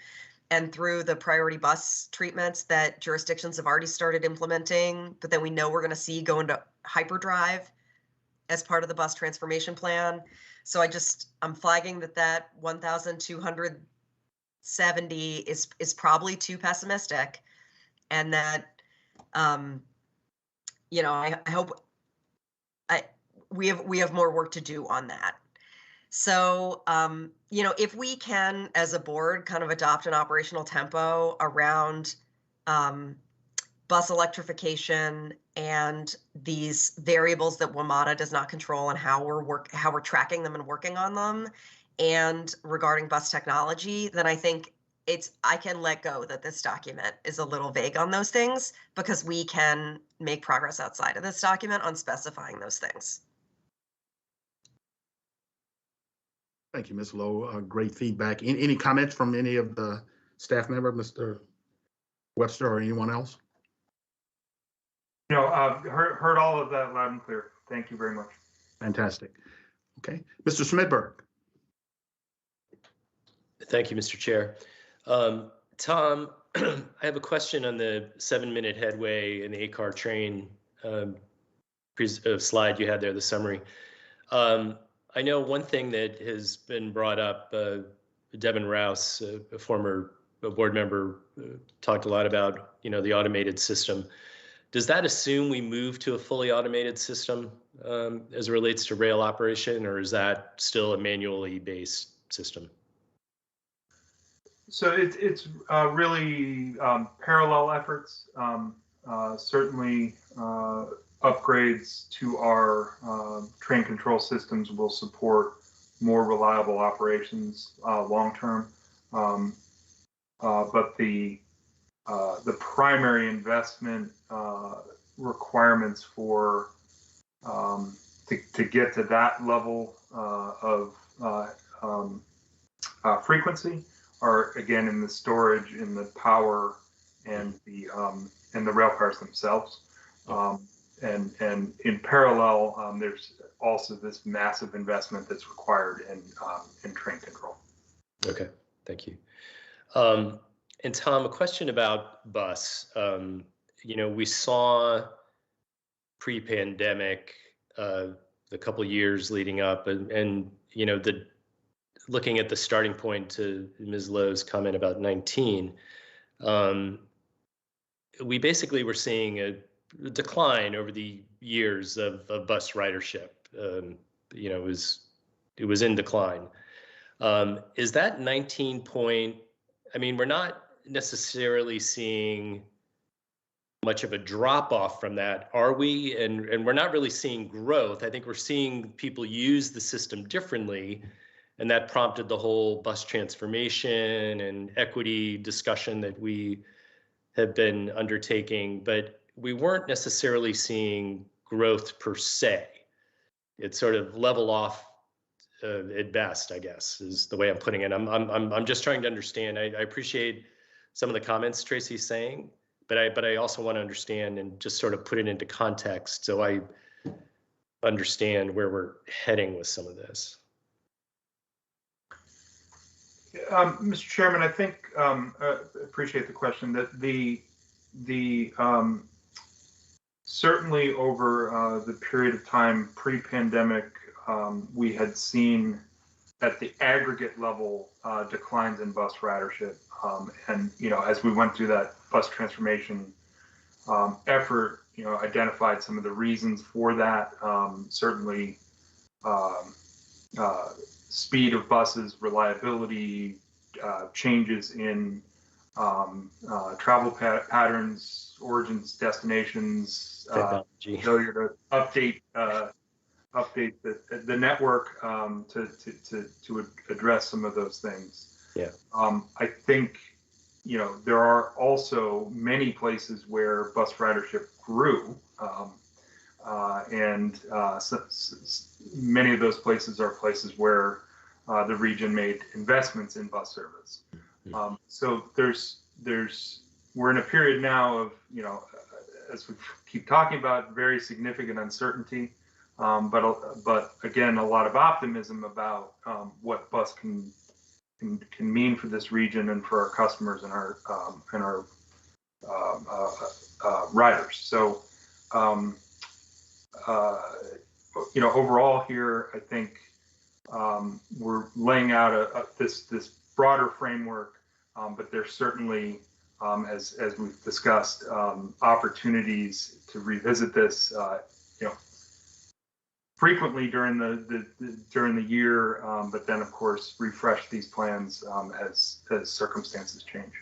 and through the priority bus treatments that jurisdictions have already started implementing, but then we know we're going to see go into hyperdrive as part of the bus transformation plan. So I'm flagging that 1,270 is probably too pessimistic, and that, I hope we have more work to do on that. So, if we can, as a board, kind of adopt an operational tempo around bus electrification and these variables that WMATA does not control and how we're tracking them and working on them, and regarding bus technology, then I think I can let go that this document is a little vague on those things, because we can make progress outside of this document on specifying those things. Thank you, Ms. Lowe. Great feedback. Any comments from any of the staff member, Mr. Webster, or anyone else? Heard all of that loud and clear. Thank you very much. Fantastic. Okay, Mr. Smidberg. Thank you, Mr. Chair. Tom, I have a question on the 7-minute headway in the 8-car train slide you had there, the summary. I know one thing that has been brought up, Devin Rouse, a former board member, talked a lot about, the automated system. does that assume we move to a fully automated system as it relates to rail operation, or is that still a manually based system? So it's really parallel efforts. Certainly, upgrades to our train control systems will support more reliable operations long term. But the primary investment requirements for to get to that level of frequency are again in the storage, in the power, and the rail cars themselves. And in parallel, there's also this massive investment that's required in train control. Okay, thank you. And Tom, a question about bus. You know, we saw pre-pandemic, the couple of years leading up, and you know, looking at the starting point to Ms. Lowe's comment about 19, we basically were seeing a decline over the years of bus ridership. You know, it was in decline. Is that 19 point? I mean, we're not necessarily seeing much of a drop off from that, are we? And we're not really seeing growth. I think we're seeing people use the system differently, and that prompted the whole bus transformation and equity discussion that we have been undertaking, but we weren't necessarily seeing growth per se. It's sort of level off at best, I guess, is the way I'm putting it. I'm just trying to understand. I appreciate some of the comments Tracy's saying, but I also want to understand and just sort of put it into context so I understand where we're heading with some of this. Mr. Chairman, I think appreciate the question. That the certainly over the period of time pre-pandemic, we had seen at the aggregate level declines in bus ridership, and you know, as we went through that bus transformation effort, you know, identified some of the reasons for that. Certainly, speed of buses, reliability, changes in travel patterns, origins, destinations, failure to update the network to address some of those things. Yeah. I think, you know, there are also many places where bus ridership grew, and many of those places are places where the region made investments in bus service. So we're in a period now of, you know, as we keep talking about, very significant uncertainty, but again, a lot of optimism about what bus can mean for this region and for our customers and our riders. So, you know, overall here, I think we're laying out this broader framework, but there's certainly, as we've discussed, opportunities to revisit this, you know, frequently during the year, but then of course refresh these plans as circumstances change.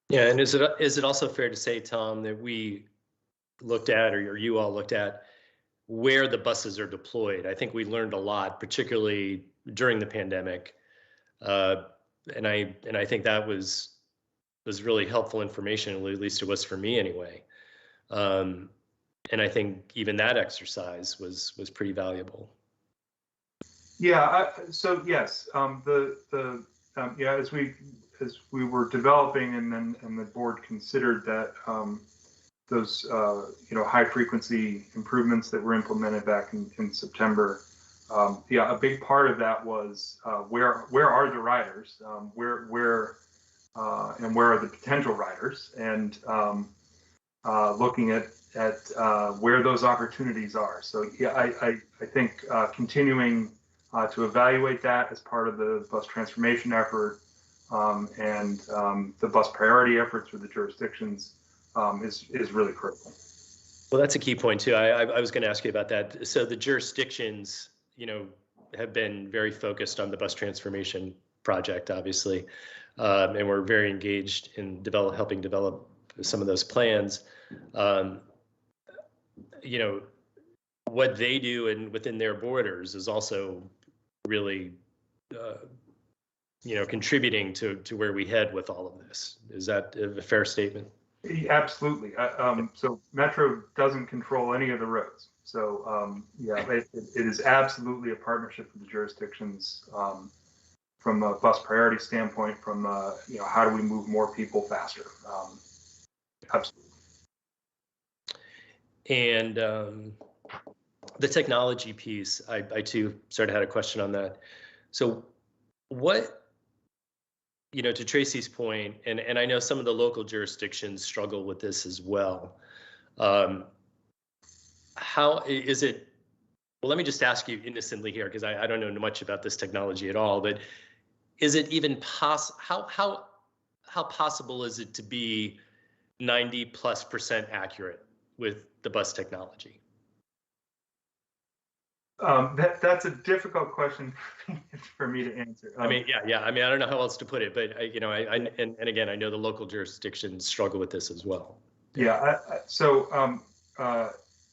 Yeah, and is it also fair to say, Tom, that we looked at, or you all looked at, where the buses are deployed? I think we learned a lot, particularly during the pandemic, and I think that was really helpful information, at least it was for me anyway. And I think even that exercise was pretty valuable. Yeah. So yes, yeah, as we were developing, and the board considered that those you know, high frequency improvements that were implemented back in September. Yeah, a big part of that was where are the riders, where and where are the potential riders, and looking at where those opportunities are. So yeah, I think continuing to evaluate that as part of the bus transformation effort, and the bus priority efforts for the jurisdictions is really critical. Well, that's a key point too. I was going to ask you about that. So the jurisdictions, have been very focused on the bus transformation project, obviously, and we're very engaged in helping develop some of those plans. What they do and within their borders is also really, contributing to where we head with all of this. Is that a fair statement? Absolutely. So Metro doesn't control any of the roads. So it is absolutely a partnership with the jurisdictions from a bus priority standpoint, from how do we move more people faster? Absolutely. And the technology piece, I too sort of had a question on that. So what, to Tracy's point, and I know some of the local jurisdictions struggle with this as well. How is it? Well, let me just ask you innocently here, because I don't know much about this technology at all, but is it even possible? How possible is it to be 90+% accurate with the bus technology? That's a difficult question for me to answer. I mean, yeah. I mean, I don't know how else to put it, but and again, I know the local jurisdictions struggle with this as well. Yeah. So I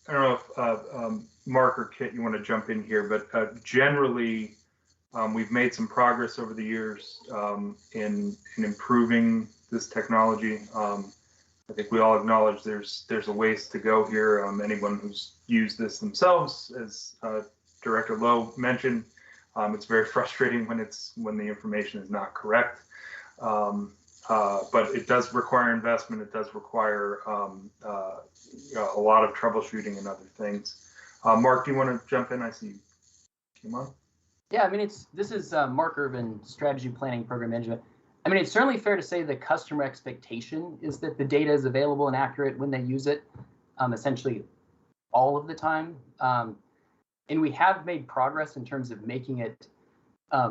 don't know if Mark or Kit, you want to jump in here, but generally, we've made some progress over the years in improving this technology. I think we all acknowledge there's a ways to go here. Anyone who's used this themselves, as Director Lowe mentioned, it's very frustrating when the information is not correct. But it does require investment. It does require a lot of troubleshooting and other things. Mark, do you want to jump in? I see you came on. Yeah, I mean, this is Mark Irvin, Strategy Planning Program Management. I mean, it's certainly fair to say the customer expectation is that the data is available and accurate when they use it, essentially all of the time. And we have made progress in terms of making it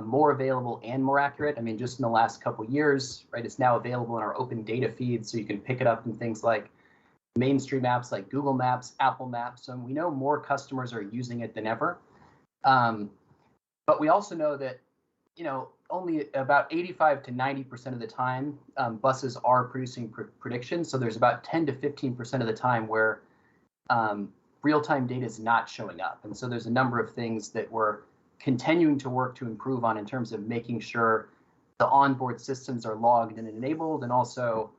more available and more accurate. I mean, just in the last couple of years, right, it's now available in our open data feed, so you can pick it up in things like mainstream apps like Google Maps, Apple Maps. And we know more customers are using it than ever. But we also know that, only about 85 to 90% of the time, buses are producing predictions. So there's about 10 to 15% of the time where real-time data is not showing up. And so there's a number of things that we're continuing to work to improve on in terms of making sure the onboard systems are logged and enabled. And also,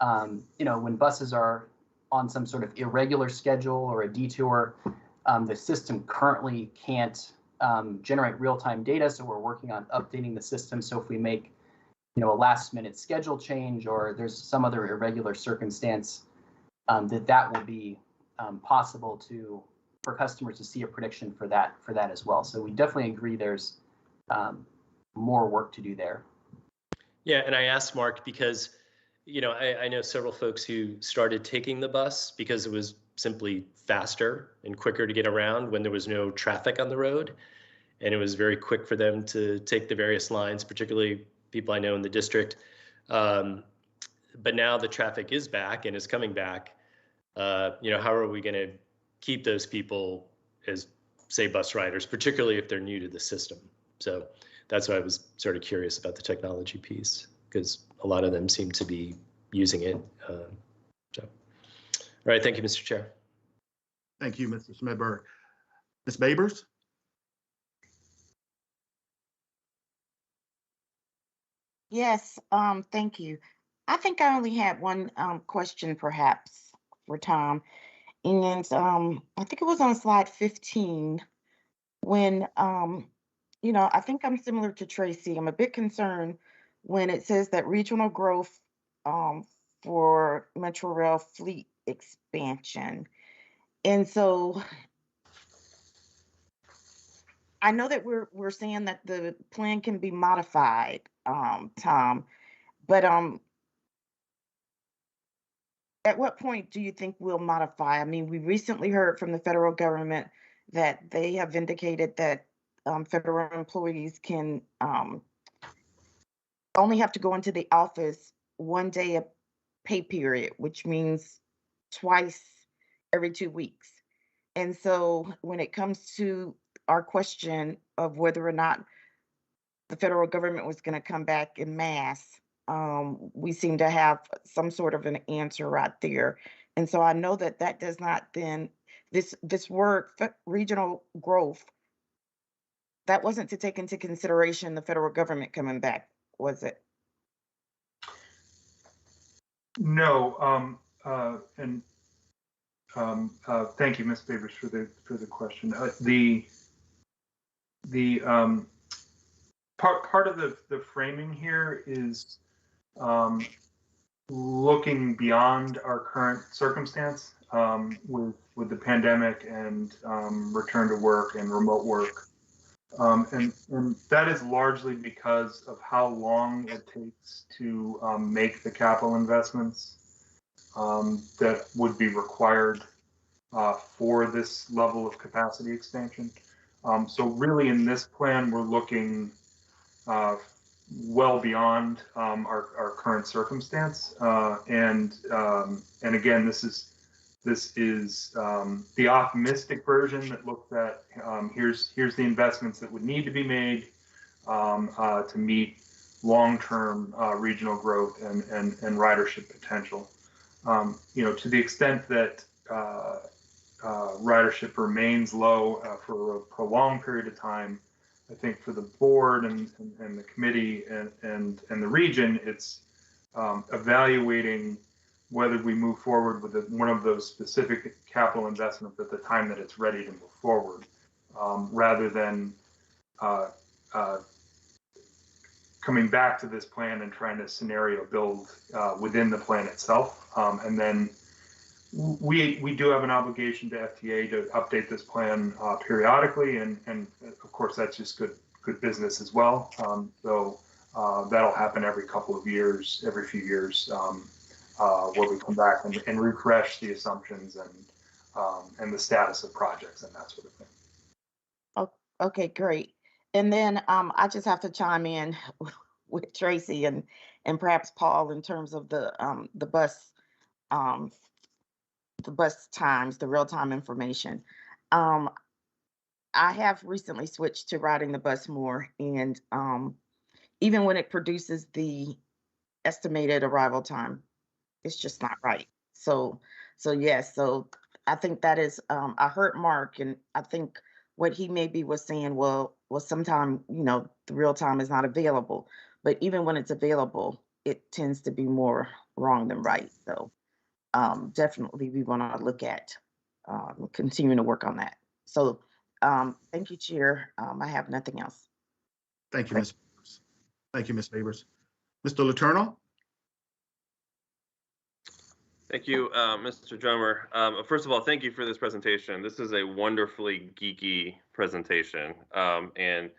when buses are on some sort of irregular schedule or a detour, the system currently can't generate real-time data, so we're working on updating the system. So if we make, a last-minute schedule change, or there's some other irregular circumstance, that will be possible for customers to see a prediction for that as well. So we definitely agree there's more work to do there. Yeah, and I asked Mark because, I know several folks who started taking the bus because it was simply faster and quicker to get around when there was no traffic on the road. And it was very quick for them to take the various lines, particularly people I know in the district. But now the traffic is back and is coming back. How are we going to keep those people as, say, bus riders, particularly if they're new to the system? So that's why I was sort of curious about the technology piece, because a lot of them seem to be using it. All right, thank you, Mr. Chair. Thank you, Mr. Smedberg. Ms. Babers? Yes, thank you. I think I only had one question perhaps for Tom. And I think it was on slide 15 when, I think I'm similar to Tracy. I'm a bit concerned when it says that regional growth for Metro Rail fleet expansion. And so I know that we're saying that the plan can be modified, Tom, but at what point do you think we'll modify? I mean, we recently heard from the federal government that they have indicated that federal employees can only have to go into the office one day a pay period, which means twice every 2 weeks. And so when it comes to our question of whether or not the federal government was going to come back in mass, we seem to have some sort of an answer right there. And so I know that that does not then, this word regional growth, that wasn't to take into consideration the federal government coming back, was it? No, and thank you, Ms. Babers, for the question. Part of the framing here is looking beyond our current circumstance with the pandemic and return to work and remote work. And that is largely because of how long it takes to make the capital investments that would be required for this level of capacity expansion. So really in this plan, we're looking well beyond our current circumstance. And again, this is the optimistic version that looks at here's the investments that would need to be made to meet long-term regional growth and ridership potential. To the extent that ridership remains low for a prolonged period of time, I think for the board and the committee and the region, it's evaluating whether we move forward with one of those specific capital investments at the time that it's ready to move forward, rather than coming back to this plan and trying to scenario build within the plan itself. And then we do have an obligation to FTA to update this plan periodically, and of course that's just good business as well. So that'll happen every couple of years, every few years, where we come back and refresh the assumptions and the status of projects and that sort of thing. Okay, great. And then I just have to chime in with Tracy and perhaps Paul in terms of the bus times, the real-time information. I have recently switched to riding the bus more, and even when it produces the estimated arrival time, it's just not right. So yes, so I think that is, I heard Mark, and I think what he maybe was saying, well, sometime, the real time is not available, but even when it's available, it tends to be more wrong than right. So definitely we want to look at continuing to work on that. So thank you, Chair. I have nothing else. Thank you, Ms. Babers. Thank you, Ms. Babers. Mr. Letourneau? Thank you, Mr. Drummer. First of all, thank you for this presentation. This is a wonderfully geeky presentation. And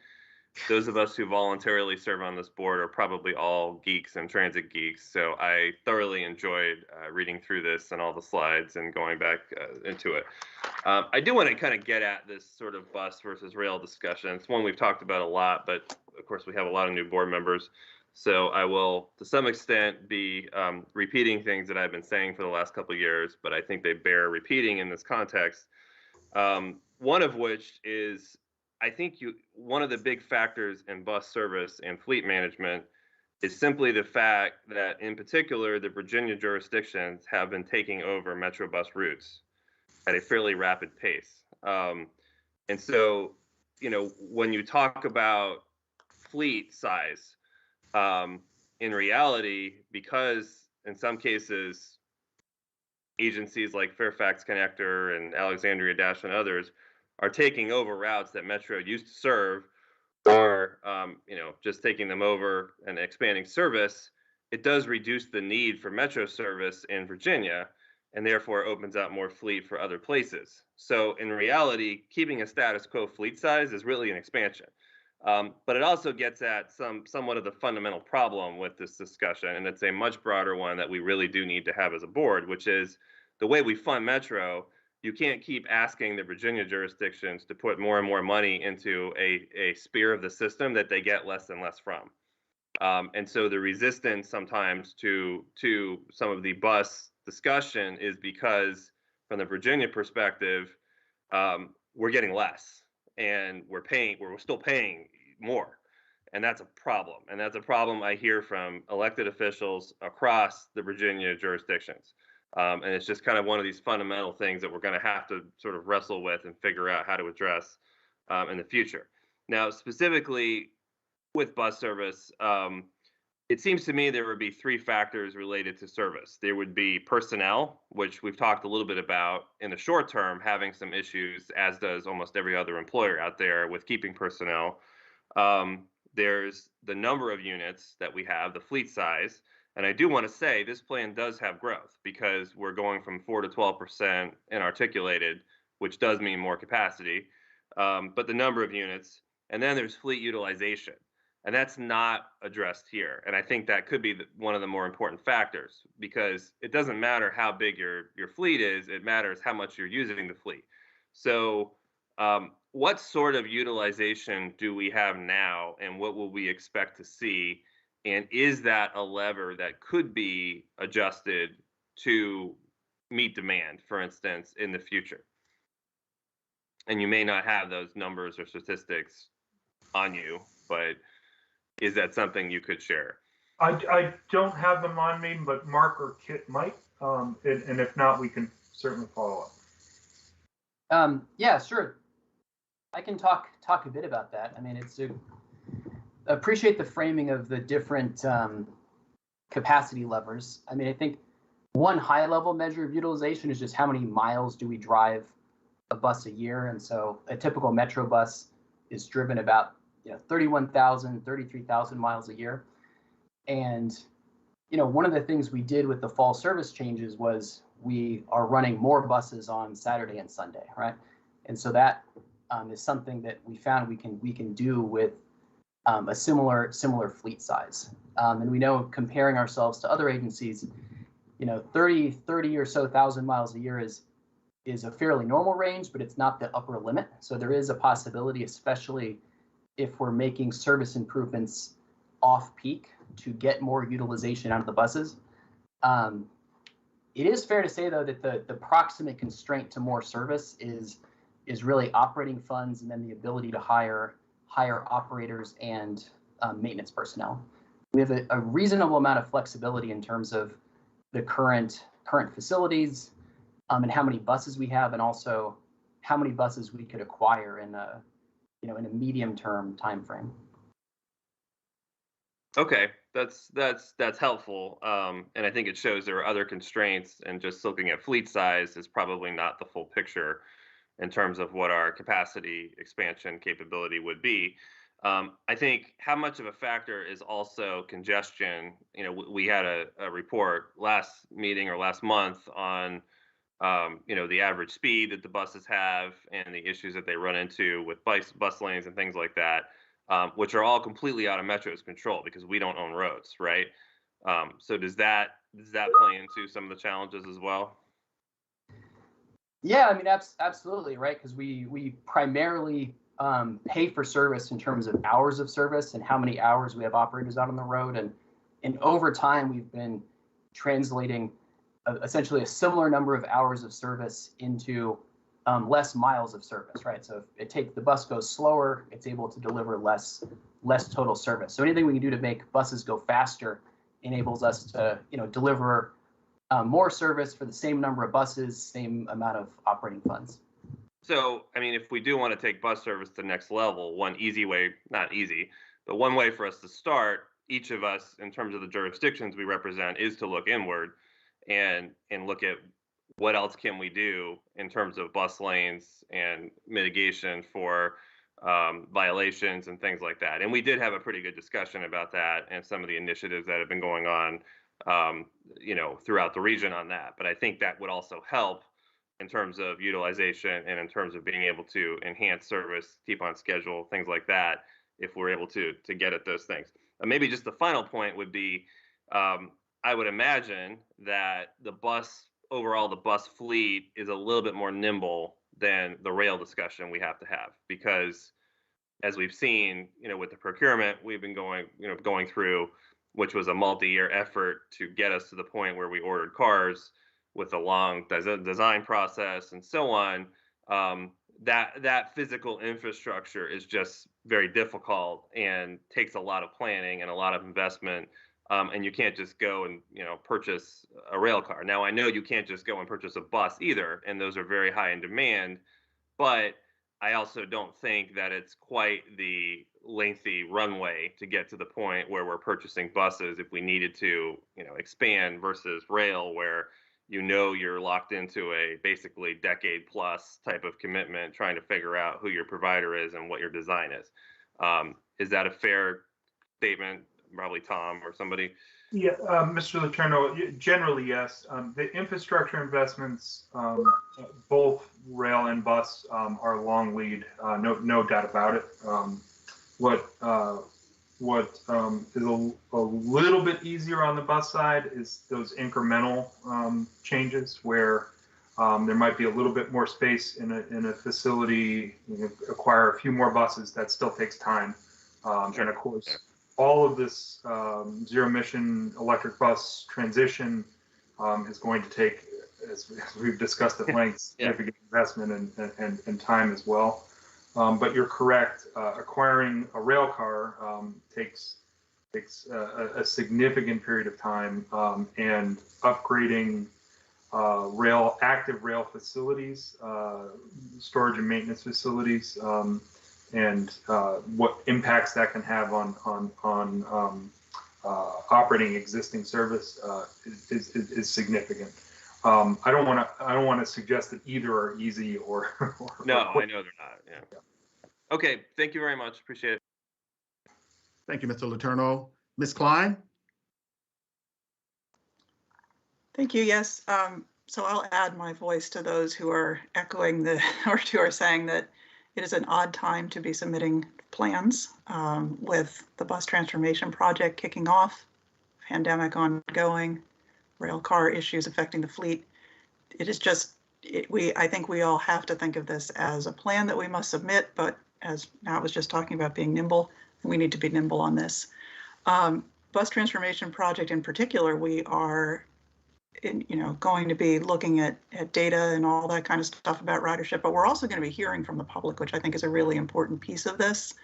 those of us who voluntarily serve on this board are probably all geeks and transit geeks. So I thoroughly enjoyed reading through this and all the slides and going back into it. I do want to kind of get at this sort of bus versus rail discussion. It's one we've talked about a lot, but of course we have a lot of new board members. So I will, to some extent, be repeating things that I've been saying for the last couple of years, but I think they bear repeating in this context. One of which is, I think one of the big factors in bus service and fleet management is simply the fact that, in particular, the Virginia jurisdictions have been taking over Metro bus routes at a fairly rapid pace. And so, when you talk about fleet size, in reality, because in some cases, agencies like Fairfax Connector and Alexandria Dash and others are taking over routes that Metro used to serve, or just taking them over and expanding service, it does reduce the need for Metro service in Virginia, and therefore opens up more fleet for other places. So in reality, keeping a status quo fleet size is really an expansion. But it also gets at somewhat of the fundamental problem with this discussion, and it's a much broader one that we really do need to have as a board, which is the way we fund Metro. You can't keep asking the Virginia jurisdictions to put more and more money into a sphere of the system that they get less and less from. And so the resistance sometimes to some of the bus discussion is because from the Virginia perspective, we're getting less, and we're still paying more. And that's a problem. And that's a problem I hear from elected officials across the Virginia jurisdictions. And it's just kind of one of these fundamental things that we're going to have to sort of wrestle with and figure out how to address in the future. Now, specifically with bus service, it seems to me there would be three factors related to service. There would be personnel, which we've talked a little bit about in the short term, having some issues, as does almost every other employer out there with keeping personnel. There's the number of units that we have, the fleet size. And I do want to say this plan does have growth because we're going from 4 to 12% in articulated, which does mean more capacity, but the number of units. And then there's fleet utilization. And that's not addressed here. And I think that could be one of the more important factors, because it doesn't matter how big your fleet is, it matters how much you're using the fleet. So what sort of utilization do we have now, and what will we expect to see? And is that a lever that could be adjusted to meet demand, for instance, in the future? And you may not have those numbers or statistics on you, but is that something you could share? I don't have them on me, but Mark or Kit might. And if not, we can certainly follow up. Yeah, sure. I can talk a bit about that. I mean, appreciate the framing of the different capacity levers. I mean, I think one high level measure of utilization is just how many miles do we drive a bus a year. And so a typical Metro bus is driven about 31,000, 33,000 miles a year. And, one of the things we did with the fall service changes was we are running more buses on Saturday and Sunday, right? And so that is something that we found we can do with a similar fleet size. And we know, comparing ourselves to other agencies, 30 or so thousand miles a year is a fairly normal range, but it's not the upper limit. So there is a possibility, especially if we're making service improvements off peak, to get more utilization out of the buses. It is fair to say, though, that the proximate constraint to more service is really operating funds, and then the ability to hire operators and maintenance personnel. We have a reasonable amount of flexibility in terms of the current facilities, and how many buses we have, and also how many buses we could acquire in a medium-term time frame. Okay, that's helpful, and I think it shows there are other constraints, and just looking at fleet size is probably not the full picture in terms of what our capacity expansion capability would be. I think how much of a factor is also congestion. We had a report last meeting or last month on the average speed that the buses have and the issues that they run into with bus lanes and things like that, which are all completely out of Metro's control because we don't own roads, right? So does that play into some of the challenges as well? Yeah, I mean, absolutely, right? Because we primarily pay for service in terms of hours of service and how many hours we have operators out on the road, and over time we've been translating essentially a similar number of hours of service into less miles of service, right? So if the bus goes slower, it's able to deliver less total service. So anything we can do to make buses go faster enables us to deliver more service for the same number of buses, same amount of operating funds. So, I mean, if we do want to take bus service to the next level, one easy way, not easy, but one way for us to start, each of us, in terms of the jurisdictions we represent, is to look inward and look at what else can we do in terms of bus lanes and mitigation for violations and things like that. And we did have a pretty good discussion about that and some of the initiatives that have been going on, throughout the region on that. But I think that would also help in terms of utilization and in terms of being able to enhance service, keep on schedule, things like that, if we're able to get at those things. Maybe just the final point would be, I would imagine that the bus fleet is a little bit more nimble than the rail discussion we have to have, because as we've seen, with the procurement we've been going through, which was a multi-year effort to get us to the point where we ordered cars, with a long design process and so on, that physical infrastructure is just very difficult and takes a lot of planning and a lot of investment. And you can't just go and purchase a rail car. Now I know you can't just go and purchase a bus either, and those are very high in demand. But I also don't think that it's quite the lengthy runway to get to the point where we're purchasing buses if we needed to, expand versus rail, where you're locked into a basically decade plus type of commitment trying to figure out who your provider is and what your design is. Is that a fair statement? Probably Tom or somebody. Yeah, Mr. Letourneau, generally, yes. The infrastructure investments, both rail and bus, are long lead, no doubt about it. What is a little bit easier on the bus side is those incremental changes where there might be a little bit more space in a facility, acquire a few more buses. That still takes time. And of course, all of this zero emission electric bus transition is going to take, as we've discussed at length, significant investment and time as well. But you're correct. Acquiring a rail car takes a significant period of time, and upgrading active rail facilities, storage and maintenance facilities, and what impacts that can have on operating existing service is significant. I don't want to suggest that either are easy or no, I know they're not. Yeah. Okay, thank you very much. Appreciate it. Thank you, Mr. Letourneau. Ms. Klein? Thank you. Yes. So I'll add my voice to those who are echoing or who are saying that it is an odd time to be submitting plans with the bus transformation project kicking off, pandemic ongoing, rail car issues affecting the fleet. It is just, I think we all have to think of this as a plan that we must submit, but as Matt was just talking about being nimble, we need to be nimble on this. Bus transformation project in particular, we are going to be looking at data and all that kind of stuff about ridership, but we're also going to be hearing from the public, which I think is a really important piece of this.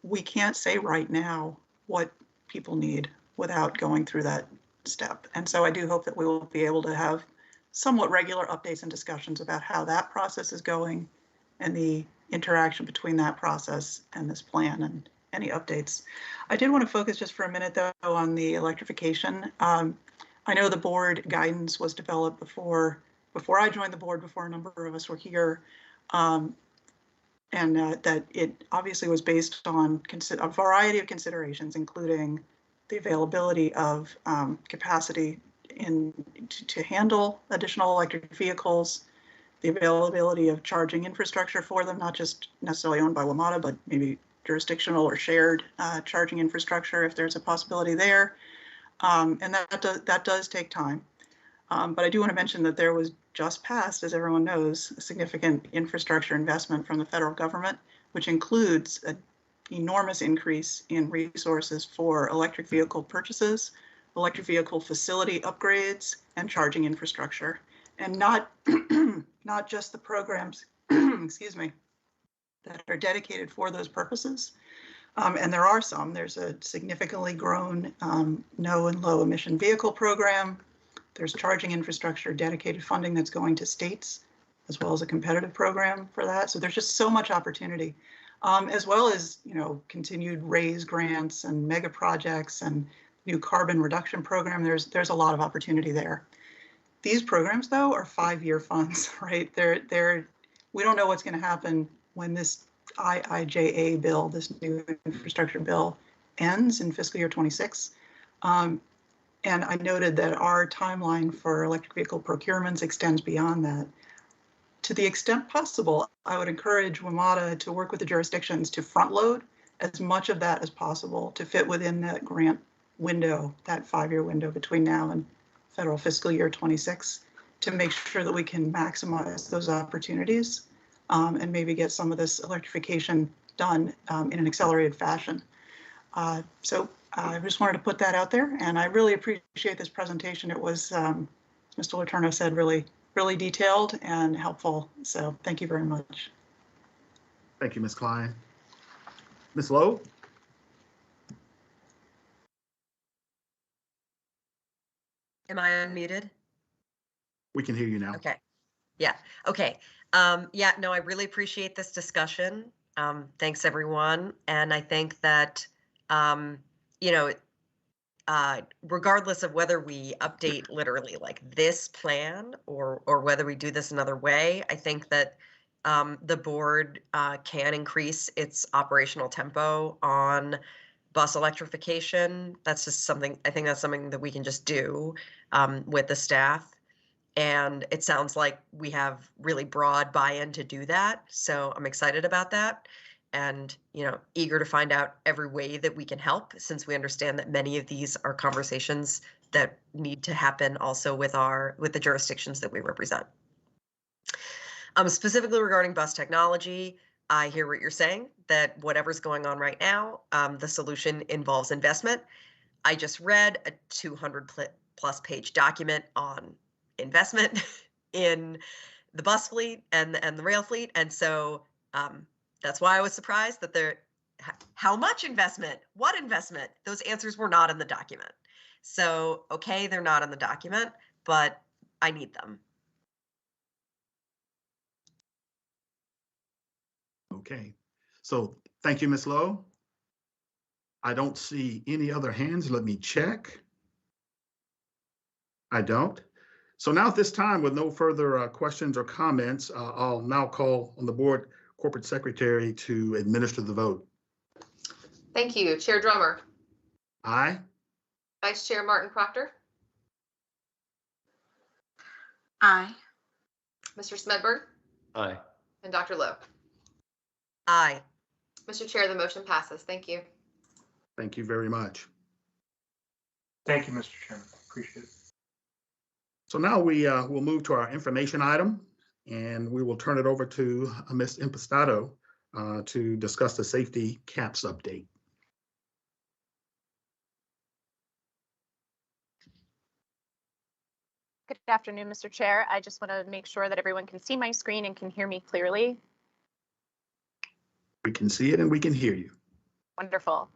We can't say right now what people need without going through that step. And so I do hope that we will be able to have somewhat regular updates and discussions about how that process is going and the interaction between that process and this plan and any updates. I did want to focus just for a minute though on the electrification. I know the board guidance was developed before I joined the board, before a number of us were here, and that it obviously was based on a variety of considerations, including the availability of capacity to handle additional electric vehicles, the availability of charging infrastructure for them, not just necessarily owned by WMATA, but maybe jurisdictional or shared charging infrastructure if there's a possibility there. And that does take time. But I do want to mention that there was just passed, as everyone knows, a significant infrastructure investment from the federal government, which includes an enormous increase in resources for electric vehicle purchases, electric vehicle facility upgrades, and charging infrastructure. And not just the programs, excuse me, that are dedicated for those purposes. And there are some. There's a significantly grown no and low emission vehicle program. There's charging infrastructure dedicated funding that's going to states, as well as a competitive program for that. So there's just so much opportunity, as well as continued RAISE grants and mega projects and new carbon reduction program. There's a lot of opportunity there. These programs, though, are 5-year funds, right? We don't know what's going to happen when this IIJA bill, this new infrastructure bill, ends in fiscal year 26. And I noted that our timeline for electric vehicle procurements extends beyond that. To the extent possible, I would encourage WMATA to work with the jurisdictions to front load as much of that as possible to fit within that grant window, that 5-year window between now and federal fiscal year 26, to make sure that we can maximize those opportunities and maybe get some of this electrification done in an accelerated fashion. So I just wanted to put that out there, and I really appreciate this presentation. It was Mr. Letourneau said, really, really detailed and helpful. So thank you very much. Thank you, Ms. Klein. Ms. Lowe? Am I unmuted? We can hear you now. Okay. Yeah. Okay. Yeah, no, I really appreciate this discussion. Thanks, everyone. And I think that, you know, regardless of whether we update literally like this plan or whether we do this another way, I think that the board can increase its operational tempo on bus electrification. That's just something, I think that's something that we can just do with the staff. And it sounds like we have really broad buy-in to do that. So I'm excited about that and, you know, eager to find out every way that we can help, since we understand that many of these are conversations that need to happen also with the jurisdictions that we represent. Specifically regarding bus technology, I hear what you're saying, that whatever's going on right now, the solution involves investment. I just read a 200+ page document on investment in the bus fleet and the rail fleet, and so that's why I was surprised that how much investment, what investment, those answers were not in the document. So okay, they're not in the document, but I need them. Okay, so thank you, Ms. Lowe. I don't see any other hands. Let me check. I don't. So now at this time, with no further questions or comments, I'll now call on the board corporate secretary to administer the vote. Thank you. Chair Drummer. Aye. Vice Chair Martin Proctor. Aye. Mr. Smedberg. Aye. And Dr. Lowe. Aye. Mr. Chair, the motion passes. Thank you. Thank you very much. Thank you, Mr. Chairman. Appreciate it. So now we will move to our information item, and we will turn it over to Ms. Impastato to discuss the safety CAPS update. Good afternoon, Mr. Chair. I just want to make sure that everyone can see my screen and can hear me clearly. We can see it and we can hear you. Wonderful.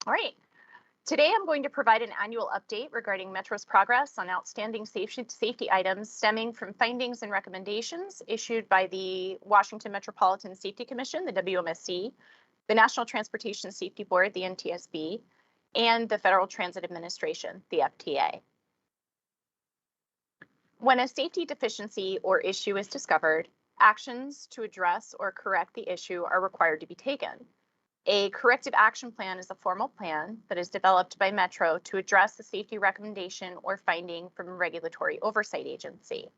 All right. Today, I'm going to provide an annual update regarding Metro's progress on outstanding safety items stemming from findings and recommendations issued by the Washington Metropolitan Safety Commission, the WMSC, the National Transportation Safety Board, the NTSB, and the Federal Transit Administration, the FTA. When a safety deficiency or issue is discovered, actions to address or correct the issue are required to be taken. A corrective action plan is a formal plan that is developed by Metro to address the safety recommendation or finding from a regulatory oversight agency.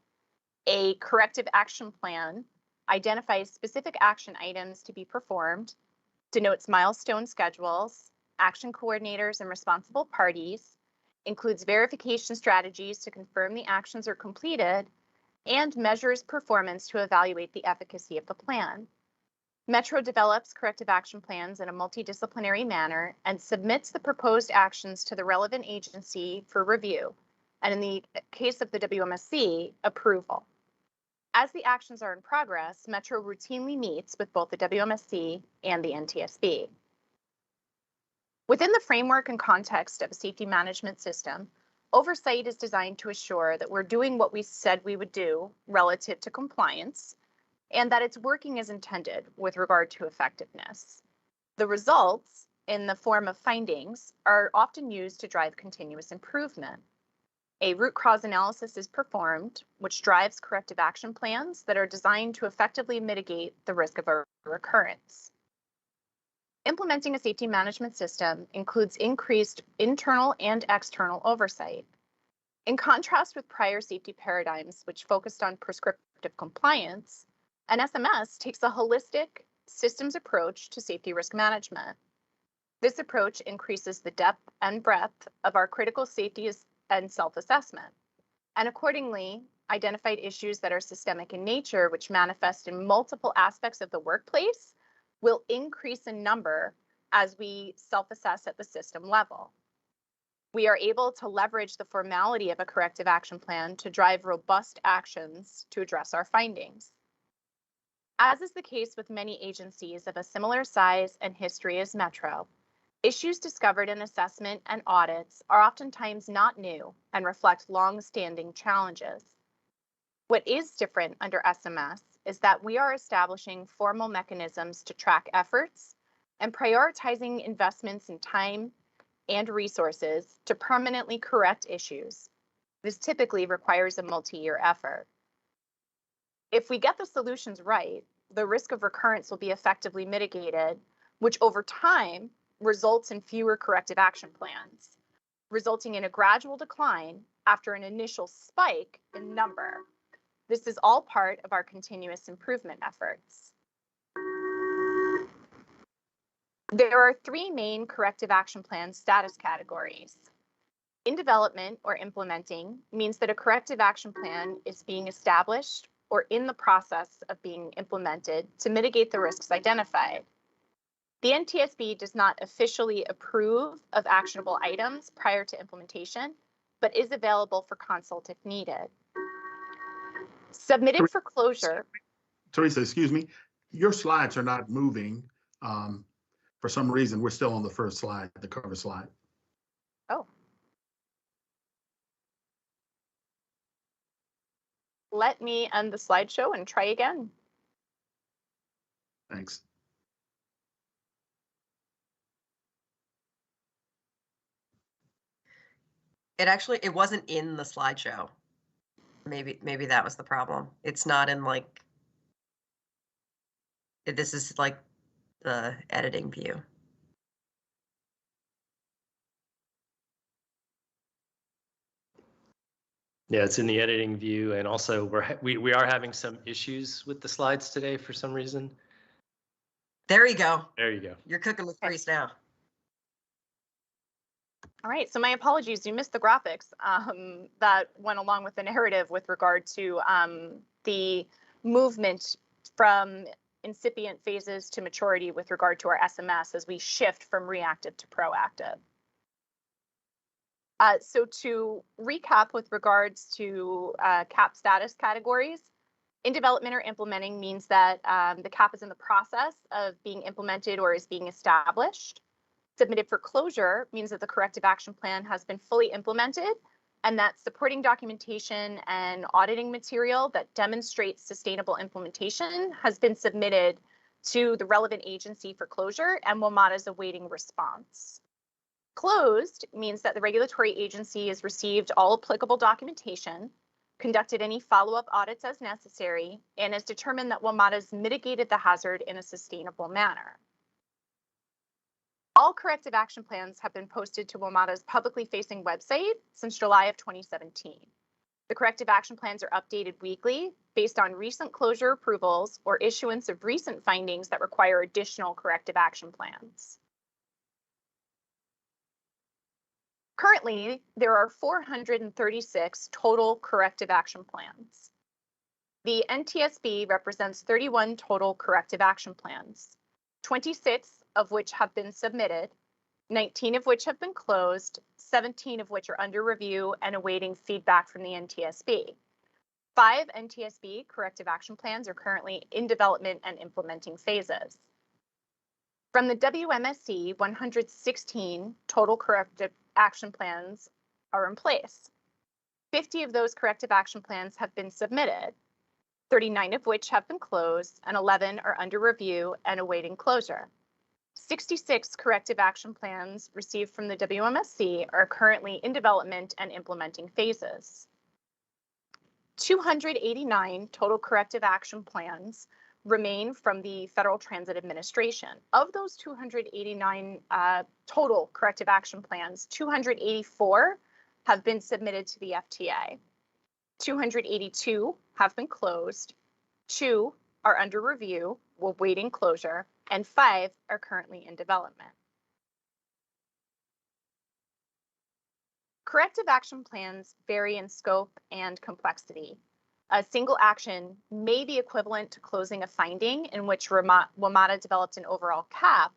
A corrective action plan identifies specific action items to be performed, denotes milestone schedules, action coordinators and responsible parties, includes verification strategies to confirm the actions are completed, and measures performance to evaluate the efficacy of the plan. Metro develops corrective action plans in a multidisciplinary manner and submits the proposed actions to the relevant agency for review, and in the case of the WMSC, approval. As the actions are in progress, Metro routinely meets with both the WMSC and the NTSB. Within the framework and context of a safety management system, oversight is designed to assure that we're doing what we said we would do relative to compliance, and that it's working as intended with regard to effectiveness. The results, in the form of findings, are often used to drive continuous improvement. A root cause analysis is performed, which drives corrective action plans that are designed to effectively mitigate the risk of a recurrence. Implementing a safety management system includes increased internal and external oversight. In contrast with prior safety paradigms, which focused on prescriptive compliance, an SMS takes a holistic systems approach to safety risk management. This approach increases the depth and breadth of our critical safety and self-assessment, and accordingly identified issues that are systemic in nature, which manifest in multiple aspects of the workplace, will increase in number as we self-assess at the system level. We are able to leverage the formality of a corrective action plan to drive robust actions to address our findings. As is the case with many agencies of a similar size and history as Metro, issues discovered in assessment and audits are oftentimes not new and reflect long-standing challenges. What is different under SMS is that we are establishing formal mechanisms to track efforts and prioritizing investments in time and resources to permanently correct issues. This typically requires a multi-year effort. If we get the solutions right, the risk of recurrence will be effectively mitigated, which over time results in fewer corrective action plans, resulting in a gradual decline after an initial spike in number. This is all part of our continuous improvement efforts. There are three main corrective action plan status categories. In development or implementing means that a corrective action plan is being established or in the process of being implemented to mitigate the risks identified. The NTSB does not officially approve of actionable items prior to implementation, but is available for consult if needed. Submitted for closure. Teresa, excuse me, your slides are not moving. For some reason, we're still on the first slide, the cover slide. Oh. Let me end the slideshow and try again. Thanks. It wasn't in the slideshow. Maybe that was the problem. It's not in like, this is like the editing view. Yeah, it's in the editing view, and also we are having some issues with the slides today for some reason. There you go. There you go. You're cooking with grease now. All right, so my apologies, you missed the graphics that went along with the narrative with regard to the movement from incipient phases to maturity with regard to our SMS as we shift from reactive to proactive. So to recap with regards to CAP status categories, in development or implementing means that the CAP is in the process of being implemented or is being established. Submitted for closure means that the corrective action plan has been fully implemented and that supporting documentation and auditing material that demonstrates sustainable implementation has been submitted to the relevant agency for closure, and WMATA is awaiting response. Closed means that the regulatory agency has received all applicable documentation, conducted any follow-up audits as necessary, and has determined that WMATA has mitigated the hazard in a sustainable manner. All corrective action plans have been posted to WMATA's publicly facing website since July of 2017. The corrective action plans are updated weekly based on recent closure approvals or issuance of recent findings that require additional corrective action plans. Currently, there are 436 total corrective action plans. The NTSB represents 31 total corrective action plans, 26 of which have been submitted, 19 of which have been closed, 17 of which are under review and awaiting feedback from the NTSB. 5 NTSB corrective action plans are currently in development and implementing phases. From the WMSC, 116 total corrective action plans are in place. 50 of those corrective action plans have been submitted, 39 of which have been closed, and 11 are under review and awaiting closure. 66 corrective action plans received from the WMSC are currently in development and implementing phases. 289 total corrective action plans remain from the Federal Transit Administration. Of those 289 total corrective action plans, 284 have been submitted to the FTA. 282 have been closed, 2 are under review, awaiting closure, and 5 are currently in development. Corrective action plans vary in scope and complexity. A single action may be equivalent to closing a finding in which WMATA developed an overall CAP,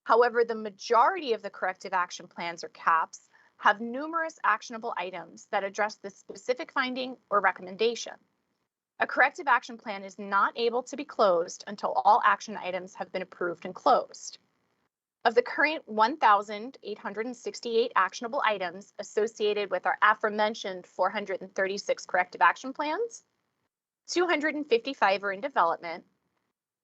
However, the majority of the corrective action plans or CAPs have numerous actionable items that address the specific finding or recommendation. A corrective action plan is not able to be closed until all action items have been approved and closed. Of the current 1,868 actionable items associated with our aforementioned 436 corrective action plans, 255 are in development,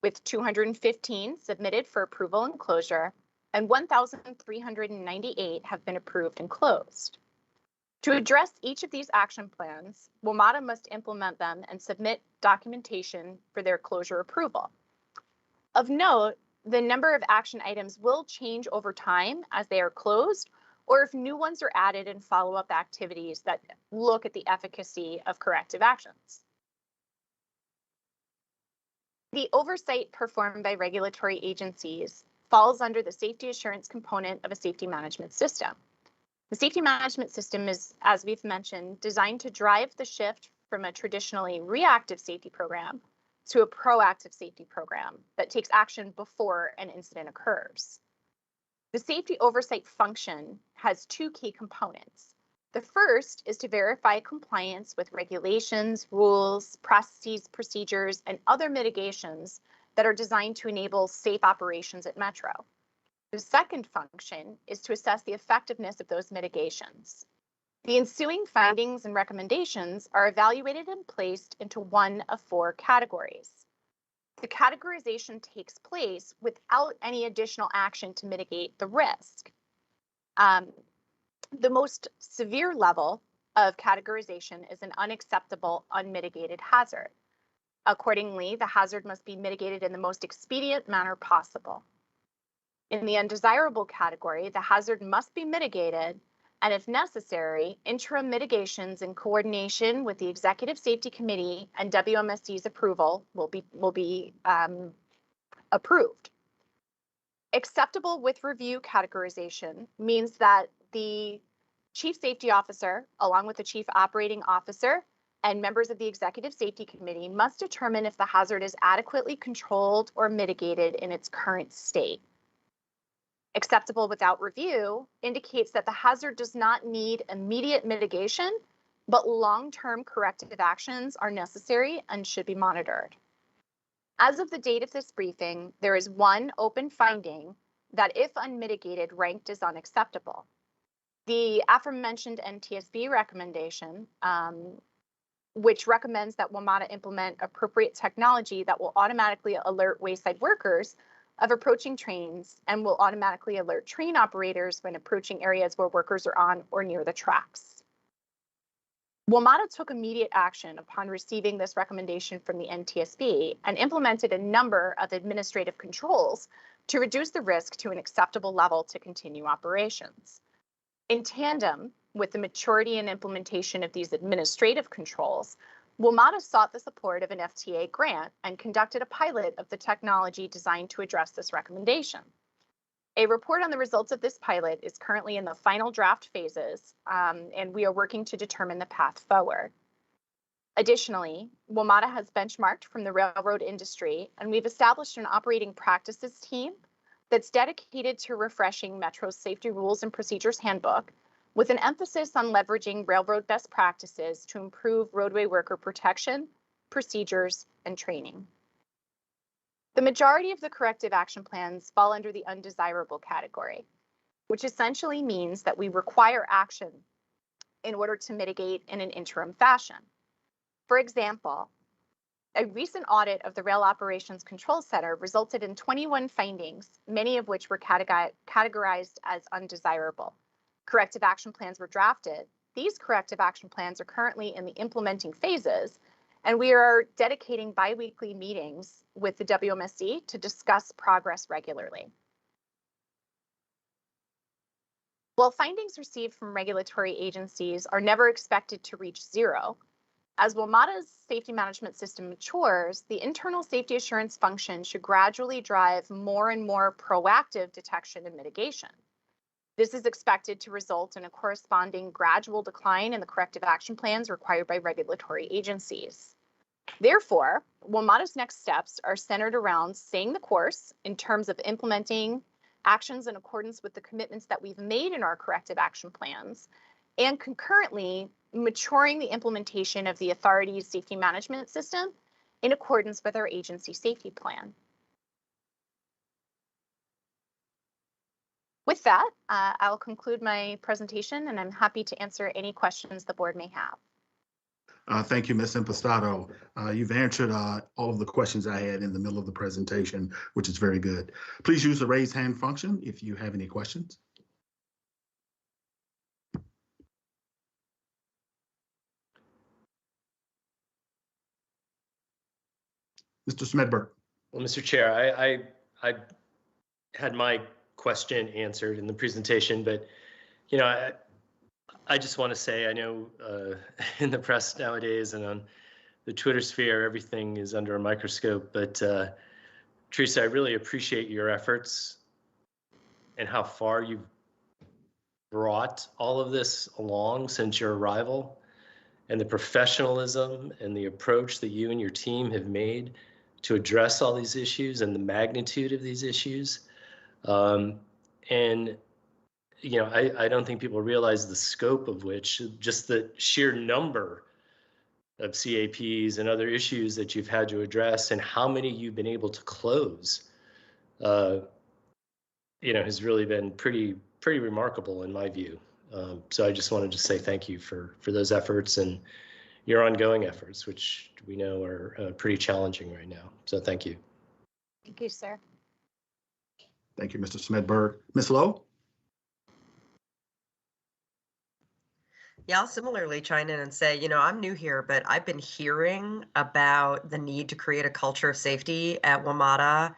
with 215 submitted for approval and closure, and 1,398 have been approved and closed. To address each of these action plans, WMATA must implement them and submit documentation for their closure approval. Of note, the number of action items will change over time as they are closed, or if new ones are added in follow-up activities that look at the efficacy of corrective actions. The oversight performed by regulatory agencies falls under the safety assurance component of a safety management system. The safety management system is, as we've mentioned, designed to drive the shift from a traditionally reactive safety program to a proactive safety program that takes action before an incident occurs. The safety oversight function has two key components. The first is to verify compliance with regulations, rules, processes, procedures, and other mitigations that are designed to enable safe operations at Metro. The second function is to assess the effectiveness of those mitigations. The ensuing findings and recommendations are evaluated and placed into one of four categories. The categorization takes place without any additional action to mitigate the risk. The most severe level of categorization is an unacceptable, unmitigated hazard. Accordingly, the hazard must be mitigated in the most expedient manner possible. In the undesirable category, the hazard must be mitigated, and if necessary, interim mitigations in coordination with the Executive Safety Committee and WMSD's approval will be approved. Acceptable with review categorization means that the Chief Safety Officer, along with the Chief Operating Officer and members of the Executive Safety Committee, must determine if the hazard is adequately controlled or mitigated in its current state. Acceptable without review indicates that the hazard does not need immediate mitigation, but long-term corrective actions are necessary and should be monitored. As of the date of this briefing, there is one open finding that, if unmitigated, ranked as unacceptable. The aforementioned NTSB recommendation, which recommends that WMATA implement appropriate technology that will automatically alert wayside workers of approaching trains and will automatically alert train operators when approaching areas where workers are on or near the tracks. WMATA took immediate action upon receiving this recommendation from the NTSB and implemented a number of administrative controls to reduce the risk to an acceptable level to continue operations. In tandem with the maturity and implementation of these administrative controls, WMATA sought the support of an FTA grant and conducted a pilot of the technology designed to address this recommendation. A report on the results of this pilot is currently in the final draft phases, and we are working to determine the path forward. Additionally, WMATA has benchmarked from the railroad industry, and we've established an operating practices team that's dedicated to refreshing Metro's Safety Rules and Procedures Handbook, with an emphasis on leveraging railroad best practices to improve roadway worker protection, procedures, and training. The majority of the corrective action plans fall under the undesirable category, which essentially means that we require action in order to mitigate in an interim fashion. For example, a recent audit of the Rail Operations Control Center resulted in 21 findings, many of which were categorized as undesirable. Corrective action plans were drafted. These corrective action plans are currently in the implementing phases, and we are dedicating bi-weekly meetings with the WMSD to discuss progress regularly. While findings received from regulatory agencies are never expected to reach zero, as WMATA's safety management system matures, the internal safety assurance function should gradually drive more and more proactive detection and mitigation. This is expected to result in a corresponding gradual decline in the corrective action plans required by regulatory agencies. Therefore, WMATA's next steps are centered around staying the course in terms of implementing actions in accordance with the commitments that we've made in our corrective action plans, and concurrently maturing the implementation of the authority's safety management system in accordance with our agency safety plan. With that, I'll conclude my presentation, and I'm happy to answer any questions the board may have. Thank you, Ms. Impastato. You've answered all of the questions I had in the middle of the presentation, which is very good. Please use the raise hand function if you have any questions. Mr. Smedberg. Well, Mr. Chair, I had my question answered in the presentation, but I just want to say, I know in the press nowadays and on the Twitter sphere, everything is under a microscope, but Teresa, I really appreciate your efforts and how far you've brought all of this along since your arrival, and the professionalism and the approach that you and your team have made to address all these issues and the magnitude of these issues. And I don't think people realize the scope of which, just the sheer number of CAPs and other issues that you've had to address and how many you've been able to close, has really been pretty remarkable in my view. So I just wanted to say thank you for those efforts and your ongoing efforts, which we know are pretty challenging right now. So thank you. Thank you, sir. Thank you, Mr. Smedberg. Ms. Lowe? Yeah, I'll similarly chime in and say, I'm new here, but I've been hearing about the need to create a culture of safety at WMATA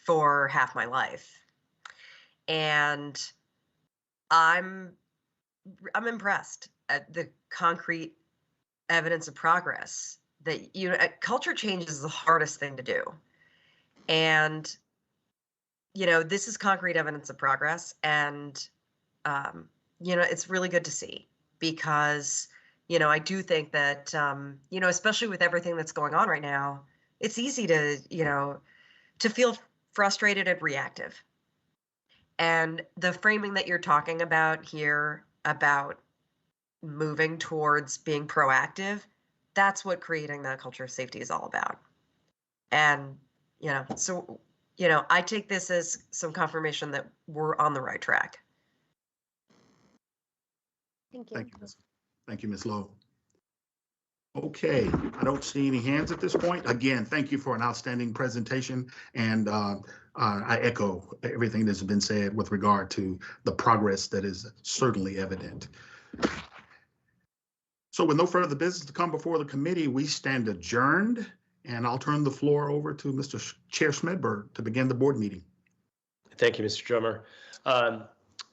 for half my life. And I'm impressed at the concrete evidence of progress that, culture change is the hardest thing to do. And, this is concrete evidence of progress. And, it's really good to see. Because, I do think that, especially with everything that's going on right now, it's easy to, to feel frustrated and reactive. And the framing that you're talking about here about moving towards being proactive, that's what creating that culture of safety is all about. And, so, I take this as some confirmation that we're on the right track. Thank you. Thank you, Ms. Lowe. Okay, I don't see any hands at this point. Again, thank you for an outstanding presentation, and I echo everything that's been said with regard to the progress that is certainly evident. So with no further business to come before the committee, we stand adjourned, and I'll turn the floor over to Mr. Chair Smedberg to begin the board meeting. Thank you, Mr. Drummer.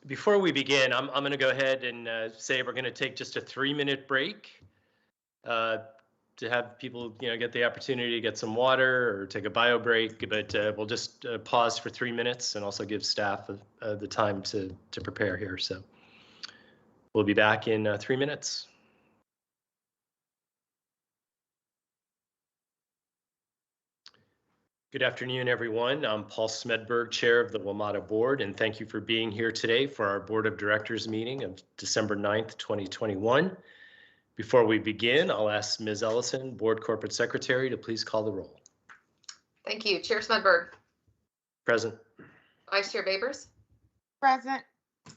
Before we begin, I'm going to go ahead and say we're going to take just a 3-minute break to have people, get the opportunity to get some water or take a bio break. But we'll just pause for 3 minutes and also give staff the time to prepare here. So we'll be back in 3 minutes. Good afternoon, everyone. I'm Paul Smedberg, Chair of the WMATA Board, and thank you for being here today for our Board of Directors meeting of December 9th, 2021. Before we begin, I'll ask Ms. Ellison, Board Corporate Secretary, to please call the roll. Thank you. Chair Smedberg. Present. Vice Chair Babers. Present.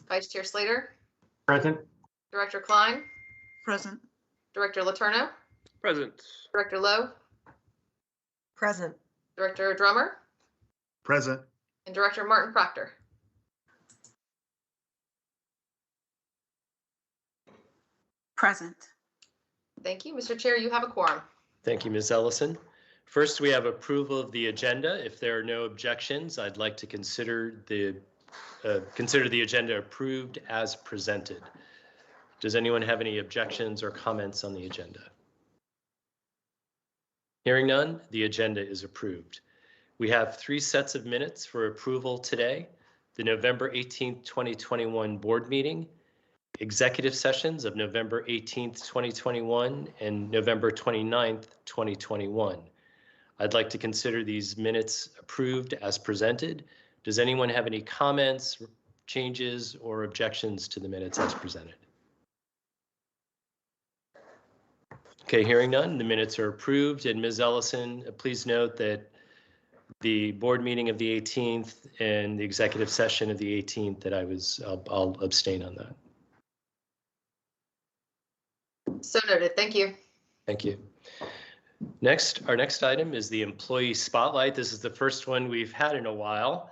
Vice Chair Slater. Present. Director Klein. Present. Director Letourneau. Present. Director Lowe. Present. Director Drummer. Present. And Director Martin Proctor. Present. Thank you. Mr. Chair, you have a quorum. Thank you, Ms. Ellison. First, we have approval of the agenda. If there are no objections, I'd like to consider the agenda approved as presented. Does anyone have any objections or comments on the agenda? Hearing none, the agenda is approved. We have 3 sets of minutes for approval today: the November 18th, 2021 board meeting, executive sessions of November 18th, 2021 and November 29th, 2021. I'd like to consider these minutes approved as presented. Does anyone have any comments, changes, or objections to the minutes as presented? Okay, hearing none, the minutes are approved. And Ms. Ellison, please note that the board meeting of the 18th and the executive session of the 18th that I'll abstain on that. So noted. Thank you. Thank you. Next, our next item is the employee spotlight. This is the first one we've had in a while.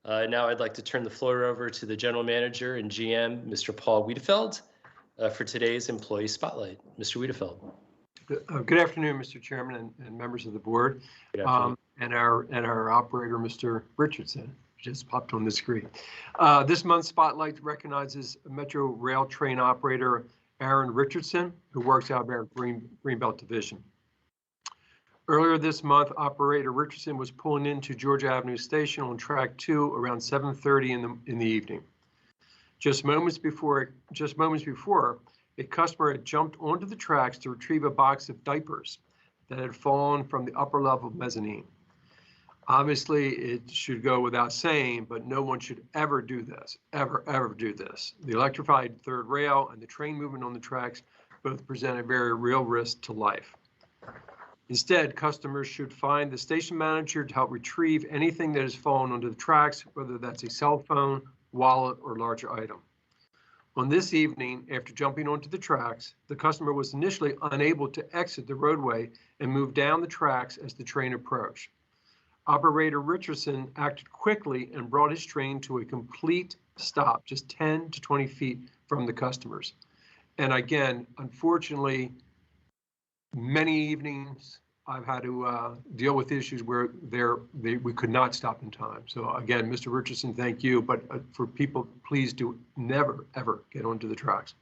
Now I'd like to turn the floor over to the general manager and GM, Mr. Paul Wiedefeld, for today's employee spotlight. Mr. Wiedefeld. Good afternoon, Mr. Chairman and members of the board, and our operator, Mr. Richardson, just popped on the screen. This month's spotlight recognizes Metro Rail train operator Aaron Richardson, who works out of our Greenbelt division. Earlier this month, operator Richardson was pulling into Georgia Avenue Station on track 2 around 7:30 in the evening. Just moments before, a customer had jumped onto the tracks to retrieve a box of diapers that had fallen from the upper level mezzanine. Obviously, it should go without saying, but no one should ever do this, ever do this. The electrified third rail and the train movement on the tracks both present a very real risk to life. Instead, customers should find the station manager to help retrieve anything that has fallen onto the tracks, whether that's a cell phone, wallet, or larger item. On this evening, after jumping onto the tracks, the customer was initially unable to exit the roadway and move down the tracks as the train approached. Operator Richardson acted quickly and brought his train to a complete stop, just 10 to 20 feet from the customers. And again, unfortunately, many evenings I've had to deal with issues where we could not stop in time. So again, Mr. Richardson, thank you. But for people, please do never, ever get onto the tracks.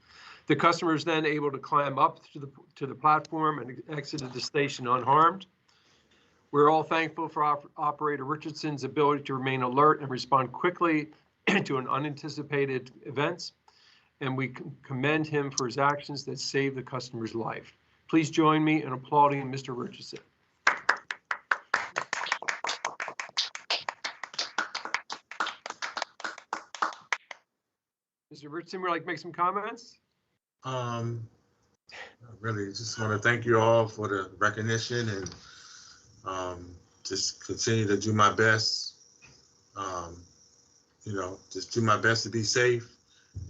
The customer is then able to climb up to the platform and exited the station unharmed. We're all thankful for Operator Richardson's ability to remain alert and respond quickly to an unanticipated events. And we commend him for his actions that saved the customer's life. Please join me in applauding Mr. Richardson. Mr. Richardson, would you like to make some comments? I really just want to thank you all for the recognition and just continue to do my best. Just do my best to be safe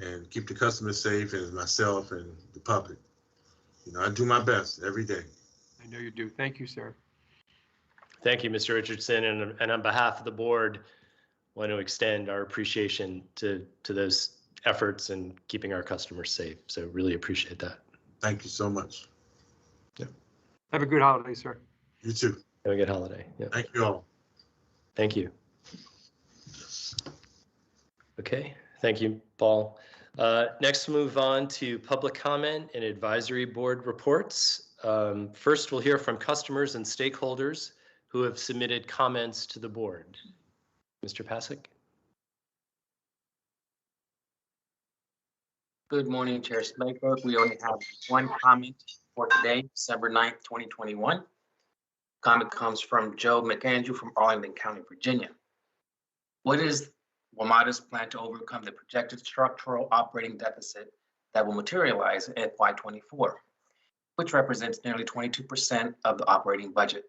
and keep the customers safe and myself and the public. I do my best every day. I know you do. Thank you, sir. Thank you, Mr. Richardson. And on behalf of the board, I want to extend our appreciation to those efforts and keeping our customers safe. So really appreciate that. Thank you so much. Yeah. Have a good holiday, sir. You too. Have a good holiday. Yeah. Thank you all. Thank you. Okay. Thank you, Paul. Next, we'll move on to public comment and advisory board reports. First, we'll hear from customers and stakeholders who have submitted comments to the board. Mr. Pasek. Good morning, Chair Slayberg. We only have one comment for today, December 9th, 2021. Comment comes from Joe McAndrew from Arlington County, Virginia. What is WMATA's plan to overcome the projected structural operating deficit that will materialize in FY24, which represents nearly 22% of the operating budget?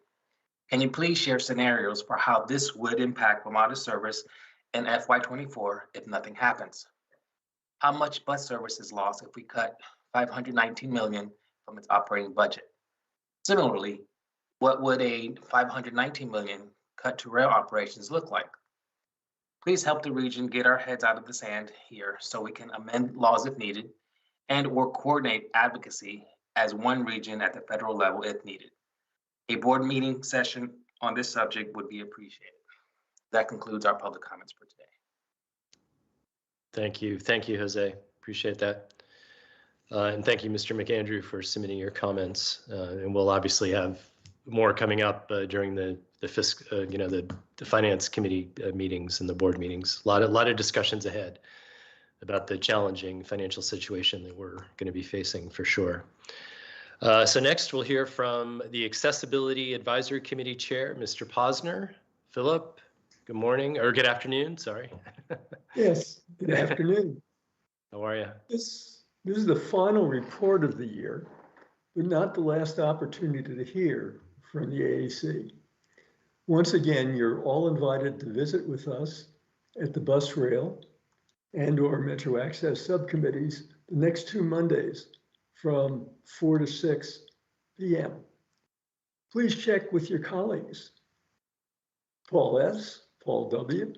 Can you please share scenarios for how this would impact WMATA's service in FY24 if nothing happens? How much bus service is lost if we cut $519 million from its operating budget? Similarly, what would a $519 million cut to rail operations look like? Please help the region get our heads out of the sand here so we can amend laws if needed and or coordinate advocacy as one region at the federal level if needed. A board meeting session on this subject would be appreciated. That concludes our public comments for today. Thank you. Thank you, Jose. Appreciate that. And thank you, Mr. McAndrew, for submitting your comments. And we'll obviously have more coming up during the finance committee meetings and the board meetings. A lot of discussions ahead about the challenging financial situation that we're going to be facing for sure. So next we'll hear from the Accessibility Advisory Committee Chair, Mr. Posner. Philip, Good morning, or good afternoon, sorry. Yes, good afternoon. How are you? This is the final report of the year, but not the last opportunity to hear from the AAC. Once again, you're all invited to visit with us at the bus rail and/or Metro Access subcommittees the next 2 Mondays from 4 to 6 p.m. Please check with your colleagues. Paul S., Paul W.,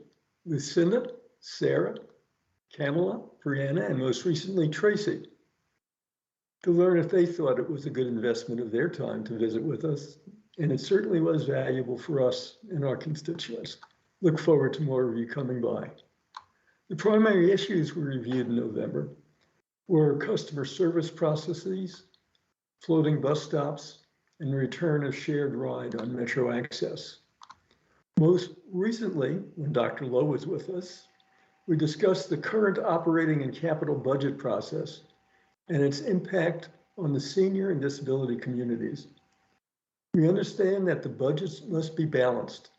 Lucinda, Sarah, Kamala, Brianna, and most recently Tracy, to learn if they thought it was a good investment of their time to visit with us. And it certainly was valuable for us and our constituents. Look forward to more of you coming by. The primary issues we reviewed in November were customer service processes, floating bus stops, and return of shared ride on Metro Access. Most recently, when Dr. Lowe was with us, we discussed the current operating and capital budget process and its impact on the senior and disability communities. We understand that the budgets must be balanced.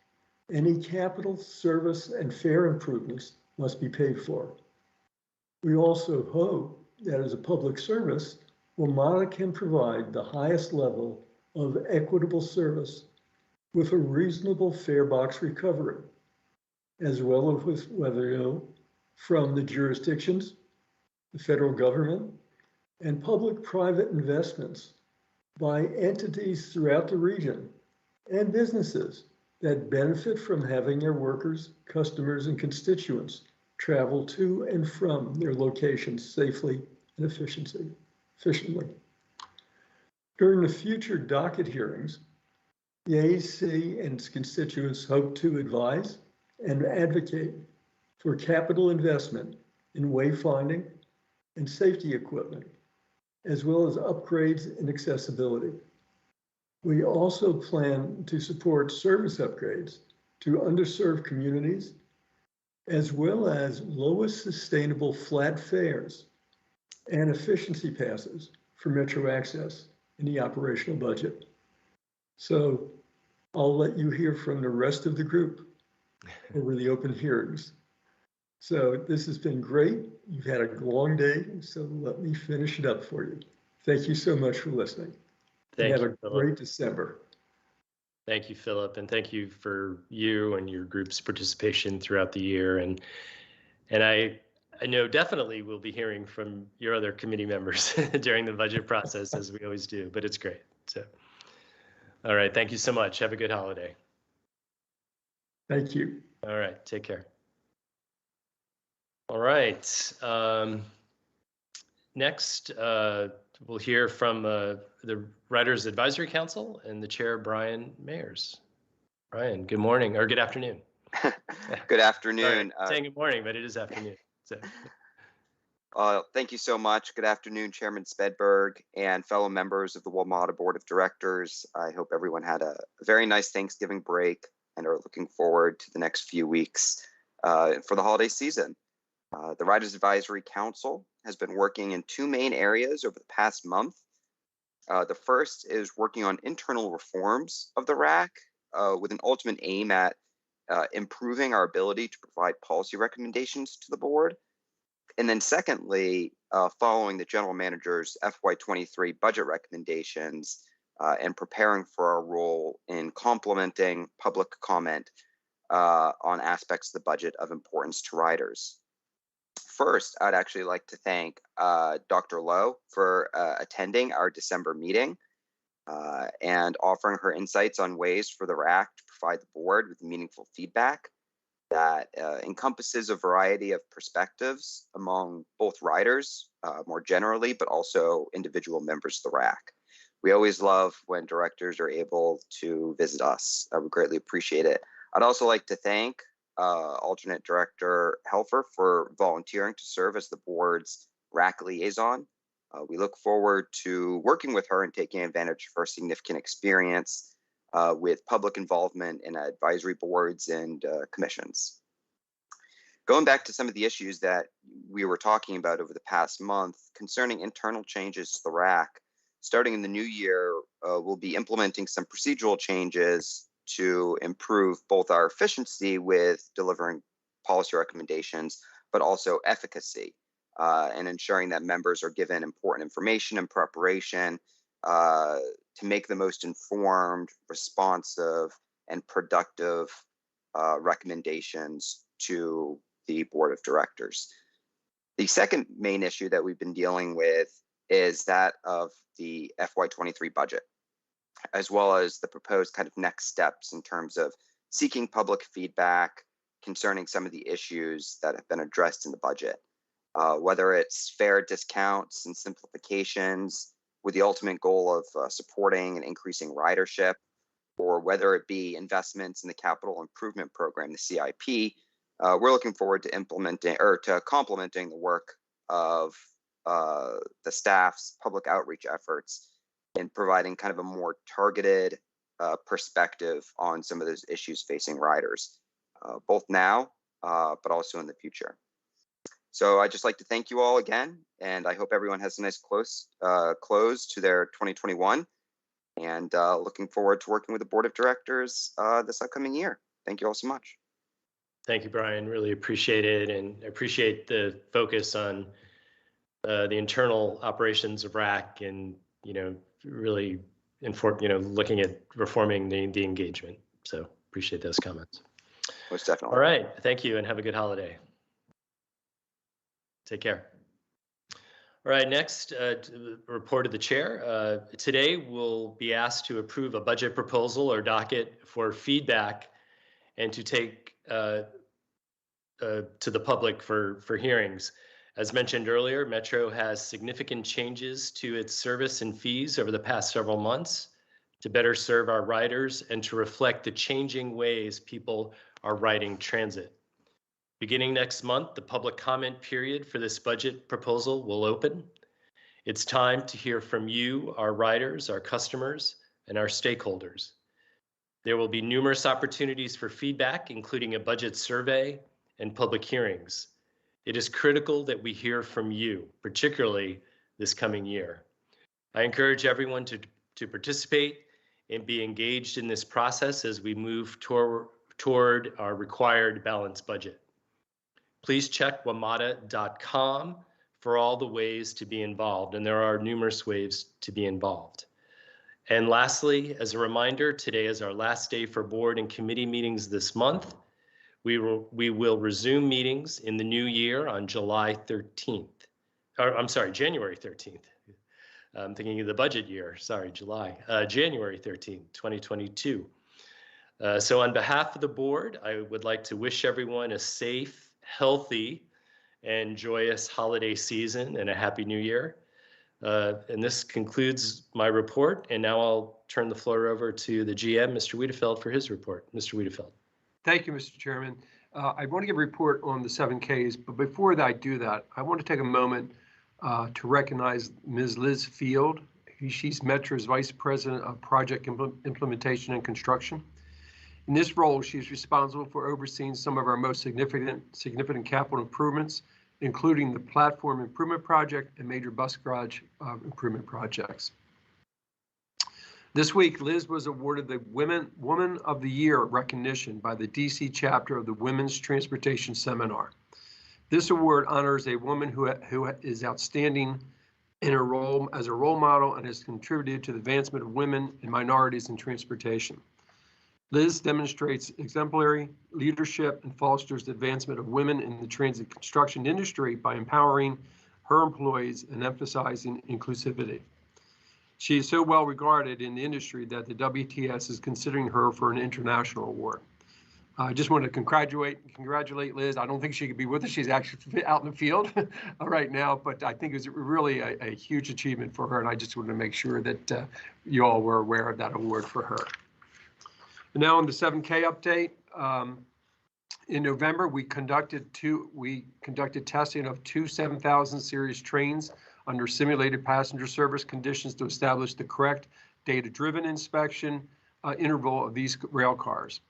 Any capital, service, and fare improvements must be paid for. We also hope that as a public service, WMATA can provide the highest level of equitable service with a reasonable fare box recovery, as well as with whether from the jurisdictions, the federal government, and public-private investments by entities throughout the region and businesses that benefit from having their workers, customers, and constituents travel to and from their locations safely and efficiently. During the future docket hearings, the AAC and its constituents hope to advise and advocate for capital investment in wayfinding and safety equipment, as well as upgrades in accessibility. We also plan to support service upgrades to underserved communities, as well as lowest sustainable flat fares and efficiency passes for Metro Access in the operational budget. So I'll let you hear from the rest of the group over the open hearings. So this has been great. You've had a long day, so let me finish it up for you. Thank you so much for listening. Thank you, have a Philip. great December. Thank you, Philip, and thank you for you and your group's participation throughout the year. And I know definitely we'll be hearing from your other committee members during the budget process, as we always do, but it's great. So, all right, thank you so much. Have a good holiday. Thank you. All right, take care. All right. Next, we'll hear from the Writers Advisory Council and the chair, Brian Mayers. Brian, good morning or good afternoon. Good afternoon. Sorry, saying good morning, but it is afternoon. So. Thank you so much. Good afternoon, Chairman Spedberg and fellow members of the WMATA Board of Directors. I hope everyone had a very nice Thanksgiving break and are looking forward to the next few weeks for the holiday season. The Writers Advisory Council has been working in two main areas over the past month. The first is working on internal reforms of the RAC with an ultimate aim at improving our ability to provide policy recommendations to the board. And then secondly, following the general manager's FY23 budget recommendations and preparing for our role in complementing public comment on aspects of the budget of importance to riders. First, I'd actually like to thank Dr. Lowe for attending our December meeting and offering her insights on ways for the RAC to provide the board with meaningful feedback that encompasses a variety of perspectives among both riders more generally, but also individual members of the RAC. We always love when directors are able to visit us. I would greatly appreciate it. I'd also like to thank alternate director Helfer for volunteering to serve as the board's RAC liaison. We look forward to working with her and taking advantage of her significant experience with public involvement in advisory boards and commissions. Going back to some of the issues that we were talking about over the past month concerning internal changes to the RAC, starting in the new year, we'll be implementing some procedural changes to improve both our efficiency with delivering policy recommendations, but also efficacy, and ensuring that members are given important information and preparation to make the most informed, responsive, and productive recommendations to the board of directors. The second main issue that we've been dealing with is that of the FY23 budget, as well as the proposed kind of next steps in terms of seeking public feedback concerning some of the issues that have been addressed in the budget, whether it's fair discounts and simplifications with the ultimate goal of supporting and increasing ridership, or whether it be investments in the capital improvement program, the CIP. We're looking forward to implementing or to complementing the work of the staff's public outreach efforts in providing kind of a more targeted perspective on some of those issues facing riders, both now, but also in the future. So I'd just like to thank you all again, and I hope everyone has a nice close to their 2021, and looking forward to working with the board of directors this upcoming year. Thank you all so much. Thank you, Brian. Really appreciate it, and appreciate the focus on the internal operations of RAC, and really looking at reforming the engagement. So appreciate those comments. Most definitely. All right, thank you, and have a good holiday. Take care. All right, next, report of the chair. Today, we'll be asked to approve a budget proposal or docket for feedback and to take to the public for hearings. As mentioned earlier, Metro has significant changes to its service and fees over the past several months to better serve our riders and to reflect the changing ways people are riding transit. Beginning next month, the public comment period for this budget proposal will open. It's time to hear from you, our riders, our customers, and our stakeholders. There will be numerous opportunities for feedback, including a budget survey and public hearings. It is critical that we hear from you, particularly this coming year. I encourage everyone to participate and be engaged in this process as we move toward our required balanced budget. Please check wamata.com for all the ways to be involved, and there are numerous ways to be involved. And lastly, as a reminder, today is our last day for board and committee meetings this month. We will resume meetings in the new year on January 13th. I'm thinking of the budget year, sorry, January 13th, 2022. So on behalf of the board, I would like to wish everyone a safe, healthy, and joyous holiday season and a happy new year. And this concludes my report. And now I'll turn the floor over to the GM, Mr. Wiedefeld, for his report. Mr. Wiedefeld. Thank you, Mr. Chairman. I want to give a report on the 7Ks, but before I do that, I want to take a moment to recognize Ms. Liz Field. She's Metro's Vice President of Project Implementation and Construction. In this role, she's responsible for overseeing some of our most significant capital improvements, including the platform improvement project and major bus garage improvement projects. This week, Liz was awarded the Woman of the Year recognition by the DC chapter of the Women's Transportation Seminar. This award honors a woman who is outstanding in her role as a role model and has contributed to the advancement of women and minorities in transportation. Liz demonstrates exemplary leadership and fosters the advancement of women in the transit construction industry by empowering her employees and emphasizing inclusivity. She is so well regarded in the industry that the WTS is considering her for an international award. I just wanted to congratulate Liz. I don't think she could be with us. She's actually out in the field right now, but I think it's really a huge achievement for her, and I just wanted to make sure that you all were aware of that award for her. Now on the 7K update, in November, we conducted testing of two 7000 series trains under simulated passenger service conditions to establish the correct data-driven inspection interval of these rail cars.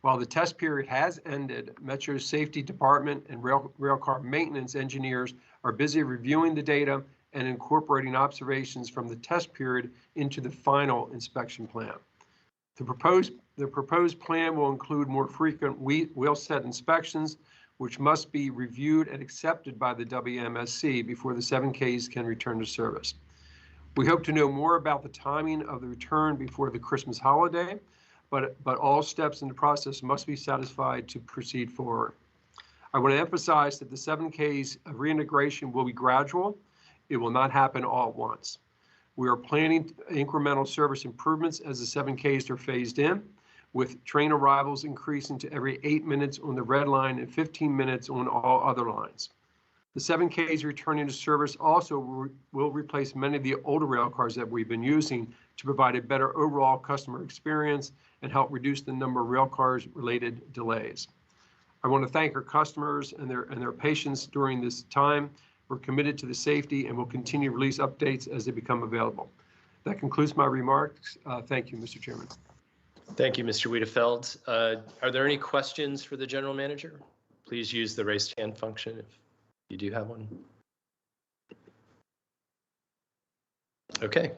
While the test period has ended, Metro's safety department and railcar maintenance engineers are busy reviewing the data and incorporating observations from the test period into the final inspection plan. The proposed The proposed plan will include more frequent wheel set inspections, which must be reviewed and accepted by the WMSC before the 7Ks can return to service. We hope to know more about the timing of the return before the Christmas holiday, but all steps in the process must be satisfied to proceed forward. I want to emphasize that the 7Ks of reintegration will be gradual. It will not happen all at once. We are planning incremental service improvements as the 7Ks are phased in, with train arrivals increasing to every 8 minutes on the red line and 15 minutes on all other lines. The 7Ks returning to service also will replace many of the older rail cars that we've been using to provide a better overall customer experience and help reduce the number of rail cars related delays. I want to thank our customers and their patience during this time. We're committed to the safety and will continue to release updates as they become available. That concludes my remarks. Thank you, Mr. Chairman. Thank you, Mr. Wiedefeld. Are there any questions for the general manager? Please use the raised hand function if you do have one. Okay.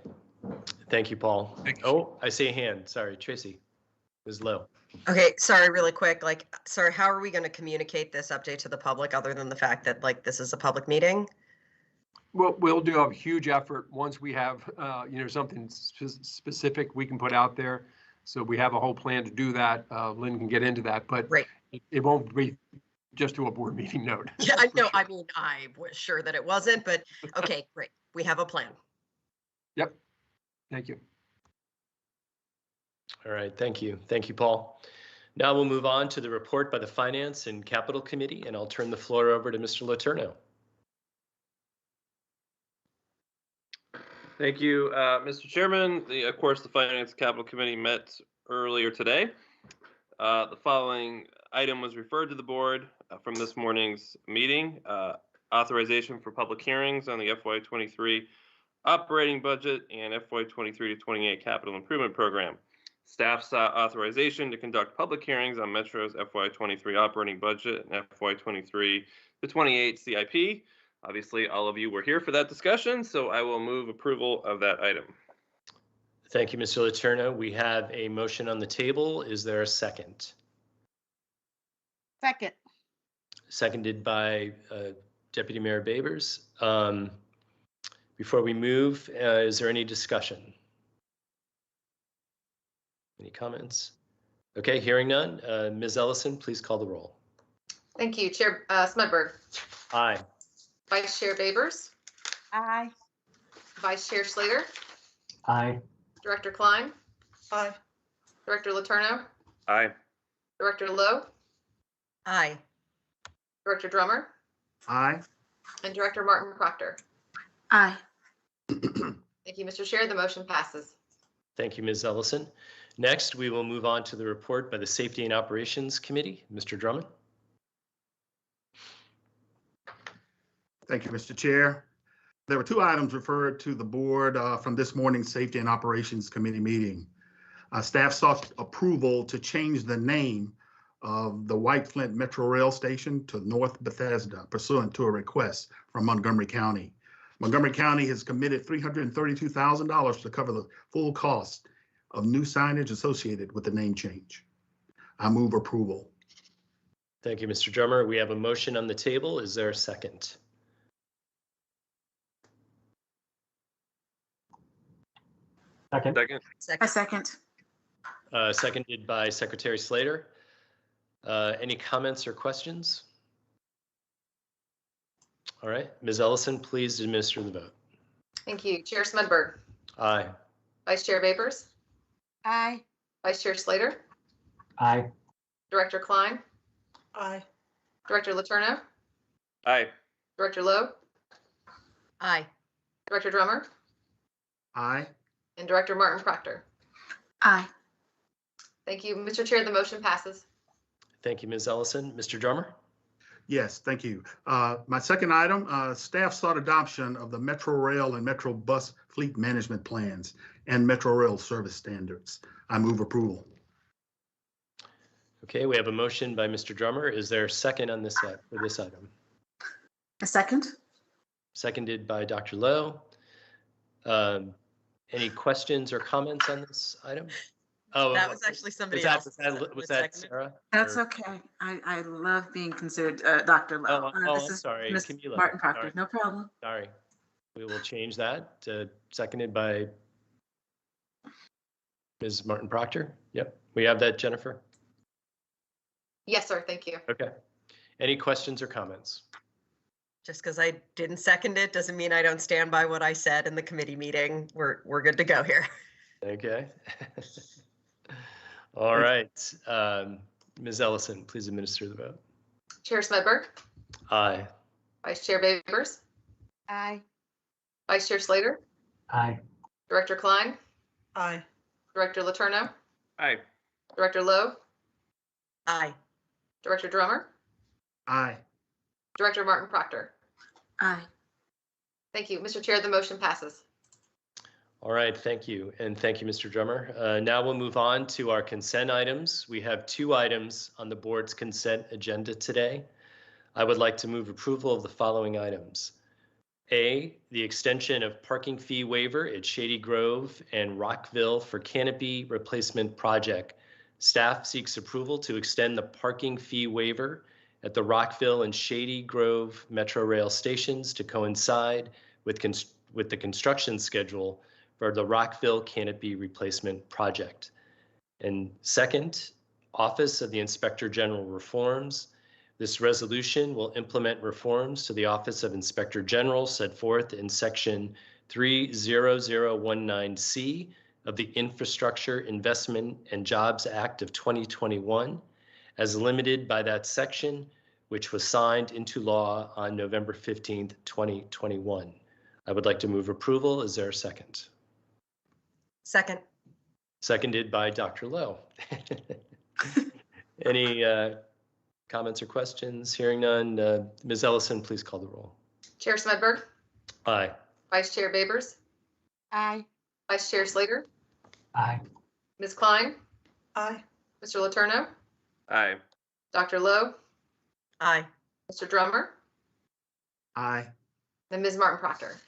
Thank you, Paul. Oh, I see a hand. Sorry, Tracy. It was low. Okay, sorry, really quick. Sorry, how are we going to communicate this update to the public other than the fact that this is a public meeting? Well, we'll do a huge effort once we have, something specific we can put out there. So we have a whole plan to do that. Lynn can get into that, but it won't be just to a board meeting note. Yeah, I know. Sure. I mean, I was sure that it wasn't, but okay, great. We have a plan. Yep. Thank you. All right. Thank you. Thank you, Paul. Now we'll move on to the report by the Finance and Capital Committee, and I'll turn the floor over to Mr. Letourneau. Thank you, Mr. Chairman. Of course, the Finance Capital Committee met earlier today. The following item was referred to the board from this morning's meeting. Authorization for public hearings on the FY23 operating budget and FY23 to 28 capital improvement program. Staff sought authorization to conduct public hearings on Metro's FY23 operating budget and FY23 to 28 CIP. Obviously, all of you were here for that discussion, so I will move approval of that item. Thank you, Mr. Letourneau. We have a motion on the table. Is there a second? Second. Seconded by Deputy Mayor Babers. Before we move, is there any discussion? Any comments? Okay, hearing none. Ms. Ellison, please call the roll. Thank you, Chair Smedberg. Aye. Vice Chair Babers. Aye. Vice Chair Slater. Aye. Director Klein. Aye. Director Letourneau. Aye. Director Lowe. Aye. Director Drummer. Aye. And Director Martin Proctor. Aye. Thank you, Mr. Chair. The motion passes. Thank you, Ms. Ellison. Next, we will move on to the report by the Safety and Operations Committee. Mr. Drummond. Thank you, Mr. Chair. There were two items referred to the board from this morning's Safety and Operations Committee meeting. Staff sought approval to change the name of the White Flint Metro Rail Station to North Bethesda pursuant to a request from Montgomery County. Montgomery County has committed $332,000 to cover the full cost of new signage associated with the name change. I move approval. Thank you, Mr. Drummer. We have a motion on the table. Is there a second? Second. A second. Seconded by Secretary Slater. Any comments or questions? All right, Ms. Ellison, please administer the vote. Thank you. Chair Smedberg. Aye. Vice Chair Babers. Aye. Vice Chair Slater. Aye. Director Klein. Aye. Director Letourneau. Aye. Director Lowe. Aye. Director Drummer. Aye. And Director Martin Proctor. Aye. Thank you, Mr. Chair. The motion passes. Thank you, Ms. Ellison. Mr. Drummer? Yes, thank you. My second item, staff sought adoption of the Metro Rail and Metro Bus fleet management plans and Metro Rail service standards. I move approval. Okay, we have a motion by Mr. Drummer. Is there a second on this for this item? A second. Seconded by Dr. Lowe. Any questions or comments on this item? Oh, That was actually somebody else. Was that Sarah? That's Or- okay. I love being considered Dr. Lowe. I'm This is sorry, Ms. Camila. Martin Proctor. Sorry. No problem. Sorry. We will change that to seconded by Ms. Martin Proctor. Yep. We have that, Jennifer. Yes, sir. Thank you. Okay. Any questions or comments? Just because I didn't second it doesn't mean I don't stand by what I said in the committee meeting. We're good to go here. Okay. All right. Ms. Ellison, please administer the vote. Chair Smedberg, Aye. Vice Chair Babers, Aye. Vice Chair Slater, Aye. Director Klein, Aye. Director Letourneau, Aye. Director Lowe, Aye. Director Drummer, Aye. Director Martin Proctor. Aye. Thank you. Mr. Chair, the motion passes. All right, thank you. And thank you, Mr. Drummer. Now we'll move on to our consent items. We have 2 items on the board's consent agenda today. I would like to move approval of the following items. A, the extension of parking fee waiver at Shady Grove and Rockville for canopy replacement project. Staff seeks approval to extend the parking fee waiver at the Rockville and Shady Grove Metro Rail stations to coincide with the construction schedule for the Rockville canopy replacement project. And second, Office of the Inspector General reforms. This resolution will implement reforms to the Office of Inspector General set forth in Section 30019C of the Infrastructure Investment and Jobs Act of 2021, as limited by that section, which was signed into law on November 15th, 2021. I would like to move approval. Is there a second? Second. Seconded by Dr. Lowe. Any comments or questions? Hearing none. Ms. Ellison, please call the roll. Chair Smedberg, Aye. Vice Chair Babers, Aye. Vice Chair Slater, Aye. Ms. Klein, Aye. Mr. Letourneau, Aye. Dr. Lowe, Aye. Mr. Drummer, Aye. and Ms. Martin Proctor.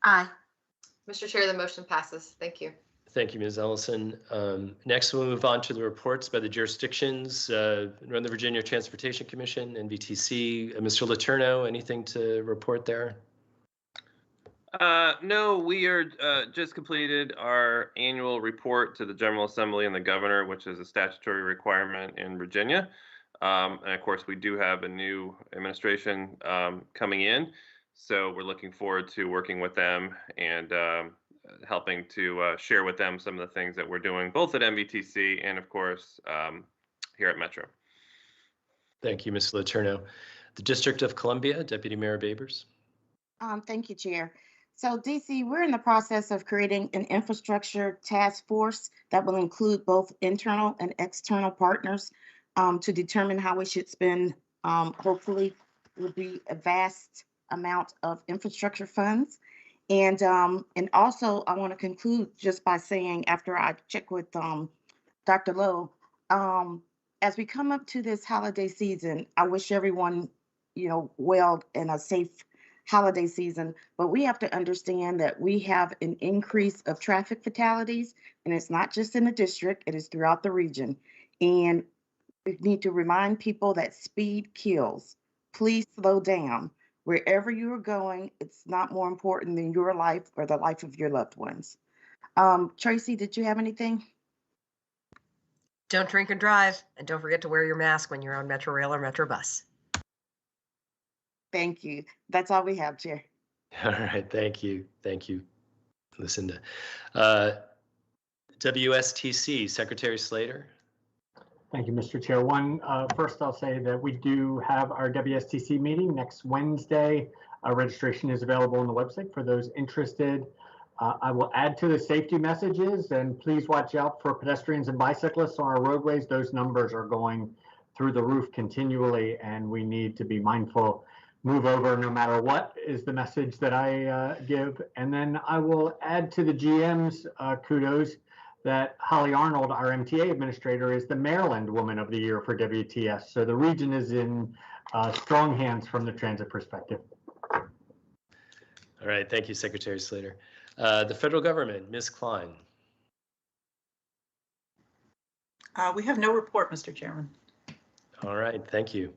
Aye. Mr. Chair, the motion passes. Thank you. Thank you, Ms. Ellison. Next, we'll move on to the reports by the jurisdictions. Run the Virginia Transportation Commission, NVTC. Mr. Letourneau, anything to report there? No, we are just completed our annual report to the General Assembly and the Governor, which is a statutory requirement in Virginia. And of course, we do have a new administration coming in. So we're looking forward to working with them and helping to share with them some of the things that we're doing, both at MVTC and of course, here at Metro. Thank you, Ms. Letourneau. The District of Columbia, Deputy Mayor Babers. Thank you, Chair. So DC, we're in the process of creating an infrastructure task force that will include both internal and external partners to determine how we should spend, hopefully, will be a vast amount of infrastructure funds. And also, I want to conclude just by saying, after I check with Dr. Lowe, as we come up to this holiday season, I wish everyone, well and a safe holiday season, but we have to understand that we have an increase of traffic fatalities, and it's not just in the district, it is throughout the region. And we need to remind people that speed kills. Please slow down. Wherever you are going, it's not more important than your life or the life of your loved ones. Tracy, did you have anything? Don't drink and drive, and don't forget to wear your mask when you're on Metro Rail or Metro Bus. Thank you. That's all we have, Chair. All right, thank you. Thank you, Lucinda. WSTC, Secretary Slater. Thank you, Mr. Chair. First I'll say that we do have our WSTC meeting next Wednesday. Registration is available on the website for those interested. I will add to the safety messages, and please watch out for pedestrians and bicyclists on our roadways. Those numbers are going through the roof continually, and we need to be mindful. Move over no matter what is the message that I give. And then I will add to the GM's kudos that Holly Arnold, our MTA administrator, is the Maryland Woman of the Year for WTS. So the region is in strong hands from the transit perspective. All right, thank you, Secretary Slater. The federal government, Ms. Klein. We have no report, Mr. Chairman. All right, thank you.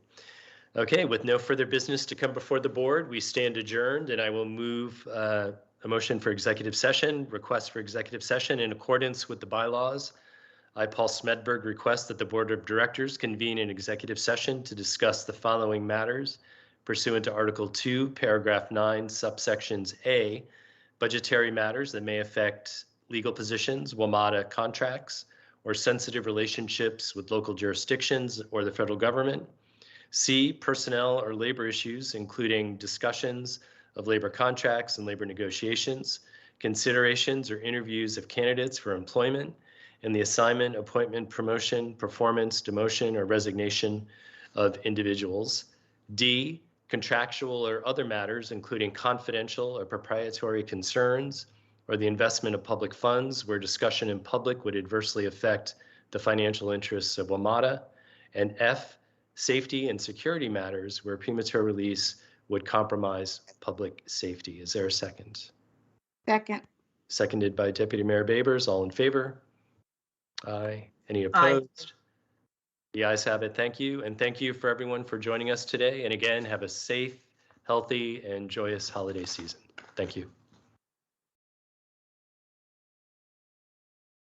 Okay, with no further business to come before the board, we stand adjourned, and I will move a motion for executive session, request for executive session in accordance with the bylaws. I, Paul Smedberg, request that the Board of Directors convene an executive session to discuss the following matters pursuant to Article 2, Paragraph 9, subsections A, budgetary matters that may affect legal positions, WMATA contracts, or sensitive relationships with local jurisdictions or the federal government. C, personnel or labor issues, including discussions of labor contracts and labor negotiations, considerations or interviews of candidates for employment, and the assignment, appointment, promotion, performance, demotion, or resignation of individuals. D, contractual or other matters, including confidential or proprietary concerns, or the investment of public funds where discussion in public would adversely affect the financial interests of WMATA. And F, safety and security matters where premature release would compromise public safety. Is there a second? Second. Seconded by Deputy Mayor Babers. All in favor? Aye. Any opposed? The ayes have it. Thank you. And thank you for everyone for joining us today. And again, have a safe, healthy, and joyous holiday season. Thank you.